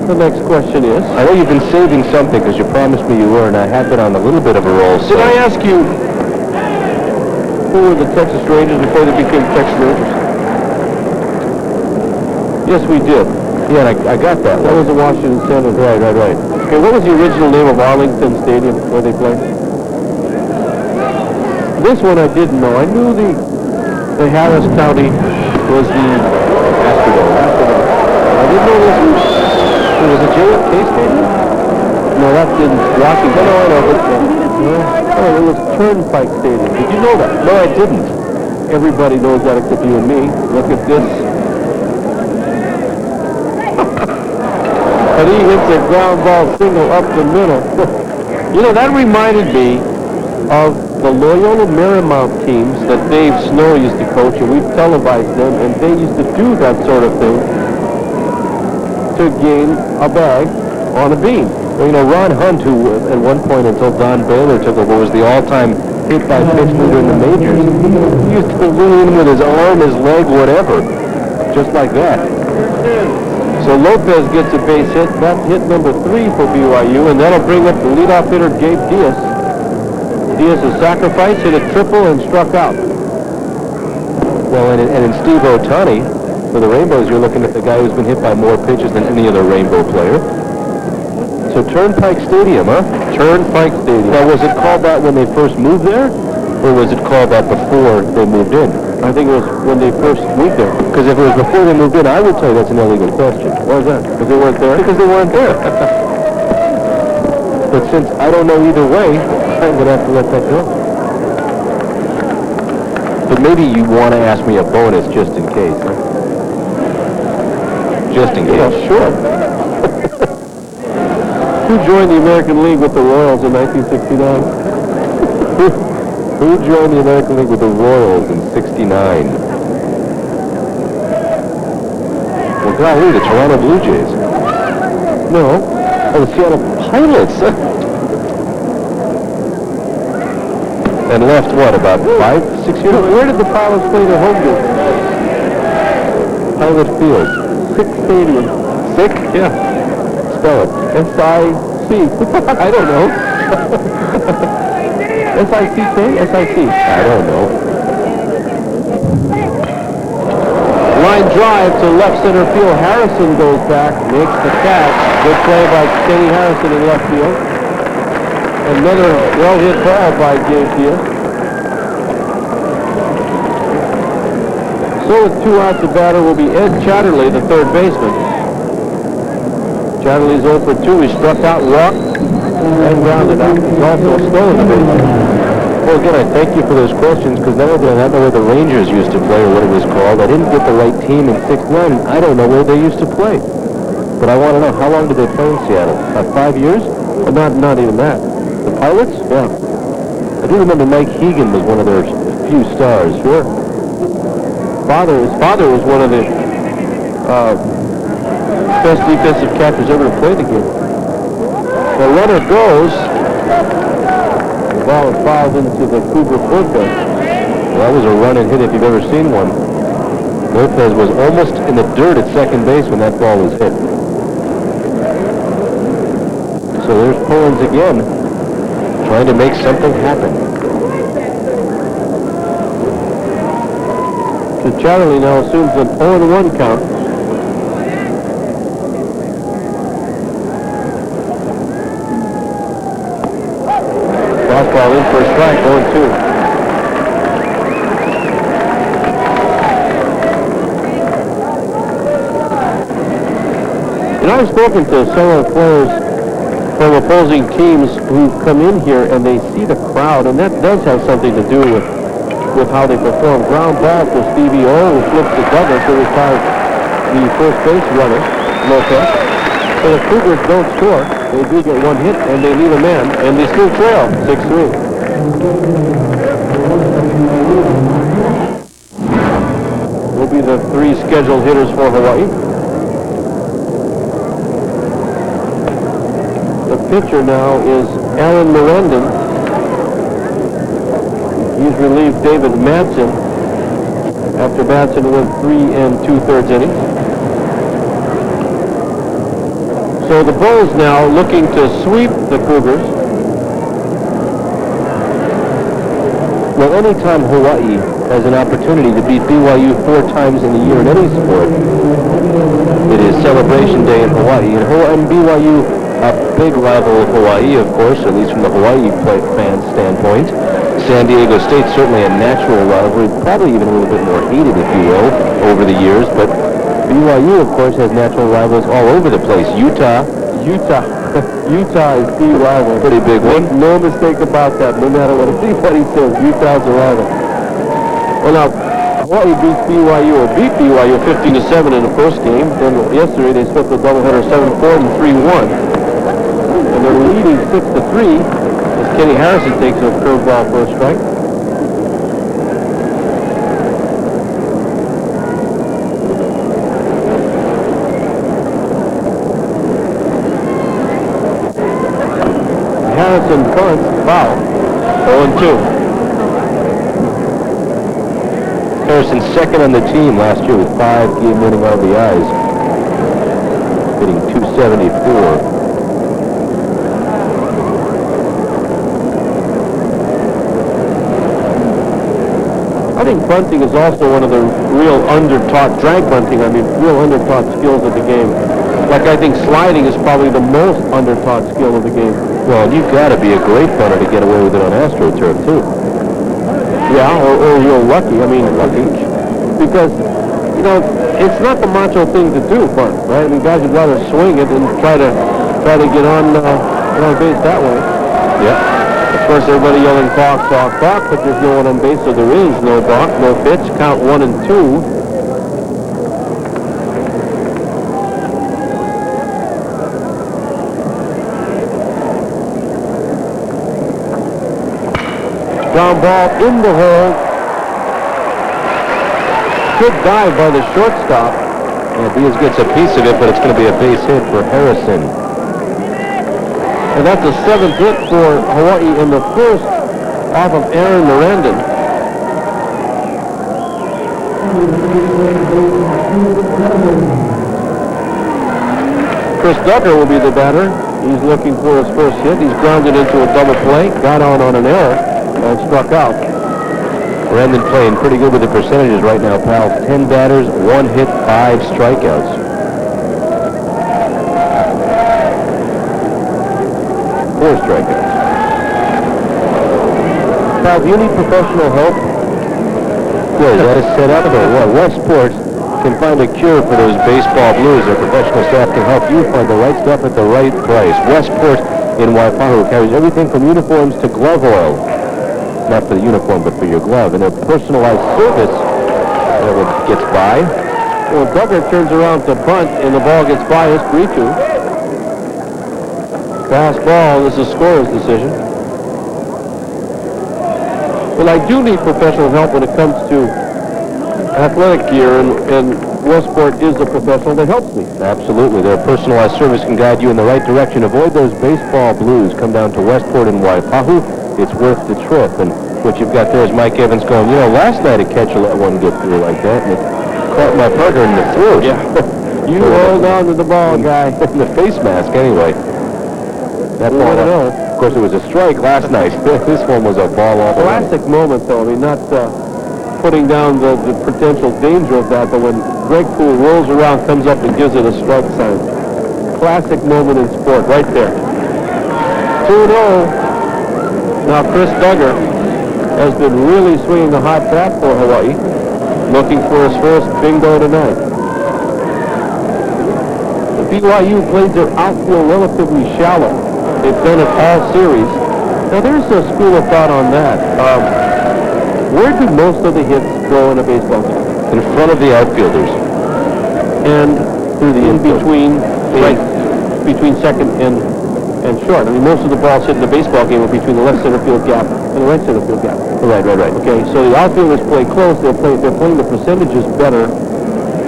The next question is... I know you've been saving something because you promised me you were, and I have been on a little bit of a roll. So. Did I ask you... Who were the Texas Rangers before they became Texas Rangers? Yes, we did. Yeah, and I got that. That was the Washington Senators. Right. Okay, what was the original name of Arlington Stadium where they played? This one I didn't know. I knew the Harris County was the Astrodome. I didn't know this one. It was a JFK Stadium? No, that's in Washington. No, I know. Oh, it was Turnpike Stadium. Did you know that? No, I didn't. Everybody knows that except you and me. Look at this. And he hits a ground ball single up the middle. You know, that reminded me of the Loyola Marymount teams that Dave Snow used to coach, and we've televised them, and they used to do that sort of thing to gain a bag on a beam. Well, you know, Ron Hunt, who at one point until Don Baylor took over was the all-time hit by pitch leader in the majors, he used to win in with his arm, his leg, whatever, just like that. So Lopez gets a base hit. That's hit number 3 for BYU, and that'll bring up the leadoff hitter, Gabe Diaz. Diaz's sacrifice, hit a triple, and struck out. Well, and in Steve Ohtani, for the Rainbows, you're looking at the guy who's been hit by more pitches than any other Rainbow player. So Turnpike Stadium, huh? Turnpike Stadium. Now, was it called that when they first moved there, or was it called that before they moved in? I think it was when they first moved there. Because if it was before they moved in, I would tell you that's an illegal question. Why is that? Because they weren't there? Because they weren't there. But since I don't know either way, I'm going to have to let that go. But maybe you want to ask me a bonus just in case. Huh? Just in case. Yeah, sure. Who joined the American League with the Royals in 1969? Who joined the American League with the Royals in '69? Well, golly, the Toronto Blue Jays. No. Oh, the Seattle Pilots. And left, what, about 5, 6 years ago? Where did the Pilots play their home game? Pilot Field. Sick Stadium. Sick? Yeah. Spell it. S-I-C. I don't know. S-I-C-K? S-I-C. I don't know. Line drive to left center field. Harrison goes back, makes the catch. Good play by Kenny Harrison in left field. Another well-hit ball by Gabe Diaz. So with 2 outs, the batter will be Ed Chatterley, the third baseman. Chatterley's 0 for 2. He struck out, walked, and grounded out. He's also stolen the base. Well, again, I thank you for those questions, because not only did I not know where the Rangers used to play or what it was called, I didn't get the right team in '69, and I don't know where they used to play. But I want to know, how long did they play in Seattle? About 5 years? But not even that. The Pilots? Yeah. I do remember Mike Hegan was one of their few stars. Sure. His father was one of the best defensive catchers ever to play the game. The runner goes. The ball is fouled into the Cougar bullpen. Well, that was a run and hit if you've ever seen one. Lopez was almost in the dirt at second base when that ball was hit. So there's Pullins again, trying to make something happen. So Chatterley now assumes an 0-1 count. Fastball in for a strike, 0-2. And I've spoken to several players from opposing teams who come in here and they see the crowd, and that does have something to do with how they perform. Ground ball for Stevie O, who flips to Douglas, who retires the first base runner, Lopez. So the Cougars don't score. They do get 1 hit, and they leave a man, and they still trail 6-3. Will be the 3 scheduled hitters for Hawaii. The pitcher now is Alan Merendon. He's relieved David Madsen after Madsen went 3 2/3 innings. So the Bulls now looking to sweep the Cougars Well, anytime Hawaii has an opportunity to beat BYU 4 times in a year in any sport, it is Celebration Day in Hawaii. And BYU, a big rival of Hawaii, of course, at least from the Hawaii fan standpoint. San Diego State, certainly a natural rivalry, probably even a little bit more heated, if you will, over the years. But BYU, of course, has natural rivals all over the place. Utah is the rival. Pretty big one. No mistake about that. No matter what anybody says, Utah's a rival. Well, now, Hawaii beat BYU 15-7 in the first game. Then yesterday they swept the doubleheader 7-4 and 3-1. And they're leading 6-3 as Kenny Harrison takes a curveball for a strike. Harrison bunts, foul. 0-2. Harrison's second on the team last year with 5 game-winning RBIs, hitting .274. I think bunting is also one of the real under-taught, drag bunting, real under-taught skills of the game. Like I think sliding is probably the most under-taught skill of the game. Well, you've got to be a great punter to get away with it on AstroTurf, too. Yeah, or you're lucky. Lucky. Because, it's not the macho thing to do, bunt, right? Guys would rather swing it and try to get on base that way. Yeah. Of course, everybody yelling balk, balk, balk, but there's no one on base, so there is no balk, no pitch. Count 1 and 2. Ground ball in the hole. Good dive by the shortstop. Yeah, Diaz gets a piece of it, but it's going to be a base hit for Harrison. And that's the 7th hit for Hawaii in the first off of Aaron Mirandon. Chris Duggar will be the batter. He's looking for his first hit. He's grounded into a double play, got on an error, and struck out. Brandon playing pretty good with the percentages right now, pal. 10 batters, 1 hit, 5 strikeouts. 4 strikeouts. Pal, do you need professional help? Good. That is set up or what? Westport can find a cure for those baseball blues. Their professional staff can help you find the right stuff at the right price. Westport in Waipahu carries everything from uniforms to glove oil. Not for the uniform, but for your glove. And their personalized service gets by. Well, Duggar turns around to bunt, and the ball gets by his 3-2. Fast ball. This is a scorer's decision. Well, I do need professional help when it comes to athletic gear, and Westport is a professional that helps me. Absolutely. Their personalized service can guide you in the right direction. Avoid those baseball blues. Come down to Westport in Waipahu. It's worth the trip. And what you've got there is Mike Evans going, last night a catcher let one get through like that, and it caught my partner in the throat. Yeah. You hold on to the ball, guy. In the face mask, anyway. That ball, of course, it was a strike last night. This one was a ball off. Classic moment, though. Not putting down the potential danger of that, but when Greg Poole rolls around, comes up and gives it a strike sign. Classic moment in sport, right there. 2-0. Now Chris Duggar has been really swinging a hot bat for Hawaii, looking for his first bingo tonight. The BYU played their outfield relatively shallow. They've done it all series. Now there's a school of thought on that. Where do most of the hits go in a baseball game? In front of the outfielders. And through the between second and short. Most of the balls hit in the baseball game are between the left center field gap and the right center field gap. Right. Okay, so the outfielders play close. They're playing the percentages better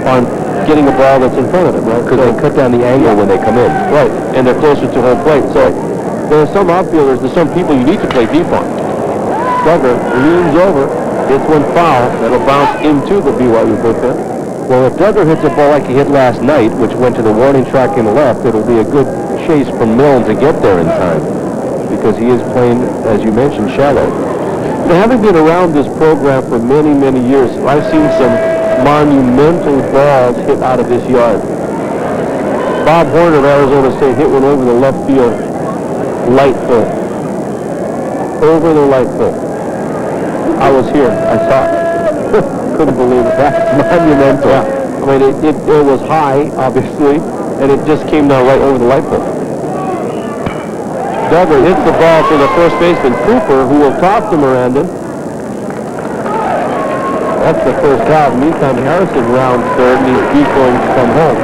on getting a ball that's in front of them, right? Because they cut down the angle when they come in. Right, and they're closer to home plate. So there are some outfielders, there's some people you need to play deep on. Duggar leans over, hits one foul. That'll bounce into the BYU bullpen. Well, if Duggar hits a ball like he hit last night, which went to the warning track in the left, it'll be a good chase for Milne to get there in time. Because he is playing, as you mentioned, shallow. Having been around this program for many, many years, I've seen some monumental balls hit out of this yard. Bob Horner of Arizona State hit one over the left field light pole. Over the light pole. I was here. I saw it. Couldn't believe it. That's monumental. Yeah. I mean, it was high, obviously, and it just came down right over the light pole. Duggar hits the ball to the first baseman, Cooper, who will toss to Miranda. That's the first out. Meantime, Harrison rounds third, and he's going to come home.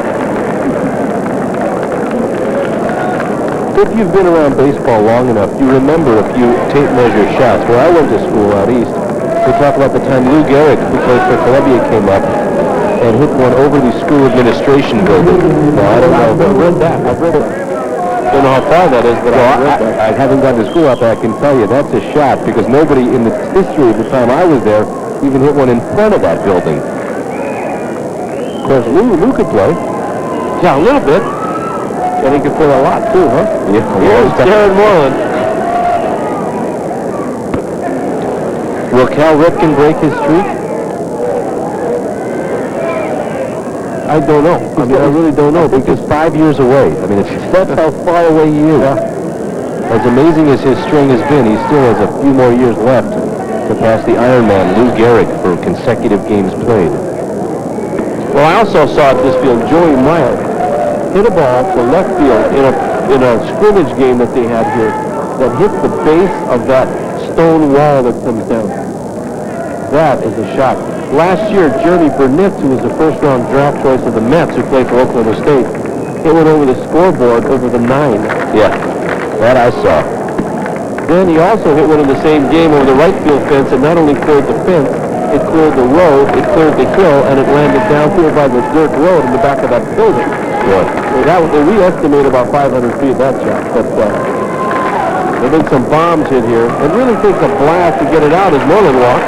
If you've been around baseball long enough, you remember a few tape measure shots. Where I went to school out east, we talk about the time Lou Gehrig, who played for Columbia, came up and hit one over the school administration building. Well, I don't know. I've read that. I've read it. I don't know how far that is, but I haven't gone to school up there. I can tell you that's a shot because nobody in the history of the time I was there even hit one in front of that building. Of course, Lou could play. Yeah, a little bit. And he could play a lot, too, huh? Yeah. Here's Darren Moreland. Will Cal Ripken break his streak? I don't know. I mean, I really don't know Because 5 years away. I mean, that's how far away he is. Yeah. As amazing as his string has been, he still has a few more years left to pass the Ironman, Lou Gehrig, for consecutive games played. Well, I also saw at this field Joey Meyer hit a ball to left field in a scrimmage game that they had here that hit the base of that stone wall that comes down. That is a shot. Last year, Jeremy Burnett, who was the first-round draft choice of the Mets, who played for Oklahoma State, hit one over the scoreboard over the 9. Yeah, that I saw. Then he also hit one in the same game over the right field fence, and not only cleared the fence, it cleared the road, it cleared the hill, and it landed down here by the dirt road in the back of that building. Good. We estimate about 500 feet that shot, but there have been some bombs hit here. It really takes a blast to get it out as Moreland walks.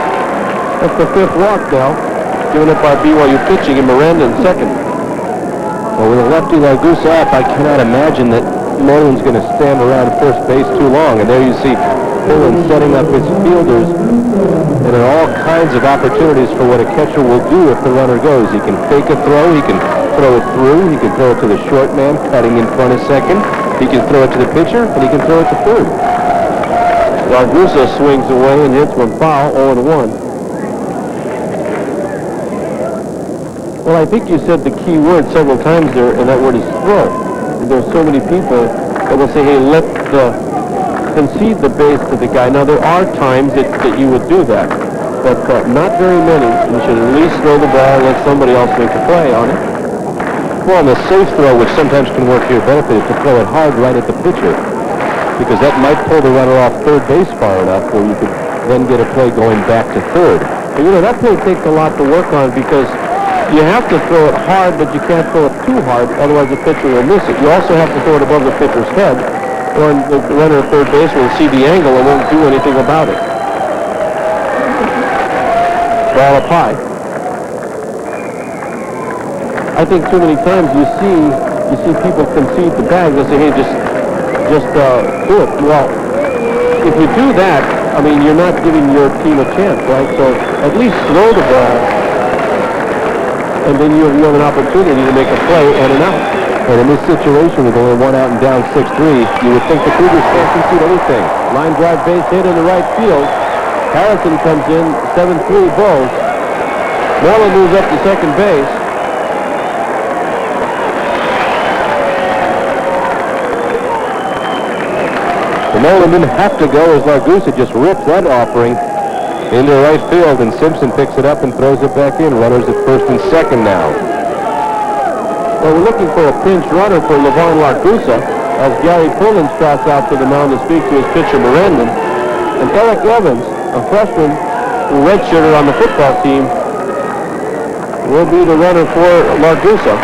That's the 5th walk now, given up by BYU pitching and Miranda in second. Well, with a lefty like Goose up, I cannot imagine that Moreland's going to stand around first base too long. And there you see Pullen setting up his fielders, and there are all kinds of opportunities for what a catcher will do if the runner goes. He can fake a throw, he can throw it through, he can throw it to the short man cutting in front of second, he can throw it to the pitcher, and he can throw it to third. Ragusa swings away and hits one foul, 0-1. Well, I think you said the key word several times there, and that word is throw. And there's so many people that will say, hey, concede the base to the guy. Now, there are times that you would do that, but not very many. You should at least throw the ball and let somebody else make a play on it. Well, and the safe throw, which sometimes can work to your benefit, is to throw it hard right at the pitcher, because that might pull the runner off third base far enough where you could then get a play going back to third. But, you know, that play takes a lot to work on because you have to throw it hard, but you can't throw it too hard, otherwise the pitcher will miss it. You also have to throw it above the pitcher's head, or the runner at third base will see the angle and won't do anything about it. Ball up high. I think too many times you see people concede the bag. They say, hey, just do it. Well, if you do that, I mean, you're not giving your team a chance, right? So at least throw the ball, and then you have an opportunity to make a play and an out. And in this situation with only one out and down 6-3, you would think the Cougars can't concede anything. Line drive base hit in the right field. Harrison comes in, 7-3 Bulls. Moreland moves up to second base. The Moreland didn't have to go as Largusa just ripped that offering into right field, and Simpson picks it up and throws it back in. Runners at first and second now. Well, we're looking for a pinch runner for Levon Largusa as Gary Pullen trots out to the mound to speak to his pitcher Miranda. And Eric Evans, a freshman who redshirted on the football team, will be the runner for Largusa.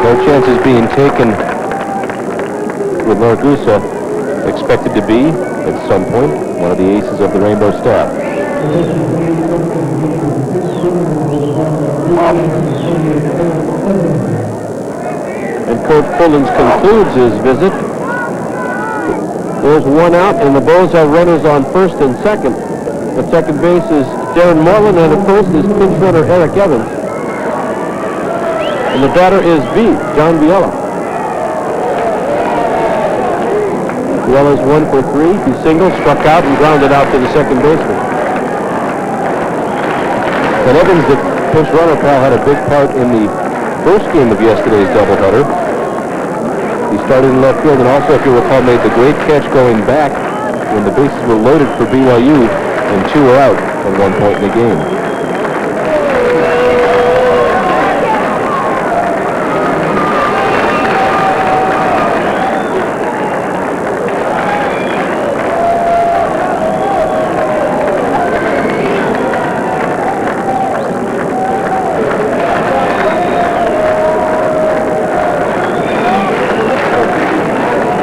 No chances being taken with Largusa expected to be, at some point, one of the aces of the Rainbow staff. And Coach Pullins concludes his visit. There's one out, and the Bulls have runners on first and second. At second base is Darren Moreland, and at first is pinch runner Eric Evans. And the batter is John Biella. Biella's 1 for 3. He singled, struck out, and grounded out to the second baseman. And Evans, the pinch runner, pal, had a big part in the first game of yesterday's doubleheader. He started in left field and also, if you recall, made the great catch going back when the bases were loaded for BYU and 2 were out at one point in the game.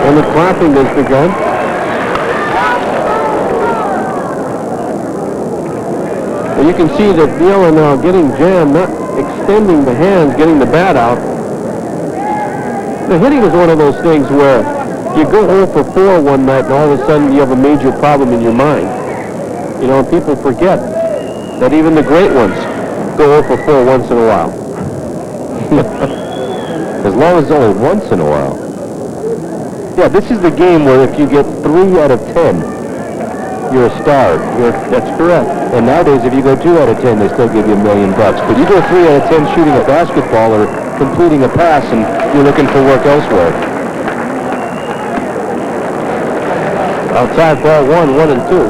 And the clapping has begun. And you can see that Biella now getting jammed, not extending the hands, getting the bat out. The hitting is one of those things where you go 0 for 4 one night and all of a sudden you have a major problem in your mind. You know, people forget that even the great ones go 0 for 4 once in a while. As long as it's only once in a while. Yeah, this is the game where if you get 3 out of 10, you're a star. That's correct. And nowadays, if you go 2 out of 10, they still give you $1 million. But you go 3 out of 10 shooting a basketball or completing a pass, and you're looking for work elsewhere. Outside ball 1, 1 and 2.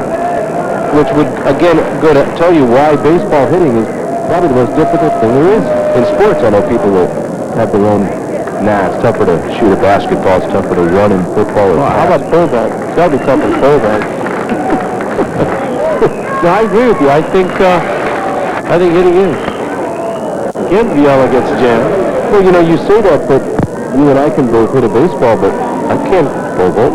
Which would, again, go to tell you why baseball hitting is probably the most difficult thing there is. In sports, I know people will have their own, it's tougher to shoot a basketball, it's tougher to run in football. Well, how about fullback? It's got to be tough in fullback. No, I agree with you. I think hitting is. Again, Biella gets jammed. Well, you know, you say that, but you and I can both hit a baseball, but I can't pole vault.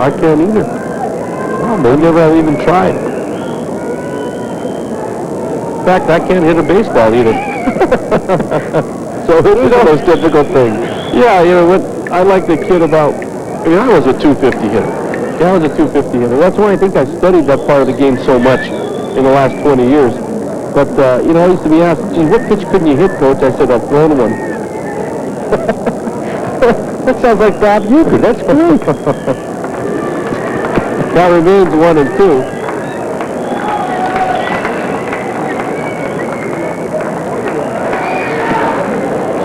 I can't either. Well, maybe Never have even tried. In fact, I can't hit a baseball either. So it is the most difficult thing. Yeah, you know what? I like the kid about. I was a 250 hitter. Yeah, I was a 250 hitter. That's why I think I studied that part of the game so much in the last 20 years. But, you know, I used to be asked, gee, what pitch couldn't you hit, Coach? I said, I've thrown one. That sounds like Bob Euchre. That's great. Now remains 1 and 2.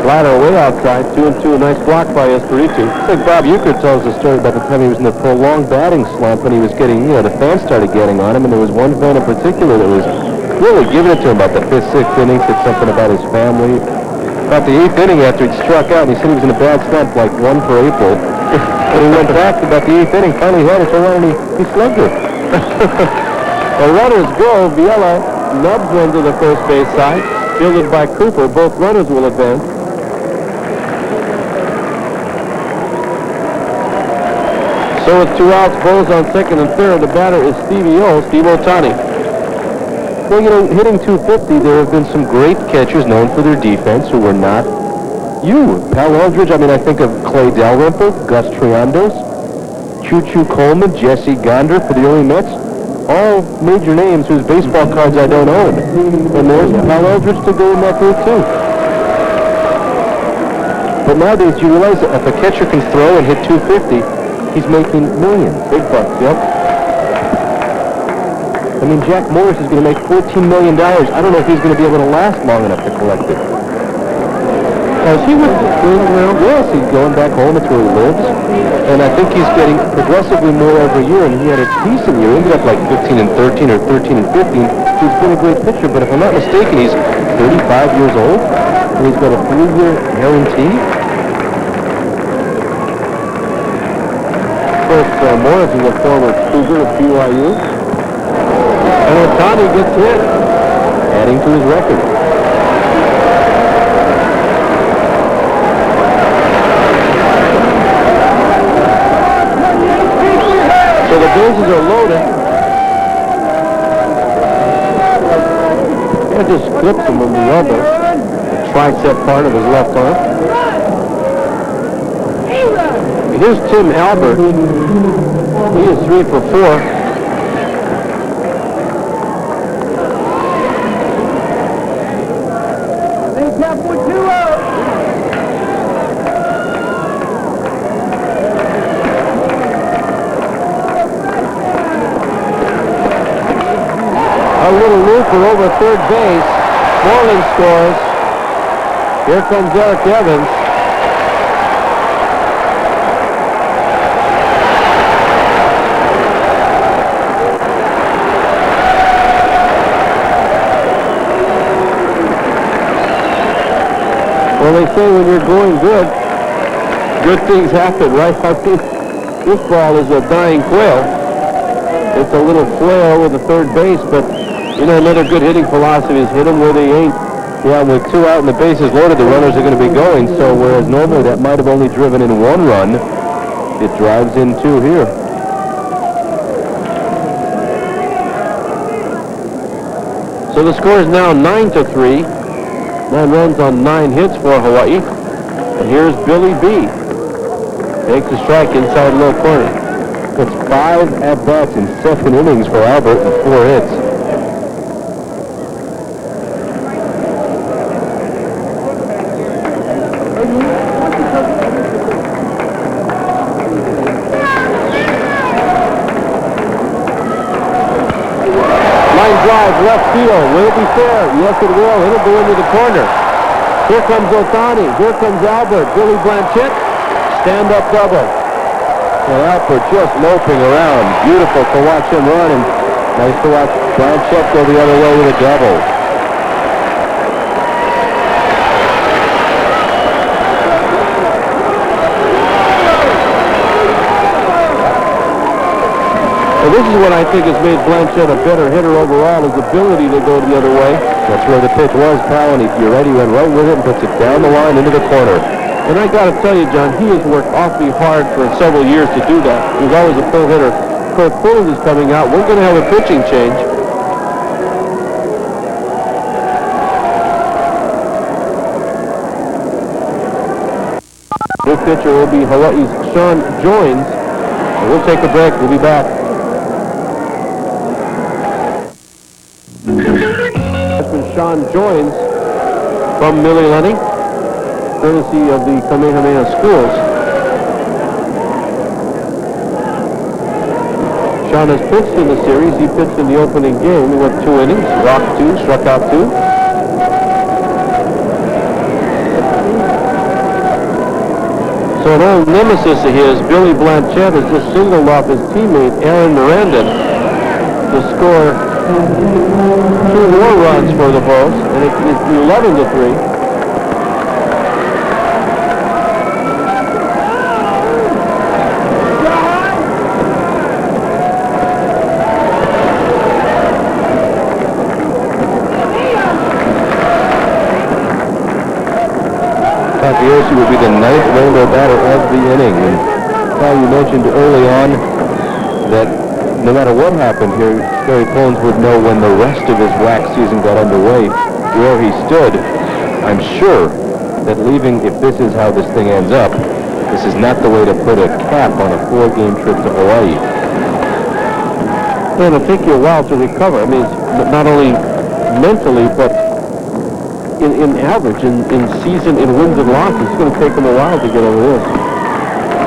Slider way outside, 2 and 2. A nice block by Espiritu. I think Bob Euchre tells the story about the time he was in the prolonged batting slump when he was getting, the fans started getting on him, and there was one fan in particular that was really giving it to him about the 5th, 6th inning, said something about his family. About the 8th inning after he'd struck out, and he said he was in a bad slump, like 1 for April. And he went back about the 8th inning, finally had it, so and he slugged it. The runners go. Biella nubs one to the first base side, fielded by Cooper. Both runners will advance. So with 2 outs, Bulls on second and third. The batter is Steve Otani. Well, you know, hitting 250, there have been some great catchers known for their defense who were not you. Pal Eldridge, I mean, I think of Clay Dalrymple, Gus Triandos, Choo-Choo Coleman, Jesse Gonder for the early Mets. All major names whose baseball cards I don't own. And there's Pal Eldridge to go in that group, too. But nowadays, you realize that if a catcher can throw and hit 250, he's making millions. Big bucks, yep. I mean, Jack Morris is going to make $14 million. I don't know if he's going to be able to last long enough to collect it. Is he with the school now? Yes, he's going back home. It's where he lives. And I think he's getting progressively more every year, and he had a decent year. He ended up like 15 and 13 or 13 and 15. He's been a great pitcher, but if I'm not mistaken, he's 35 years old, and he's got a 3-year guarantee. Of course, Morris is a former Cougar of BYU. And Otani gets hit, Adding to his record. so the bases are loaded. That just clips him on the elbow, the tricep part of his left arm. Here's Tim Albert. He is 3 for 4. A little looper over third base. Moreland scores. Here comes Eric Evans. Well, they say when you're going good, good things happen, right? I mean, this ball is a dying quail. It's a little flare over the third base, but, you know, another good hitting philosophy is hit them where they ain't. Yeah, with 2 out and the bases loaded, the runners are going to be going, so whereas normally that might have only driven in 1 run, it drives in 2 here. So the score is now 9-3. 9 runs on 9 hits for Hawaii. And here's Billy B. Takes a strike inside low corner. That's 5 at-bats in 7 innings for Albert and 4 hits. Line drive, left field. Will it be fair? Yes, it will. It'll go into the corner. Here comes Ohtani. Here comes Albert. Billy Blanchett. Stand-up double. And Albert just loping around. Beautiful to watch him run, and nice to watch Blanchett go the other way with a double. Well, this is what I think has made Blanchett a better hitter overall, his ability to go the other way. That's where the pitch was, pal, and you're right, he went right with it and puts it down the line into the corner. And I got to tell you, John, he has worked awfully hard for several years to do that. He was always a full hitter. Kurt Fuller is coming out. We're going to have a pitching change. This pitcher will be Hawaii's Sean Joines. And we'll take a break. We'll be back. Sean Joines from Millie Lenny, courtesy of the Kamehameha Schools. Sean has pitched in the series. He pitched in the opening game. He went 2 innings, walked 2, struck out 2. So an old nemesis of his, Billy Blanchett, has just singled off his teammate, Aaron Miranda, to score 2 more runs for the Bulls, and it's 11-3. Takioshi will be the 9th rainbow batter of the inning. And you mentioned early on that no matter what happened here, Gary Pollins would know when the rest of his wax season got underway where he stood. I'm sure that leaving, if this is how this thing ends up, this is not the way to put a cap on a 4-game trip to Hawaii. Well, it'll take you a while to recover. I mean, it's not only mentally, but in average, in season, in wins and losses, it's going to take him a while to get over this.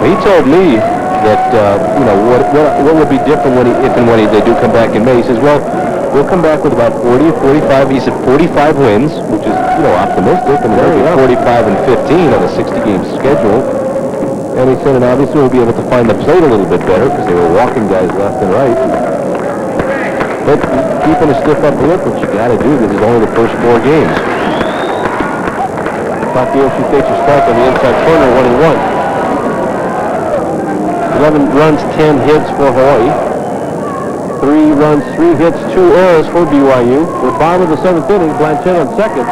He told me that, you know, what would be different when if and when they do come back in May. He says, well, we'll come back with about 40 or 45. He said 45 wins, which is, you know, optimistic. And there'll be 45 and 15 on a 60-game schedule. And he said, and obviously we'll be able to find the plate a little bit better because they were walking guys left and right. But keeping a stiff upper lip, what you got to do, this is only the first 4 games. Takioshi takes a strike on the inside corner, 1-1. 11 runs, 10 hits for Hawaii. 3 runs, 3 hits, 2 errors for BYU. We're bottom of the 7th inning. Blanchett on second.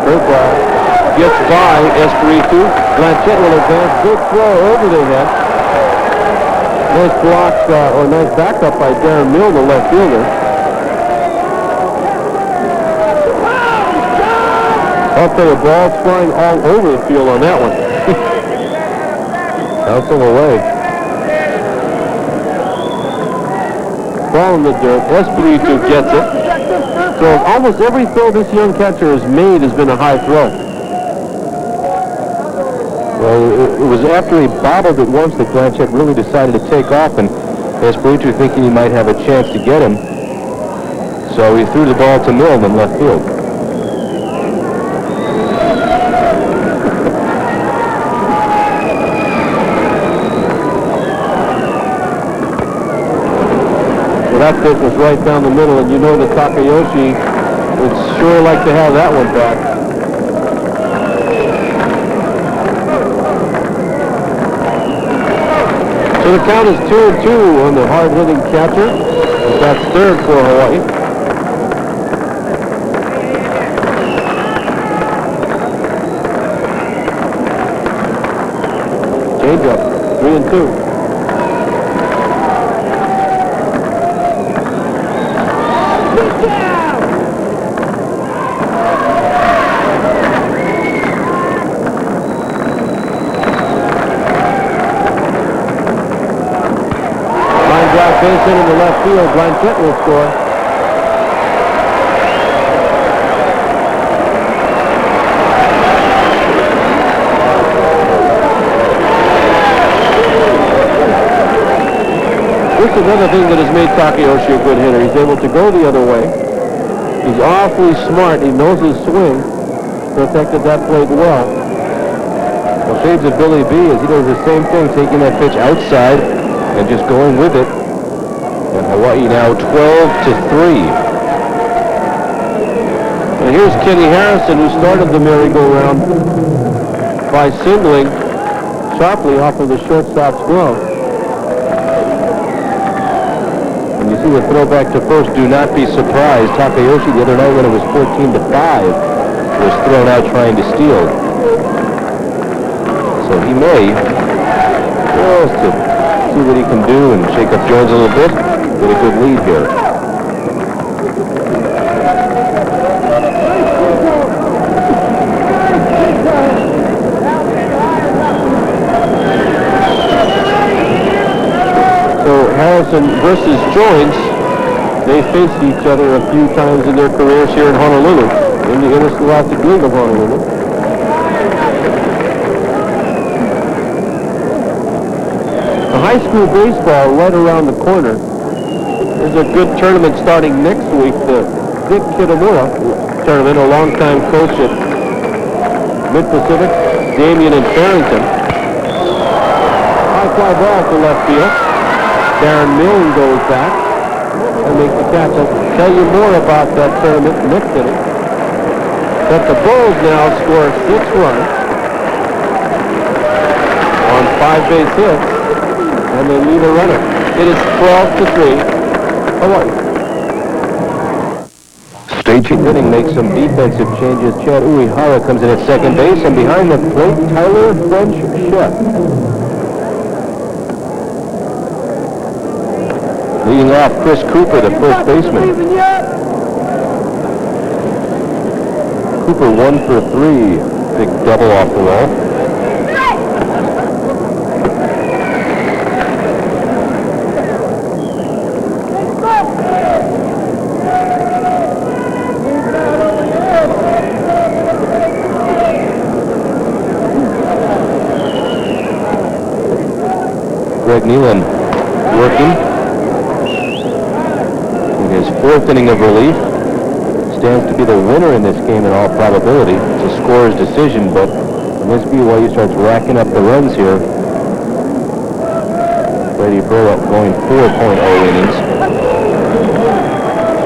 Curveball gets by Espiritu. Blanchett will advance. Good throw over the head. Nice block, or nice backup by Darren Mill, the left fielder. I'll tell you, ball's flying all over the field on that one. Bouncing away. Ball in the dirt. Espiritu gets it. So almost every throw this young catcher has made has been a high throw. Well, it was after he bobbled it once that Blanchett really decided to take off, and Espiritu thinking he might have a chance to get him. So he threw the ball to Milne in left field. That pitch was right down the middle, and you know that Takayoshi would sure like to have that one back. So the count is 2-2 on the hard-hitting catcher. That's third for Hawaii. Changeup, 3-2. Base hit in the left field. Blanchett will score. This is another thing that has made Takayoshi a good hitter. He's able to go the other way. He's awfully smart. He knows his swing. Protected that plate well. Well, shades of Billy B as he does the same thing, taking that pitch outside and just going with it. And Hawaii now 12-3. And here's Kenny Harrison, who started the merry-go-round by singling sharply off of the shortstop's glove. And you see the throwback to first. Do not be surprised. Takayoshi the other night when it was 14-5 was thrown out trying to steal. So he may just to see what he can do and shake up Jones a little bit. Get a good lead here. So Harrison versus Jones, they faced each other a few times in their careers here in Honolulu, in the Interscholastic League of Honolulu. The high school baseball right around the corner. There's a good tournament starting next week, the Dick Kitamura tournament, a longtime coach at Mid-Pacific, Damien and Farrington. High fly ball to left field. Darren Milne goes back and makes the catch. I'll tell you more about that tournament next inning. But the Bulls now score 6 runs on 5 base hits, and they leave a runner. It is 12-3. Hawaii. Staging inning makes some defensive changes. Chad Uehara comes in at second base, and behind the plate, Tyler French-Chef. Leading off, Chris Cooper, the first baseman. Cooper 1 for 3. Big double off the wall. Greg Nealon working in his 4th inning of relief. Stands to be the winner in this game in all probability. It's a scorer's decision, but when this BYU starts racking up the runs here, Brady Burrow going 4.0 innings.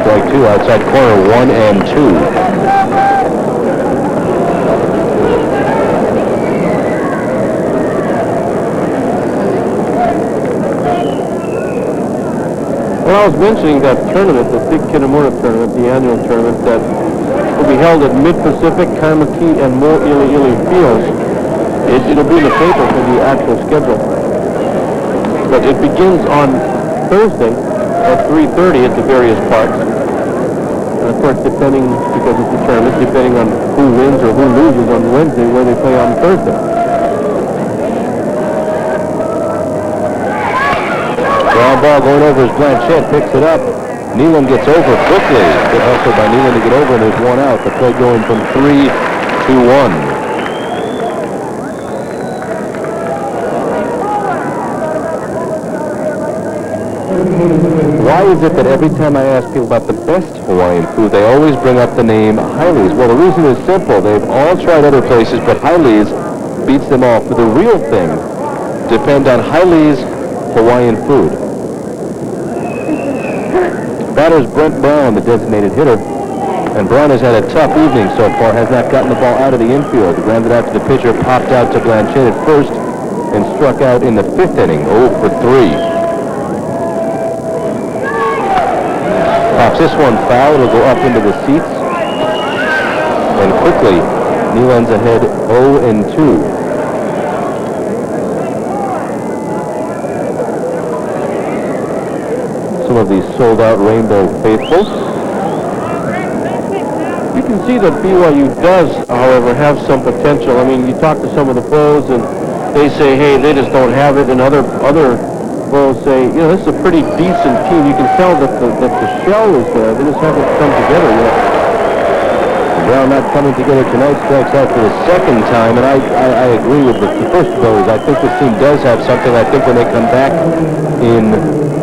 Strike 2 outside corner, 1 and 2. Well, I was mentioning that tournament, the Big Kitamura tournament, the annual tournament that will be held at Mid-Pacific, Kaimuki, and Mo'iliili Fields. It'll be in the paper for the actual schedule. but it begins on Thursday at 3:30 at the various parks. And of course, depending, because it's a tournament, depending on who wins or who loses on Wednesday, where they play on Thursday. Ground ball going over as Blanchette picks it up. Nealon gets over quickly. Good hustle by Nealon to get over, and there's one out. The play going from 3 to 1. Why is it that every time I ask people about the best Hawaiian food, they always bring up the name Haile's? Well, the reason is simple. They've all tried other places, but Haile's beats them all. For the real thing, depend on Haile's Hawaiian food. Batter's Brent Brown, the designated hitter. And Brown has had a tough evening so far, has not gotten the ball out of the infield. Grounded out to the pitcher, popped out to Blanchette at first, and struck out in the 5th inning, 0 for 3. Pops this one foul, it'll go up into the seats. And quickly, Nealon's ahead 0 and 2. Some of these sold-out Rainbow faithfuls. You can see that BYU does, however, have some potential. I mean, you talk to some of the pros, and they say, hey, they just don't have it, and other pros say, you know, this is a pretty decent team. You can tell that the shell is there. They just haven't come together yet. Brown not coming together tonight, strikes out for the 2nd time, and I agree with the first of those. I think this team does have something. I think when they come back in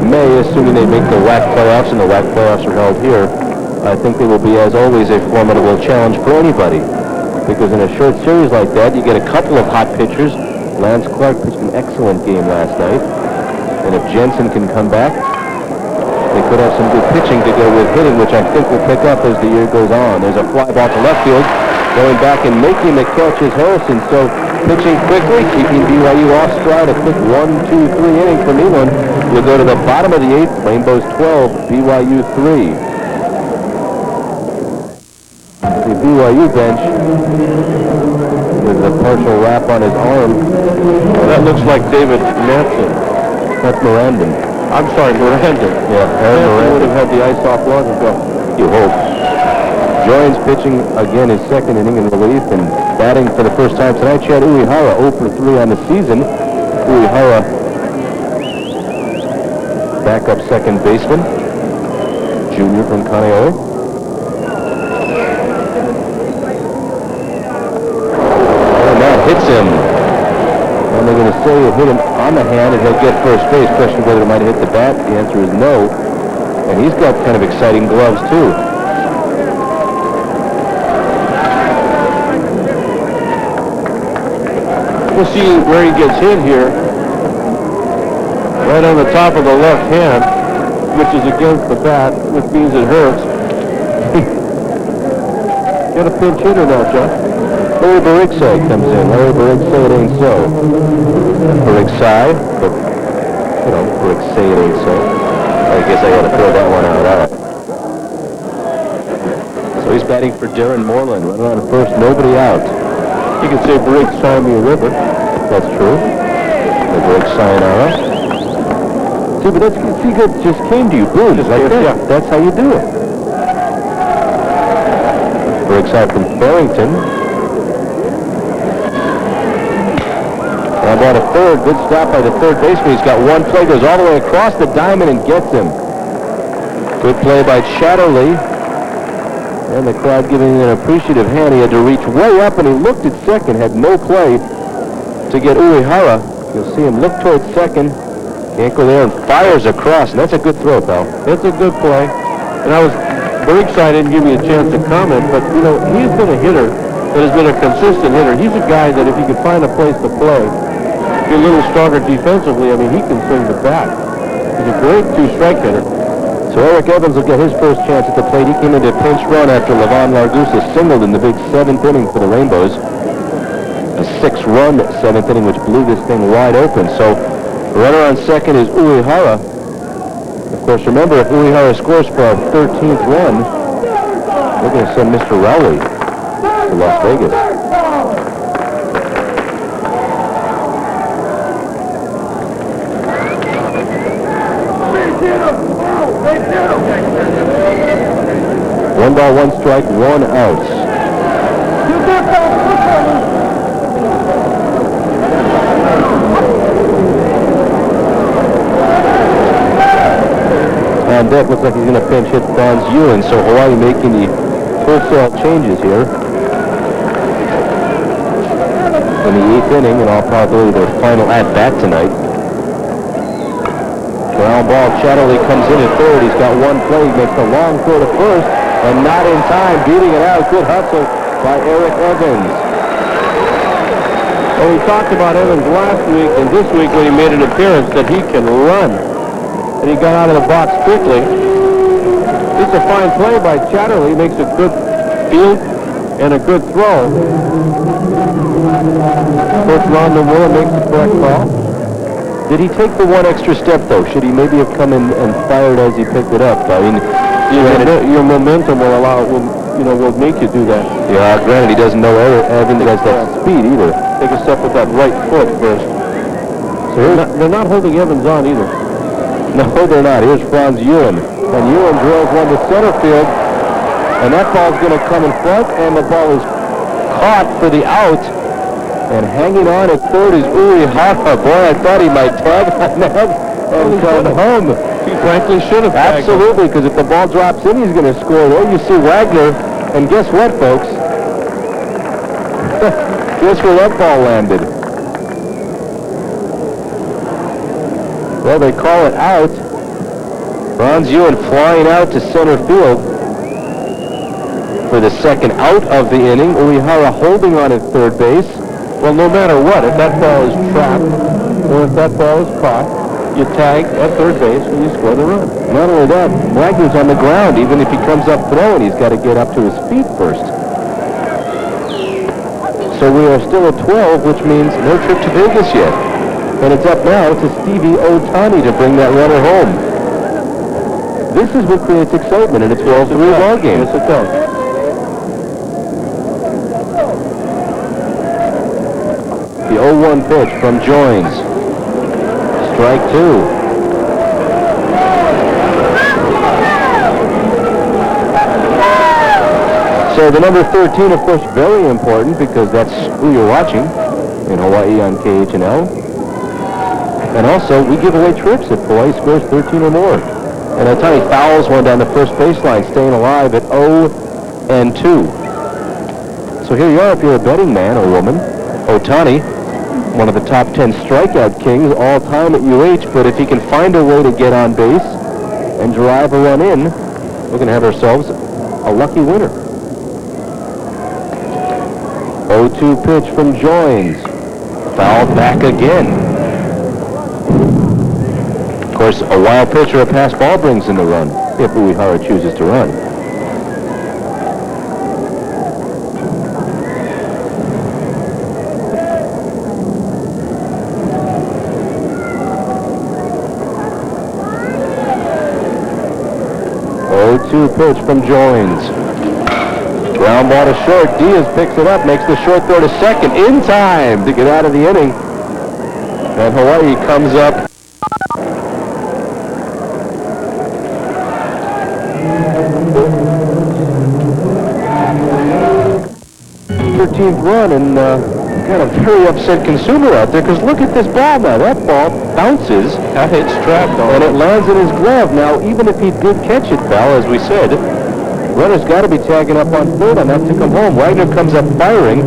May, assuming they make the WAC playoffs, and the WAC playoffs are held here, I think they will be, as always, a formidable challenge for anybody. Because in a short series like that, you get a couple of hot pitchers. Lance Clark pitched an excellent game last night. And if Jensen can come back, they could have some good pitching to go with hitting, which I think will pick up as the year goes on. There's a fly ball to left field. Going back and making the catch is Harrison. So pitching quickly, keeping BYU off stride. A quick 1, 2, 3 inning from Nealon. We'll go to the bottom of the 8th. Rainbows 12, BYU 3. The BYU bench with a partial wrap on his arm. Well, that looks like David Manson. That's Miranda. I'm sorry, Miranda. Yeah, Manson would have had the ice off long ago. You hope. Joins pitching again his 2nd inning in relief, and batting for the first time tonight, Chad Uehara, 0 for 3 on the season. Uehara, backup 2nd baseman, junior from Kaneohe. And that hits him. And they're going to say it hit him on the hand and he'll get first base. Question whether it might have hit the bat. The answer is no. And he's got kind of exciting gloves too. We'll see where he gets hit here. Right on the top of the left hand, which is against the bat, which means it hurts. Got a pinch hitter now, John. Larry Barrigsay comes in. Larry Barrigsay, it ain't so. Barrigsay, but, you know, Barrigsay, it ain't so. I guess I got to throw that one out. All right. So he's batting for Darren Moreland. Running on first, nobody out. You can say Barrigsay me a river. That's true. The Barrigsay sayonara. See, but that's, see, that just came to you. Boom, just like that. Yeah. That's how you do it. Barrigsay from Farrington. Now about a third. Good stop by the third baseman. He's got one play. Goes all the way across the diamond and gets him. Good play by Chatterley. And the crowd giving an appreciative hand. He had to reach way up, and he looked at second. Had no play to get Uehara. You'll see him look towards second. Can't go there and fires across. And that's a good throw, pal. That's a good play. And I was very excited. Didn't give me a chance to comment, but, you know, he's been a hitter that has been a consistent hitter. He's a guy that if he could find a place to play, be a little stronger defensively, I mean, he can swing the bat. He's a great two-strike hitter. So Eric Evans will get his first chance at the plate. He came into a pinch run after Levon Largusa singled in the big 7th inning for the Rainbows. A 6-run 7th inning, which blew this thing wide open. So runner on second is Uehara. Of course, remember, if Uehara scores for our 13th run, we're going to send Mr. Rowley to Las Vegas. 1 ball, 1 strike, 1 out. On deck, looks like he's going to pinch hit Franz Ewan, so Hawaii making the wholesale changes here. In the 8th inning, in all probability their final at-bat tonight. Ground ball, Chatterley comes in at third. He's got 1 play, makes a long throw to first, and not in time, beating it out. Good hustle by Eric Evans. Well, we talked about Evans last week and this week when he made an appearance that he can run. And he got out of the box quickly. It's a fine play by Chatterley. Makes a good field and a good throw. Coach Ron Nomura makes the correct call. Did he take the 1 extra step, though? Should he maybe have come in and fired as he picked it up? I mean, your momentum will allow, will make you do that. Yeah, granted, he doesn't know Evans has that speed either. Take a step with that right foot first. So they're not holding Evans on either. No, they're not. Here's Franz Ewan. And Ewan drills one to center field. And that ball's going to come in front, and the ball is caught for the out. And hanging on at third is Uri Hara. Boy, I thought he might tag on that and come home. He frankly should have. Absolutely, because if the ball drops in, he's going to score. There you see Wagner. And guess what, folks? Guess where that ball landed? Well, they call it out. Franz Ewan flying out to center field for the second out of the inning. Uehara holding on at third base. Well, no matter what, if that ball is trapped or if that ball is caught, you tag at third base and you score the run. Not only that, Wagner's on the ground. Even if he comes up throwing, he's got to get up to his feet first. So we are still at 12, which means no trip to Vegas yet. And it's up now to Stevie Otani to bring that runner home. This is what creates excitement in a 12-3 ball game. Yes, it does. The 0-1 pitch from Joins. Strike 2. So the number 13, of course, very important because that's who you're watching in Hawaii on KHNL. And also, we give away trips if Hawaii scores 13 or more. And Otani fouls one down the first baseline, staying alive at 0-2. So here you are if you're a betting man or woman. Otani, one of the top 10 strikeout kings all time at UH, but if he can find a way to get on base and drive a run in, we're going to have ourselves a lucky winner. 0-2 pitch from Joins. Fouled back again. Of course, a wild pitch or a pass ball brings in the run, if Uehara chooses to run. Pitch from Joins. Ground ball to short. Diaz picks it up, makes the short throw to second in time to get out of the inning. And Hawaii comes up. 13th run, and got a very upset consumer out there because look at this ball now. That ball bounces. That hits trapped on. And it lands in his glove. Now, even if he did catch it, pal, as we said, runner's got to be tagging up on third on that to come home. Wagner comes up firing.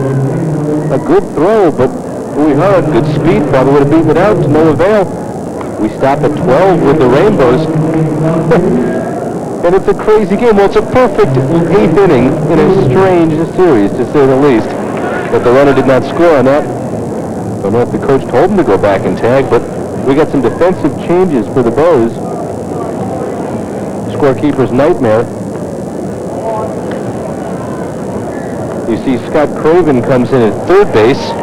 A good throw, but Uehara, good speed, probably would have beaten it out to no avail. We stop at 12 with the Rainbows. And it's a crazy game. Well, it's a perfect 8th inning in a strange series, to say the least. But the runner did not score on that. Don't know if the coach told him to go back and tag, but we got some defensive changes for the Bows. Scorekeeper's nightmare. You see Scott Craven comes in at third base.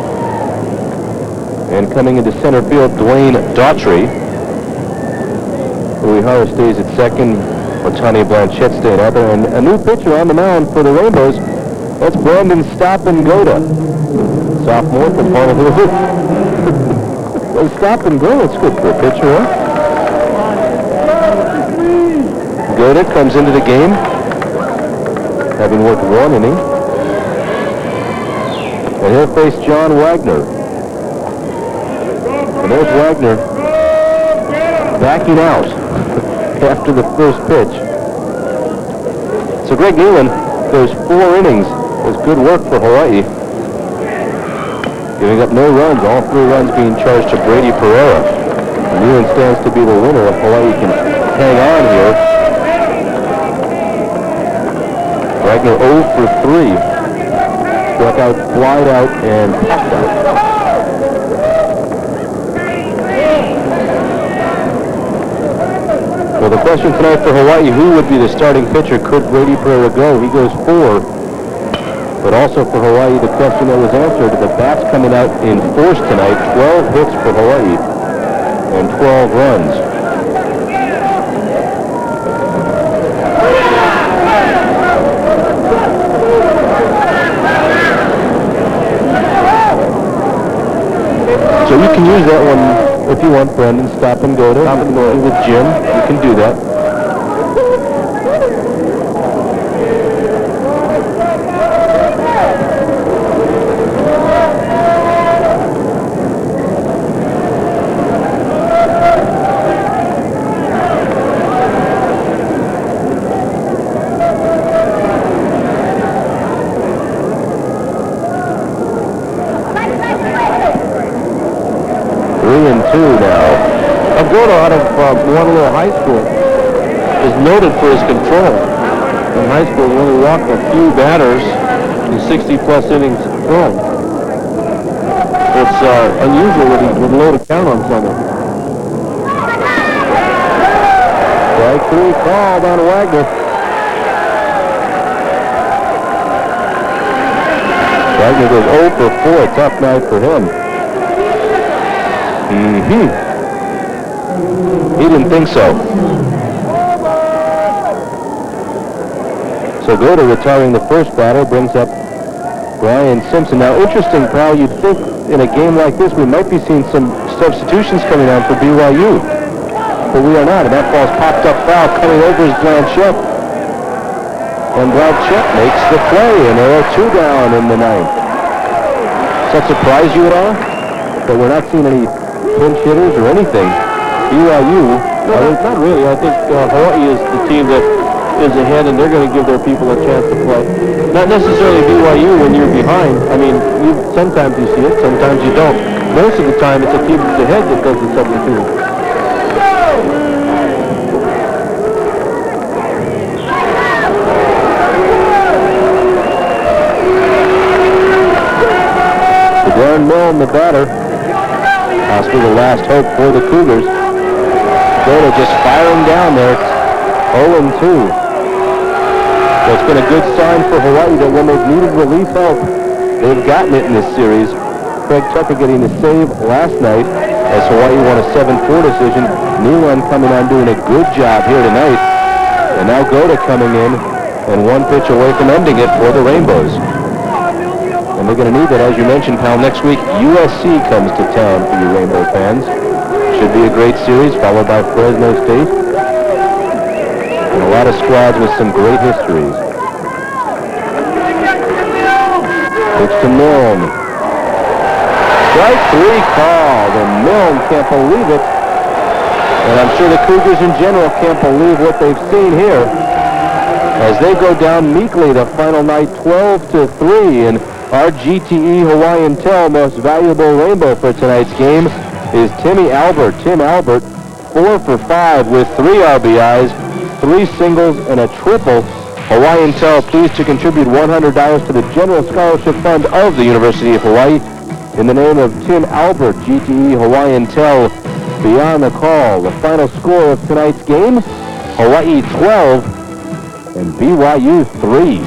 And coming into center field, Dwayne Daughtry. Uehara stays at second. Otani Blanchett staying out there. And a new pitcher on the mound for the Rainbows. That's Brandon Stop-and-Goda. Sophomore from Honolulu. Well, stop and go. That's good for a pitcher, huh? Goda comes into the game. having worked 1 inning. And he'll face John Wagner. And there's Wagner backing out after the first pitch. So Greg Nealon goes 4 innings. It was good work for Hawaii. Giving up no runs, all 3 runs being charged to Brady Pereira. Nealon stands to be the winner if Hawaii can hang on here. Wagner 0 for 3. Struck out, flied out, and popped out. Well, the question tonight for Hawaii, who would be the starting pitcher? Could Brady Pereira go? He goes 4. But also for Hawaii, the question that was answered, the bats coming out in force tonight, 12 hits for Hawaii and 12 runs. So you can use that one if you want, Brendan. Stop and go to with Jim. You can do that. Out of Waterloo High School is noted for his control. In high school, he only walked a few batters in 60-plus innings thrown. It's unusual that he would load a count on someone. Strike 3 called on Wagner. Wagner goes 0 for 4. Tough night for him. He didn't think so. So Goda retiring the first batter brings up Brian Simpson. Now, interesting, pal, you'd think in a game like this we might be seeing some substitutions coming on for BYU. But we are not, and that ball's popped up foul. Coming over is Blanchette. And Blanchette makes the play, and there are 2 down in the 9th. Does that surprise you at all? That we're not seeing any pinch hitters or anything? BYU, not really. I think Hawaii is the team that is ahead, and they're going to give their people a chance to play. Not necessarily BYU when you're behind. I mean, sometimes you see it, sometimes you don't. Most of the time, it's a team that's ahead that does the substituting. Darren Milne, the batter, possibly the last hope for the Cougars. Goda just firing down there. 0-2. So it's been a good sign for Hawaii that when they've needed relief help, they've gotten it in this series. Craig Tucker getting the save last night as Hawaii won a 7-4 decision. Nealon coming on doing a good job here tonight. And now Goda coming in and 1 pitch away from ending it for the Rainbows. And they're going to need that, as you mentioned, pal. Next week, USC comes to town for you Rainbow fans. Should be a great series, followed by Fresno State. And a lot of squads with some great histories. Pitch to Milne. Strike 3 called, and Milne can't believe it. And I'm sure the Cougars in general can't believe what they've seen here. As they go down meekly the final night 12-3, and our GTE Hawaiian Tel most valuable Rainbow for tonight's game is Timmy Albert. Tim Albert, 4 for 5 with 3 RBIs, 3 singles, and a triple. Hawaiian Tel pleased to contribute $100 to the General Scholarship Fund of the University of Hawaii. In the name of Tim Albert, GTE Hawaiian Tel, beyond the call. The final score of tonight's game, Hawaii 12 and BYU 3.